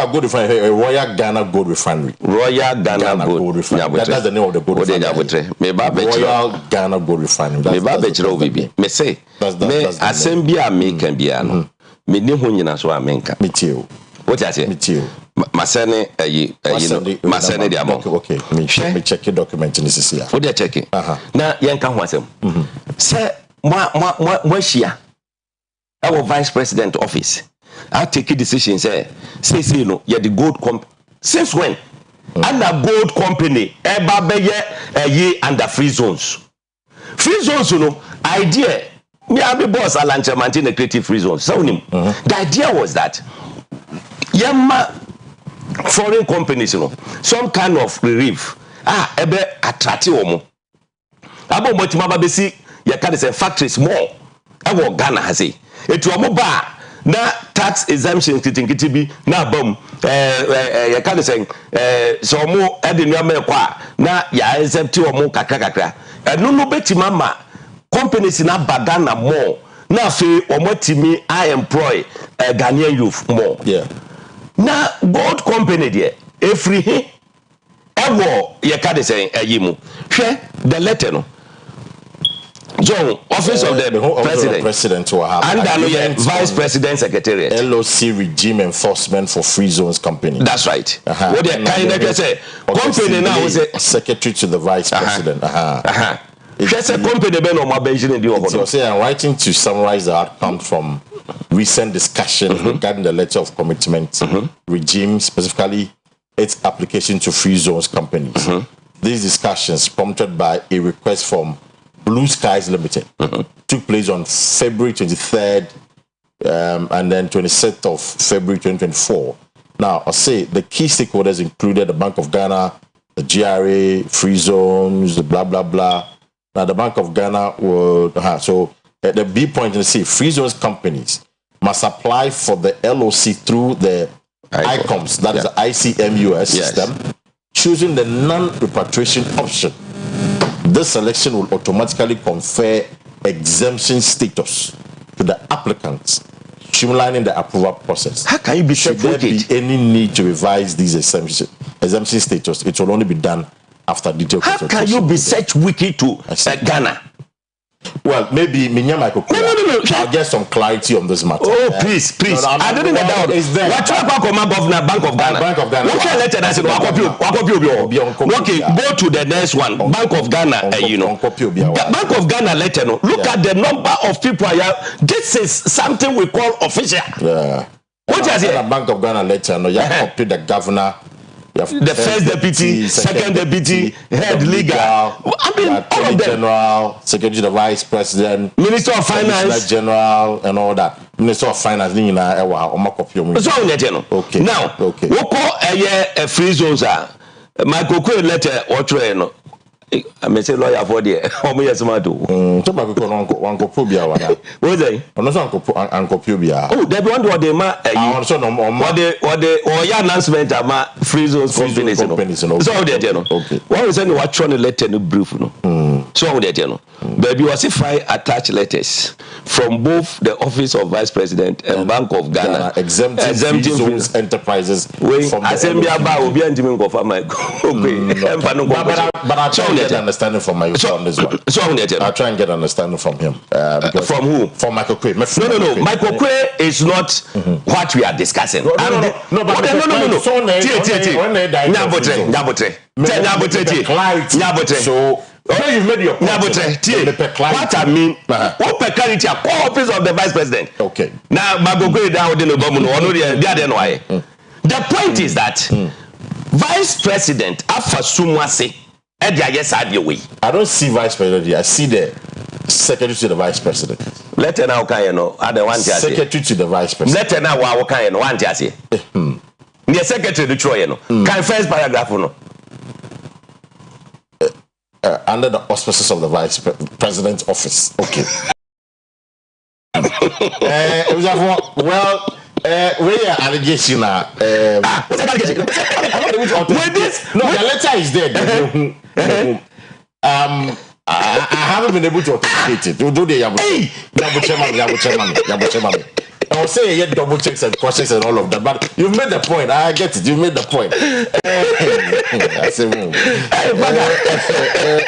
gold refinery, a Royal Ghana Gold Refinery. Royal Ghana Gold Refinery. That's the name of the gold refinery. Royal Ghana Gold Refinery. Me say, me assembly me can be ano. Me ni ho nyina so amenka. Me too. What I say? Me too. Masene masene di amo. Okay, me check your document in this year. What they check it? Na yenka ho asem. Say mo shia. Our vice president office. I take a decision say no, you the gold company. Since when? And a gold company eba beye ye under free zones. Free zones, you know, idea. Me abi boss alanche maintain a creative free zones. So the idea was that yamma foreign companies, you know, some kind of relief. Ebe attractive omo. Abo motima ba besi ya can say factories more. Ewo Ghana has it. Etu omo ba na tax exemption kitikiti bi na bam ya can say so omo e de nneoma kwa na ya exempt omo kakra. Enu no betima ma companies na Ghana more. Na fe omo timi I employ Ghanaian youth more. Yeah. Na gold company there every ewo ye ka de say ayimu hwe the letter no John office of the president will have and vice president secretariat LOC regime enforcement for free zones company. That's right. What they kind of say company now is a secretary to the vice president. It's a company ben on my benching the so say I'm writing to summarize the outcome from recent discussions regarding the letter of commitment regime, specifically its application to free zones companies. These discussions, prompted by a request from Blue Skies Limited, took place on February 23rd and then 26th of February 2024. Now, I'll say the key stakeholders included the Bank of Ghana, the GRA, free zones, the blah, blah, blah. Now, the Bank of Ghana will, so at the B point in the C, free zones companies must apply for the LOC through the ICOMS, that is the ICMUS system, choosing the non-repatriation option. This selection will automatically confer exemption status to the applicants, streamlining the approval process. How can you be Should there be any need to revise these exemption status, it will only be done after detailed consultation. How can you be such wicked to Ghana? Well, maybe Minyama could. No. I'll get some clarity on this matter. Oh, please. I didn't know that. What governor Bank of Ghana? Bank of Ghana. Okay, let us okay, go to the next one. Bank of Ghana, Bank of Ghana letter. Look at the number of people here. This is something we call official. Yeah. What is it? Bank of Ghana letter. No, you have to the governor. The first deputy, second deputy, head legal. I mean, all of them. General, secretary, the vice president, minister of finance, general, and all that. Minister of finance, okay. Now, we call a free zones. Michael Kwe letter or train. I may say lawyer for the home yes matter. Uncle Pubia. What they? Uncle Pubia. Oh, they want what they ma. What they announcement about free zones companies. So they okay. What was any what trying to let any brief no. So on the baby was if I attach letters from both the office of vice president and Bank of Ghana exempting zones enterprises from assembly about will be ending of my but I'll try and get understanding from my on this one. So I'll try and get understanding from him. From who? From Michael Kwe. No. Michael Kwe is not what we are discussing. No. So you've made your point. What I mean, what peculiarity office of the vice president. Okay. Now, the point is that vice president after Sumwase, I don't see vice president here. I see the secretary to the vice president. Let now can you know other one secretary to the vice president. Let now what can you know one just the secretary to Troy no can first paragraph no. Under the auspices of the vice president's office. Okay. Well, we are allegation now. The letter is there. I haven't been able to authenticate it. Do the Yabu I will say yet double checks and cross checks and all of that, but you've made the point. I get it. You've made the point.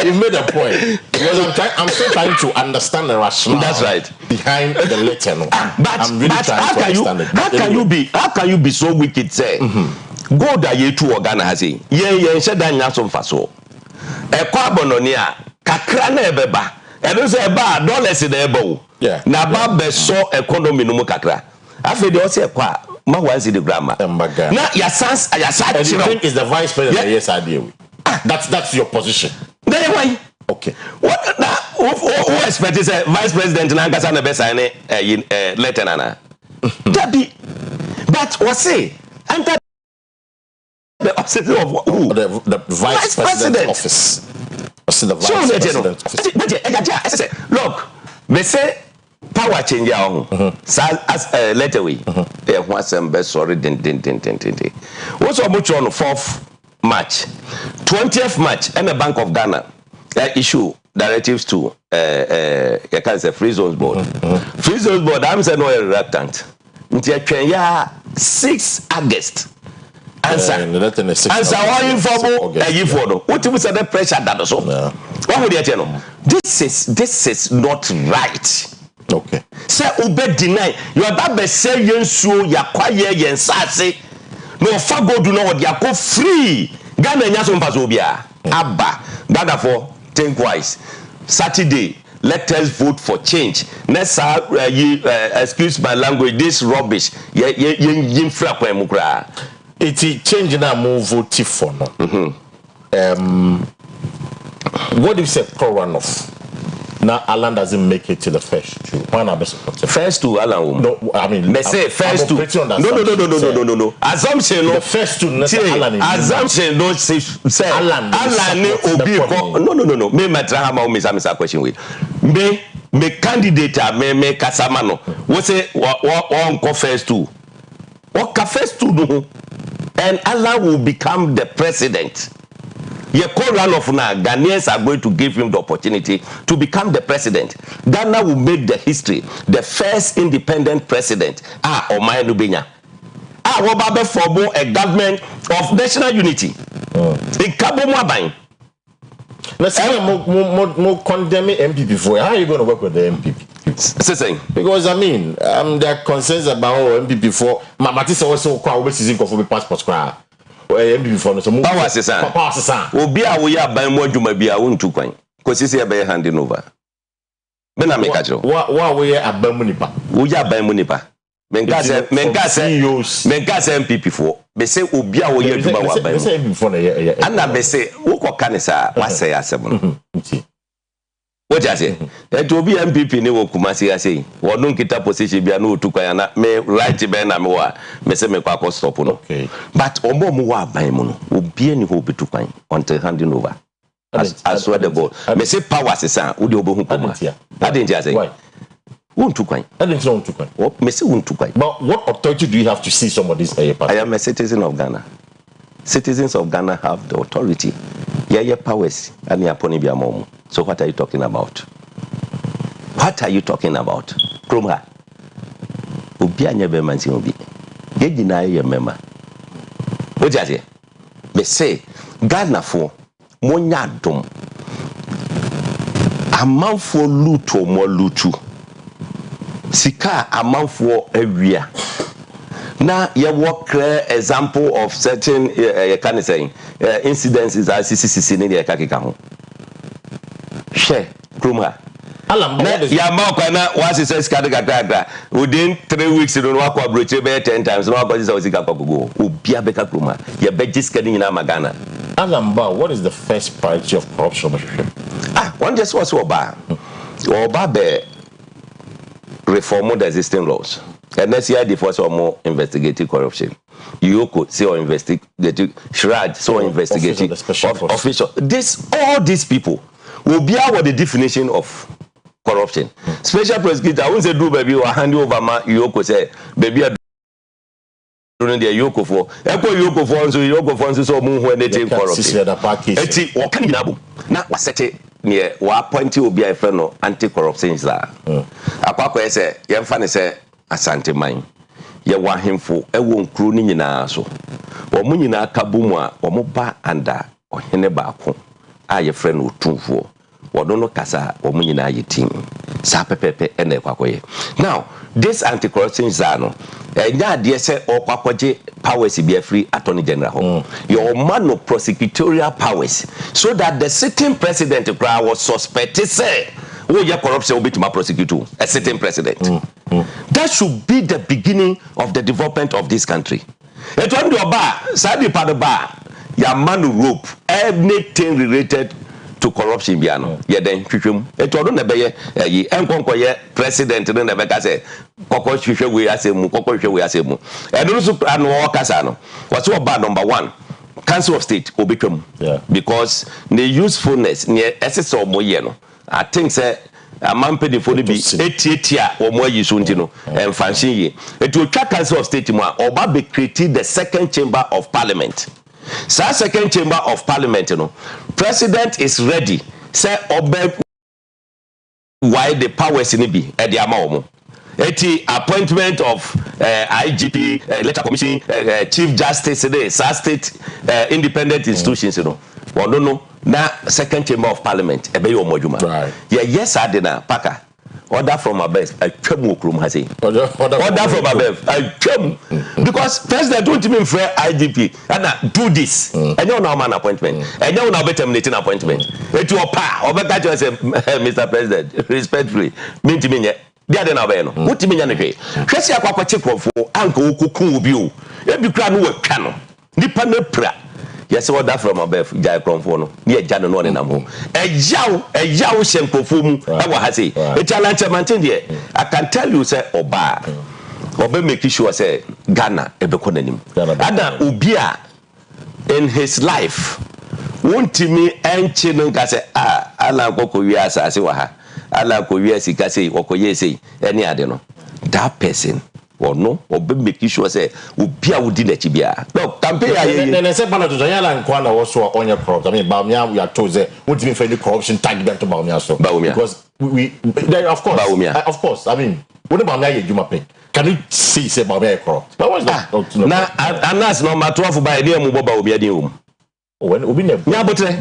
You've made the point because I'm still trying to understand the rationale. That's right. Behind the letter, no. But I'm really trying to understand it. How can you be so wicked? Say, go da ye to Ghana has ye said that nyasom faso. E kwa bononia kakra na ebeba. E do say ba dollars in the ebo. Yeah. Na ba be so economy no mu kakra. Afi de o say kwa ma wan see the grammar. Na ya sans ya sa and you think is the vice president yes idea. That's your position. Then why? Okay. What now? Who expects say vice president na ngasa na be sign letter na. That but what say enter the office of who? The vice president office. The vice president office. Look, they say power change as letter way. They want some best sorry din. What's much on 4th March, 20th March, and the Bank of Ghana issue directives to you can say free zones board. Free zones board. I'm saying no reluctant. Until 6 August. Answer all informal what you say the pressure that so what would you tell this is not right. Okay, say ube deny you are be say yensuo yakwaye yensase no fa go do no what yakọ free Ghana nya so mpa so bia aba Ghana for think wise Saturday let us vote for change. Next excuse my language, this rubbish ye fra kwa mu kra. It's change now more vote for no. What if you say pro runoff? Now Alan doesn't make it to the first two. Why not be supported? First two Alan. No, I mean they say first two. No. Assumption no. The first two. Alan. Assumption no say Alan obi. No. Me matter how me say question with. Me candidate me kasamano. We say one go first two. What first two no? And Allah will become the president. Ye call runoff now. Ghanaians are going to give him the opportunity to become the president. Ghana will make the history, the first independent president. Omaya Nubenya. Wababe form a government of national unity. In Cabo Mwabang. Let's say more condemning MPP for. How are you going to work with the MPP? Because I mean, there are concerns about MPP for. Matisa also quite overseas for passport cry. MPP for no so power sesa. Obi a we ya ban mo adwuma bia wontu kwan. Kwesi se be handing over. Me na me ka jero. Wa we ya aban mu nipa. We ya aban mu nipa. Menka se MPP for. Be say obi a we ya adwuma wa ban. Be say MPP for na ya. Ana be say wo ko kanisa wa say asem no. What you say? It will be MPP ni wo Kumasi ase. Wo no kita position bia no otu kwan na me right be na me wa me say me kwa stop no. Okay. But omo mo wa ban mu no. Obi ani ho betu kwan until handing over. As swear the ball. Me say power sesa wo de obohu koma. Adentia say. Why? Won't kwan. Adentia won't kwan. What me say won't kwan. But what authority do you have to see some of these I am a citizen of Ghana. Citizens of Ghana have the authority. Yeah powers ani aponi bia momo. So what are you talking about? What are you talking about? Krumha. Ubia nyebe mansi obi. Geji na ye mema. Oja se. Me say Ghana for monya dom. Amanfo luto mo lutu. Sika amanfo ewia. Now, you walk clear example of certain can say incidences as CCC in the Kakikaho. Share, Krumha. Once it says within 3 weeks, you don't walk up 10 times. No, but it's always a go. Ubia Beka Krumha. You're just getting in Amagana. Alamba, what is the first priority of corruption? One just was Oba. Oba be reform the existing laws. And next year, the first or more investigative corruption. You could say or investigative, Shraj, so investigative official. All these people will be our the definition of corruption. Special prosecutor, I won't say do baby or hand over my Yoko say, baby, I don't need Yoko for. Echo Yoko for, so move when they take corruption. Eti, or can you not was set it near what point you will be a friend of anti corruption is that. Akua say, young funny say, Asante mine. Ye wa hemfo ewo nkru ni nyina so. Wo mu nyina kabumu a wo mo ba anda ohene baako a ye frɛ no otumfo. Wo no no kasa wo mu nyina ye tin. Sa pepepe ene kwakoye. Now, this anti-corruption zano nya ade se okwakoje powers be free attorney general ho. Your man of prosecutorial powers so that the sitting president was suspected say who your corruption will be to my prosecutor, a sitting president. That should be the beginning of the development of this country. It won't do a bar, Sadi Padaba, your man rope, anything related to corruption. Biano, yeah, then, it won't never ye, Enconquer president, and never say, Coco Fisher, we are saying, Coco, we are saying, and also, and Casano. What's so bad? Number one, Council of State will become, because the usefulness near SSO Moyeno. I think say a man paid for the be 88 year or more you soon and fancy ye. It will track Council of State more or be created the second chamber of parliament. So second chamber of parliament, president is ready. Say obey why the powers in be at the amount. Appointment of IGP, Electoral Commission, Chief Justice, state independent institutions, Well, no. Now, second chamber of parliament, right. Yeah, yes, I did now. Paka. Order from above. I Room has it. Order from above. I because president don't even fair IGP and do this. And you know man appointment. And you know terminating appointment. It your pa or better say Mr. President, respectfully. Mean to me yet. They are the Naveno. What do you mean? Kwesi Akua check for Uncle Kuku Biu. Every crown work cano. Nippon pra. Yes, order from above, Jai Cronfono, near Jano no namo. A yow sempofum, I say. A challenge maintain. I can tell you, say, Oba. Oba make sure, say, Ghana, a becononym. Ada Ubia in his life. Won't me and children say, Ala Coco, yes, I say, Ala Coyesi, Cassi, or Coyesi, any other. That person. Or no, or be making sure say Ubia would dinner Chibia. No, campaign. Then I said, Panayala and Kwana also on your program. I mean, Baumia, we are told that would be fairly corruption tag them to Baumia. So, because we of course, Baumia. Of course, I mean, what about Baumia you pay? Can you see, say Baumia corrupt? But what's that? Now, and that's no matter of by near Mubaba Ubiadium. When Ubine Yabotre.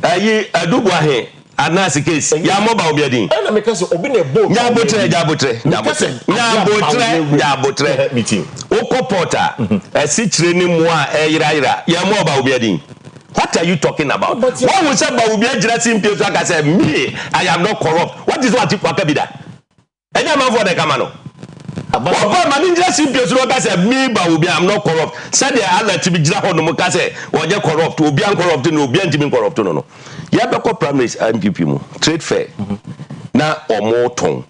Aye, a Dubuahe. Anasi case ya moba obiadin na me kase obi na ebo jabotre meeting oko porter si training mu a yira ya moba obiadin. What are you talking about? What we say about obiadira simpio so aka say me I am not corrupt. What is what akabida enya man for the kamano Oba manager simpio so aka say me ba obi am not corrupt. Say the Allah to be gira ho no mo ka say onye corrupt obi an corrupt no obi antimi corrupt no Yabeko primaries MPP mu trade fair na omo ton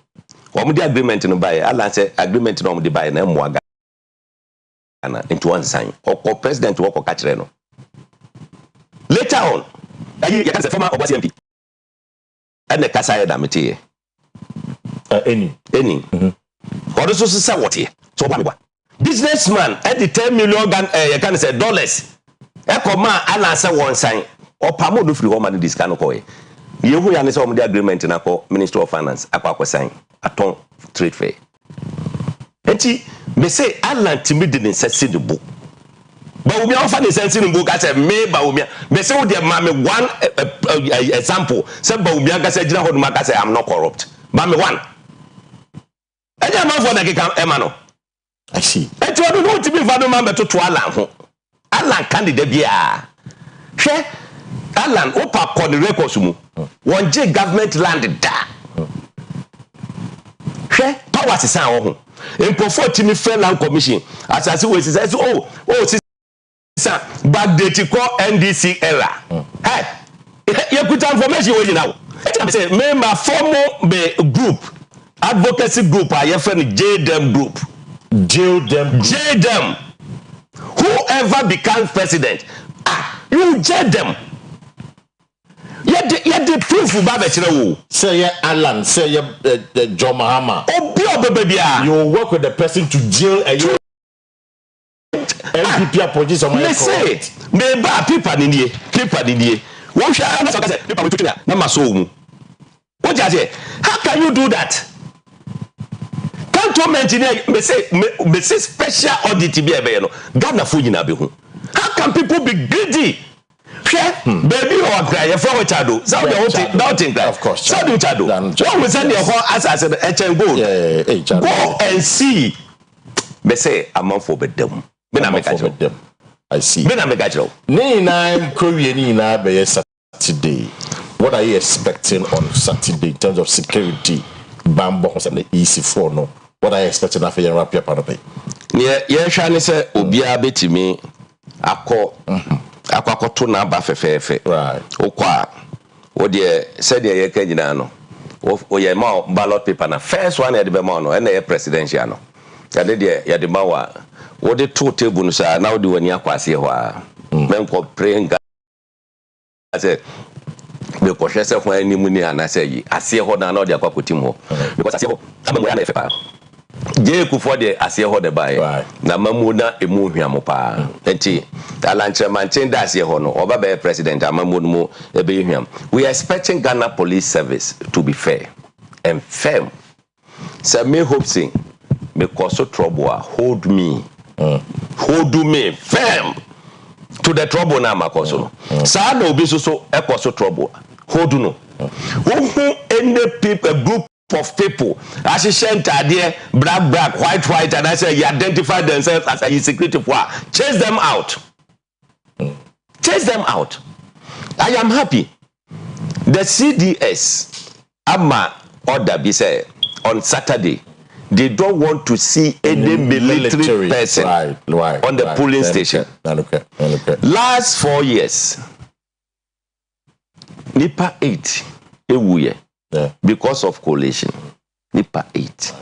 omo di agreement no buy ala say agreement no omo di buy na mo aga na into one sign or president wo ko ka kire no later on you can say former Obasi MP and the kasa ya da mete any or so say what here so what businessman at the $10 million you can say dollars e ko ma ala say one sign opamo do free home and this kind of way. You who are some the agreement in a Minister of Finance, Akua sign, aton trade fair. Enti, me say, Alan Timmy didn't say the book. But we often sense in book as a me Baumia. Me say, oh, dear mammy, one example. Some Baumia said, I'm not corrupt. Mammy, one. And your man for the Emano. I see. And you don't know to be Vado Mamma to Alan. Alan candidate, yeah. She Alan, Opa, for the records. One J government landed da. She power to sound. In prefer to me fair land commission. As I see, says, oh, backdate call NDC era. Hey, you put information with you now. I say, member former group, advocacy group, I have friend JDM group. JDM. Whoever becomes president, you JDM. Yet the proof of Babachino. Say yeah, Alan, say yeah, John Mahama. Oh, baby, you work with the person to jail and you MPP apologies on my say, maybe people in here. What shall I say? People with Twitter, Nama so. What you say? How can you do that? Can't engineer me say special audit be a Ghana for you na be. How can people be greedy? Baby or cry for what I do. So don't of course. So do I do. What we send your as I said, go and see. Me say I'm for them. I see. Nina Saturday. What are you expecting on Saturday in terms of security? Bambos and the easy for no. What are you expecting after your wrap up on the pay? Yeah, Shani said, Obia beti me, Akwa to na ba fefe. Right. Okwa. Odie said ye kejina no. Oye ma ballot paper na first one ya de be ma no, na ye presidential no. Ya de ya de ma wa. What the two table say now do when Akua Asieduaa. Men ko praying God. I said the question for any money and I say Asieduaa na no dey Akua team ho. Because Asieduaa am we na efe pa. Je ku for the Asieduaa de buy. Na mamu na emu hwiam pa. Enti Alanche maintain that Asieduaa no oba be president amamu no e be hwiam. We are expecting Ghana Police Service to be fair and firm. So me hope sing me cause trouble hold me. Hold me firm to the trouble now, Makoso. Sad no be so equal trouble. Hold no. Who any people, a group of people, as she sent idea, black, white, and I say you identify themselves as a security war. Chase them out. Chase them out. I am happy. The CDS, Amma order be said on Saturday. They don't want to see any military person on the polling station. Okay. Last 4 years, Nipa 8, because of coalition. Nipa 8,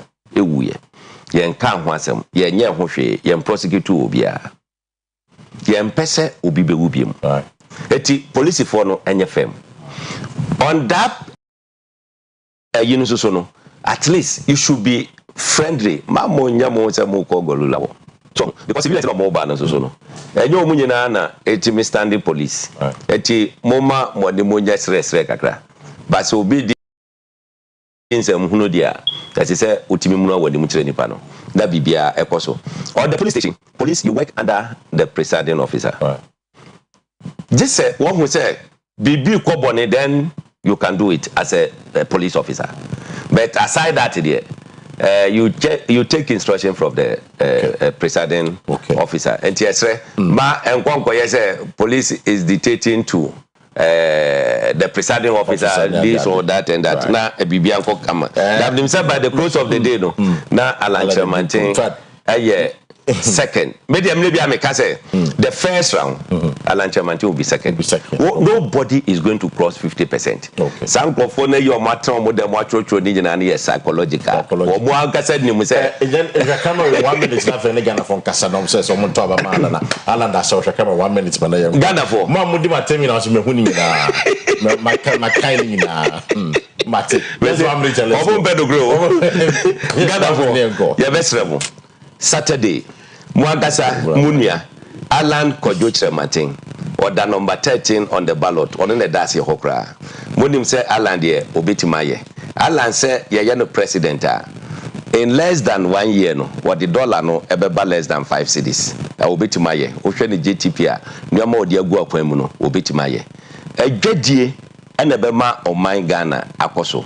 yen kan hwasem, yen nye hwehwe, yen prosecute obia. Yen pese obi be ubiem. Eti police for no enye fem. On that, no, at least you should be friendly. Mamo nyamo se mo ko golula wo. So because if you let mo ba na so no. Enyo mu nyina na eti me standing police. Eti moma mo de mo nya sre kakra. But so be di insem hunu dia. That is say otimi mu na wadi mu kire nipa no. Da bibia ekoso. Or the police station. Police you work under the presiding officer. Just say one who say bibi ko bone then you can do it as a police officer. But aside that there you take instruction from the presiding officer. And yes, ma enkonko yes police is dictating to the presiding officer this or that and that. Na bibianko kama. That himself by the close of the day no. Na Alanche maintain second. Maybe I say the first round Alanche maintain will be second. Nobody is going to cross 50%. Some conform your matter mo dem watcho ni na na psychological. Omo anka said ni mo say if you come 1 minute na for Ghana for Kasadom says so mo to aba ma na Alan da so come 1 minute ba na yam Ghana for ma mo di ma tell me na so me hu ni na my kind ni na Mate let's 1 minute let's go bedo grow Ghana for ya best level Saturday Mwagasa Munia Alan Kojo Martin or the number 13 on the ballot on the dasi hokra monim say Alan de obetimaye Alan say ye no president in less than 1 year no what the dollar no ebeba less than 5 cedis obetimaye ohwe ne GTP a nyoma odi agu akwan mu no obetimaye adwadie ena bema oman Ghana akoso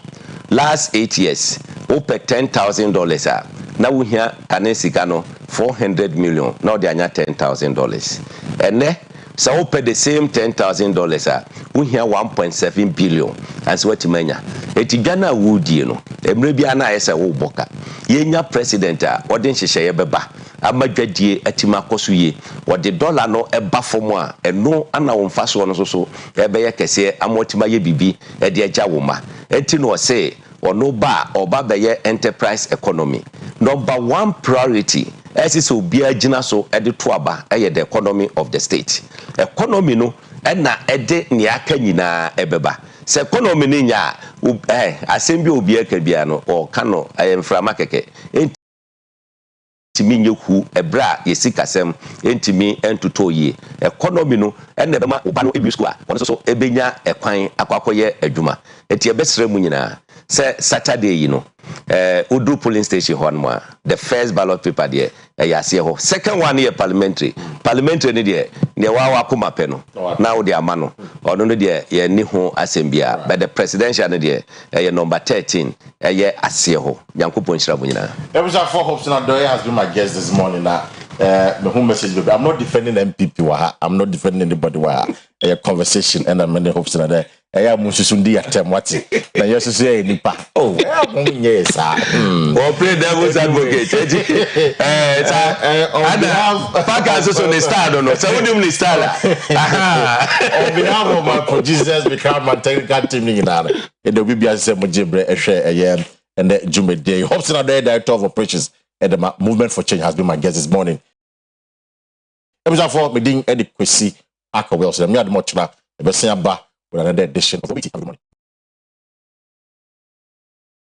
last 8 years ope $10,000 a na wo hia kanesika no 400 million now they anya $10,000 ene so ope the same $10,000 a wo hia 1.7 billion as what manya eti Ghana wudi no emre bia na ayese wo boka yenya president a odin hyehyeye beba amadwadie atima koso ye wode dollar no eba fomu a eno ana wo mfaso no so ebe ye kese amotima ye bibi e de agya wo ma eti no say ono ba oba beye enterprise economy number 1 priority esi so bia gina so e de to aba e the economy of the state economy no e na e de ne aka nyina ebeba se economy ni nya asembi obi aka bia no o kano ayemframa keke ntimi nyeku ebra yesikasem ntimi entuto ye economy no ene bema oba no ebi school a ono so ebenya ekwan akwakoye adwuma enti ebesere mu nyina say Saturday you know Udu polling station one the first ballot paper there ho second one here parliamentary ni there ne wa kuma pe no now the amano ono no there ye ni ho asembia but the presidential no there number 13 ye asie ho yankopon hira bo nyina Ebusa for hopes na Doye has been my guest this morning na the home message I'm not defending MPP I'm not defending anybody a conversation and I'm many hopes na there mususundi atem wati na yeso say nipa yes or play devil's advocate on behalf Packers on the star no so we the star on behalf of my producers become my technical team in the bibia say mo jebre ehwe and the Jume Day hopes na there director of operations and the movement for change has been my guest this morning. Ebusa for me ding Kwesi Akua Asieduaa me ad much na e be sen aba with another edition of the morning.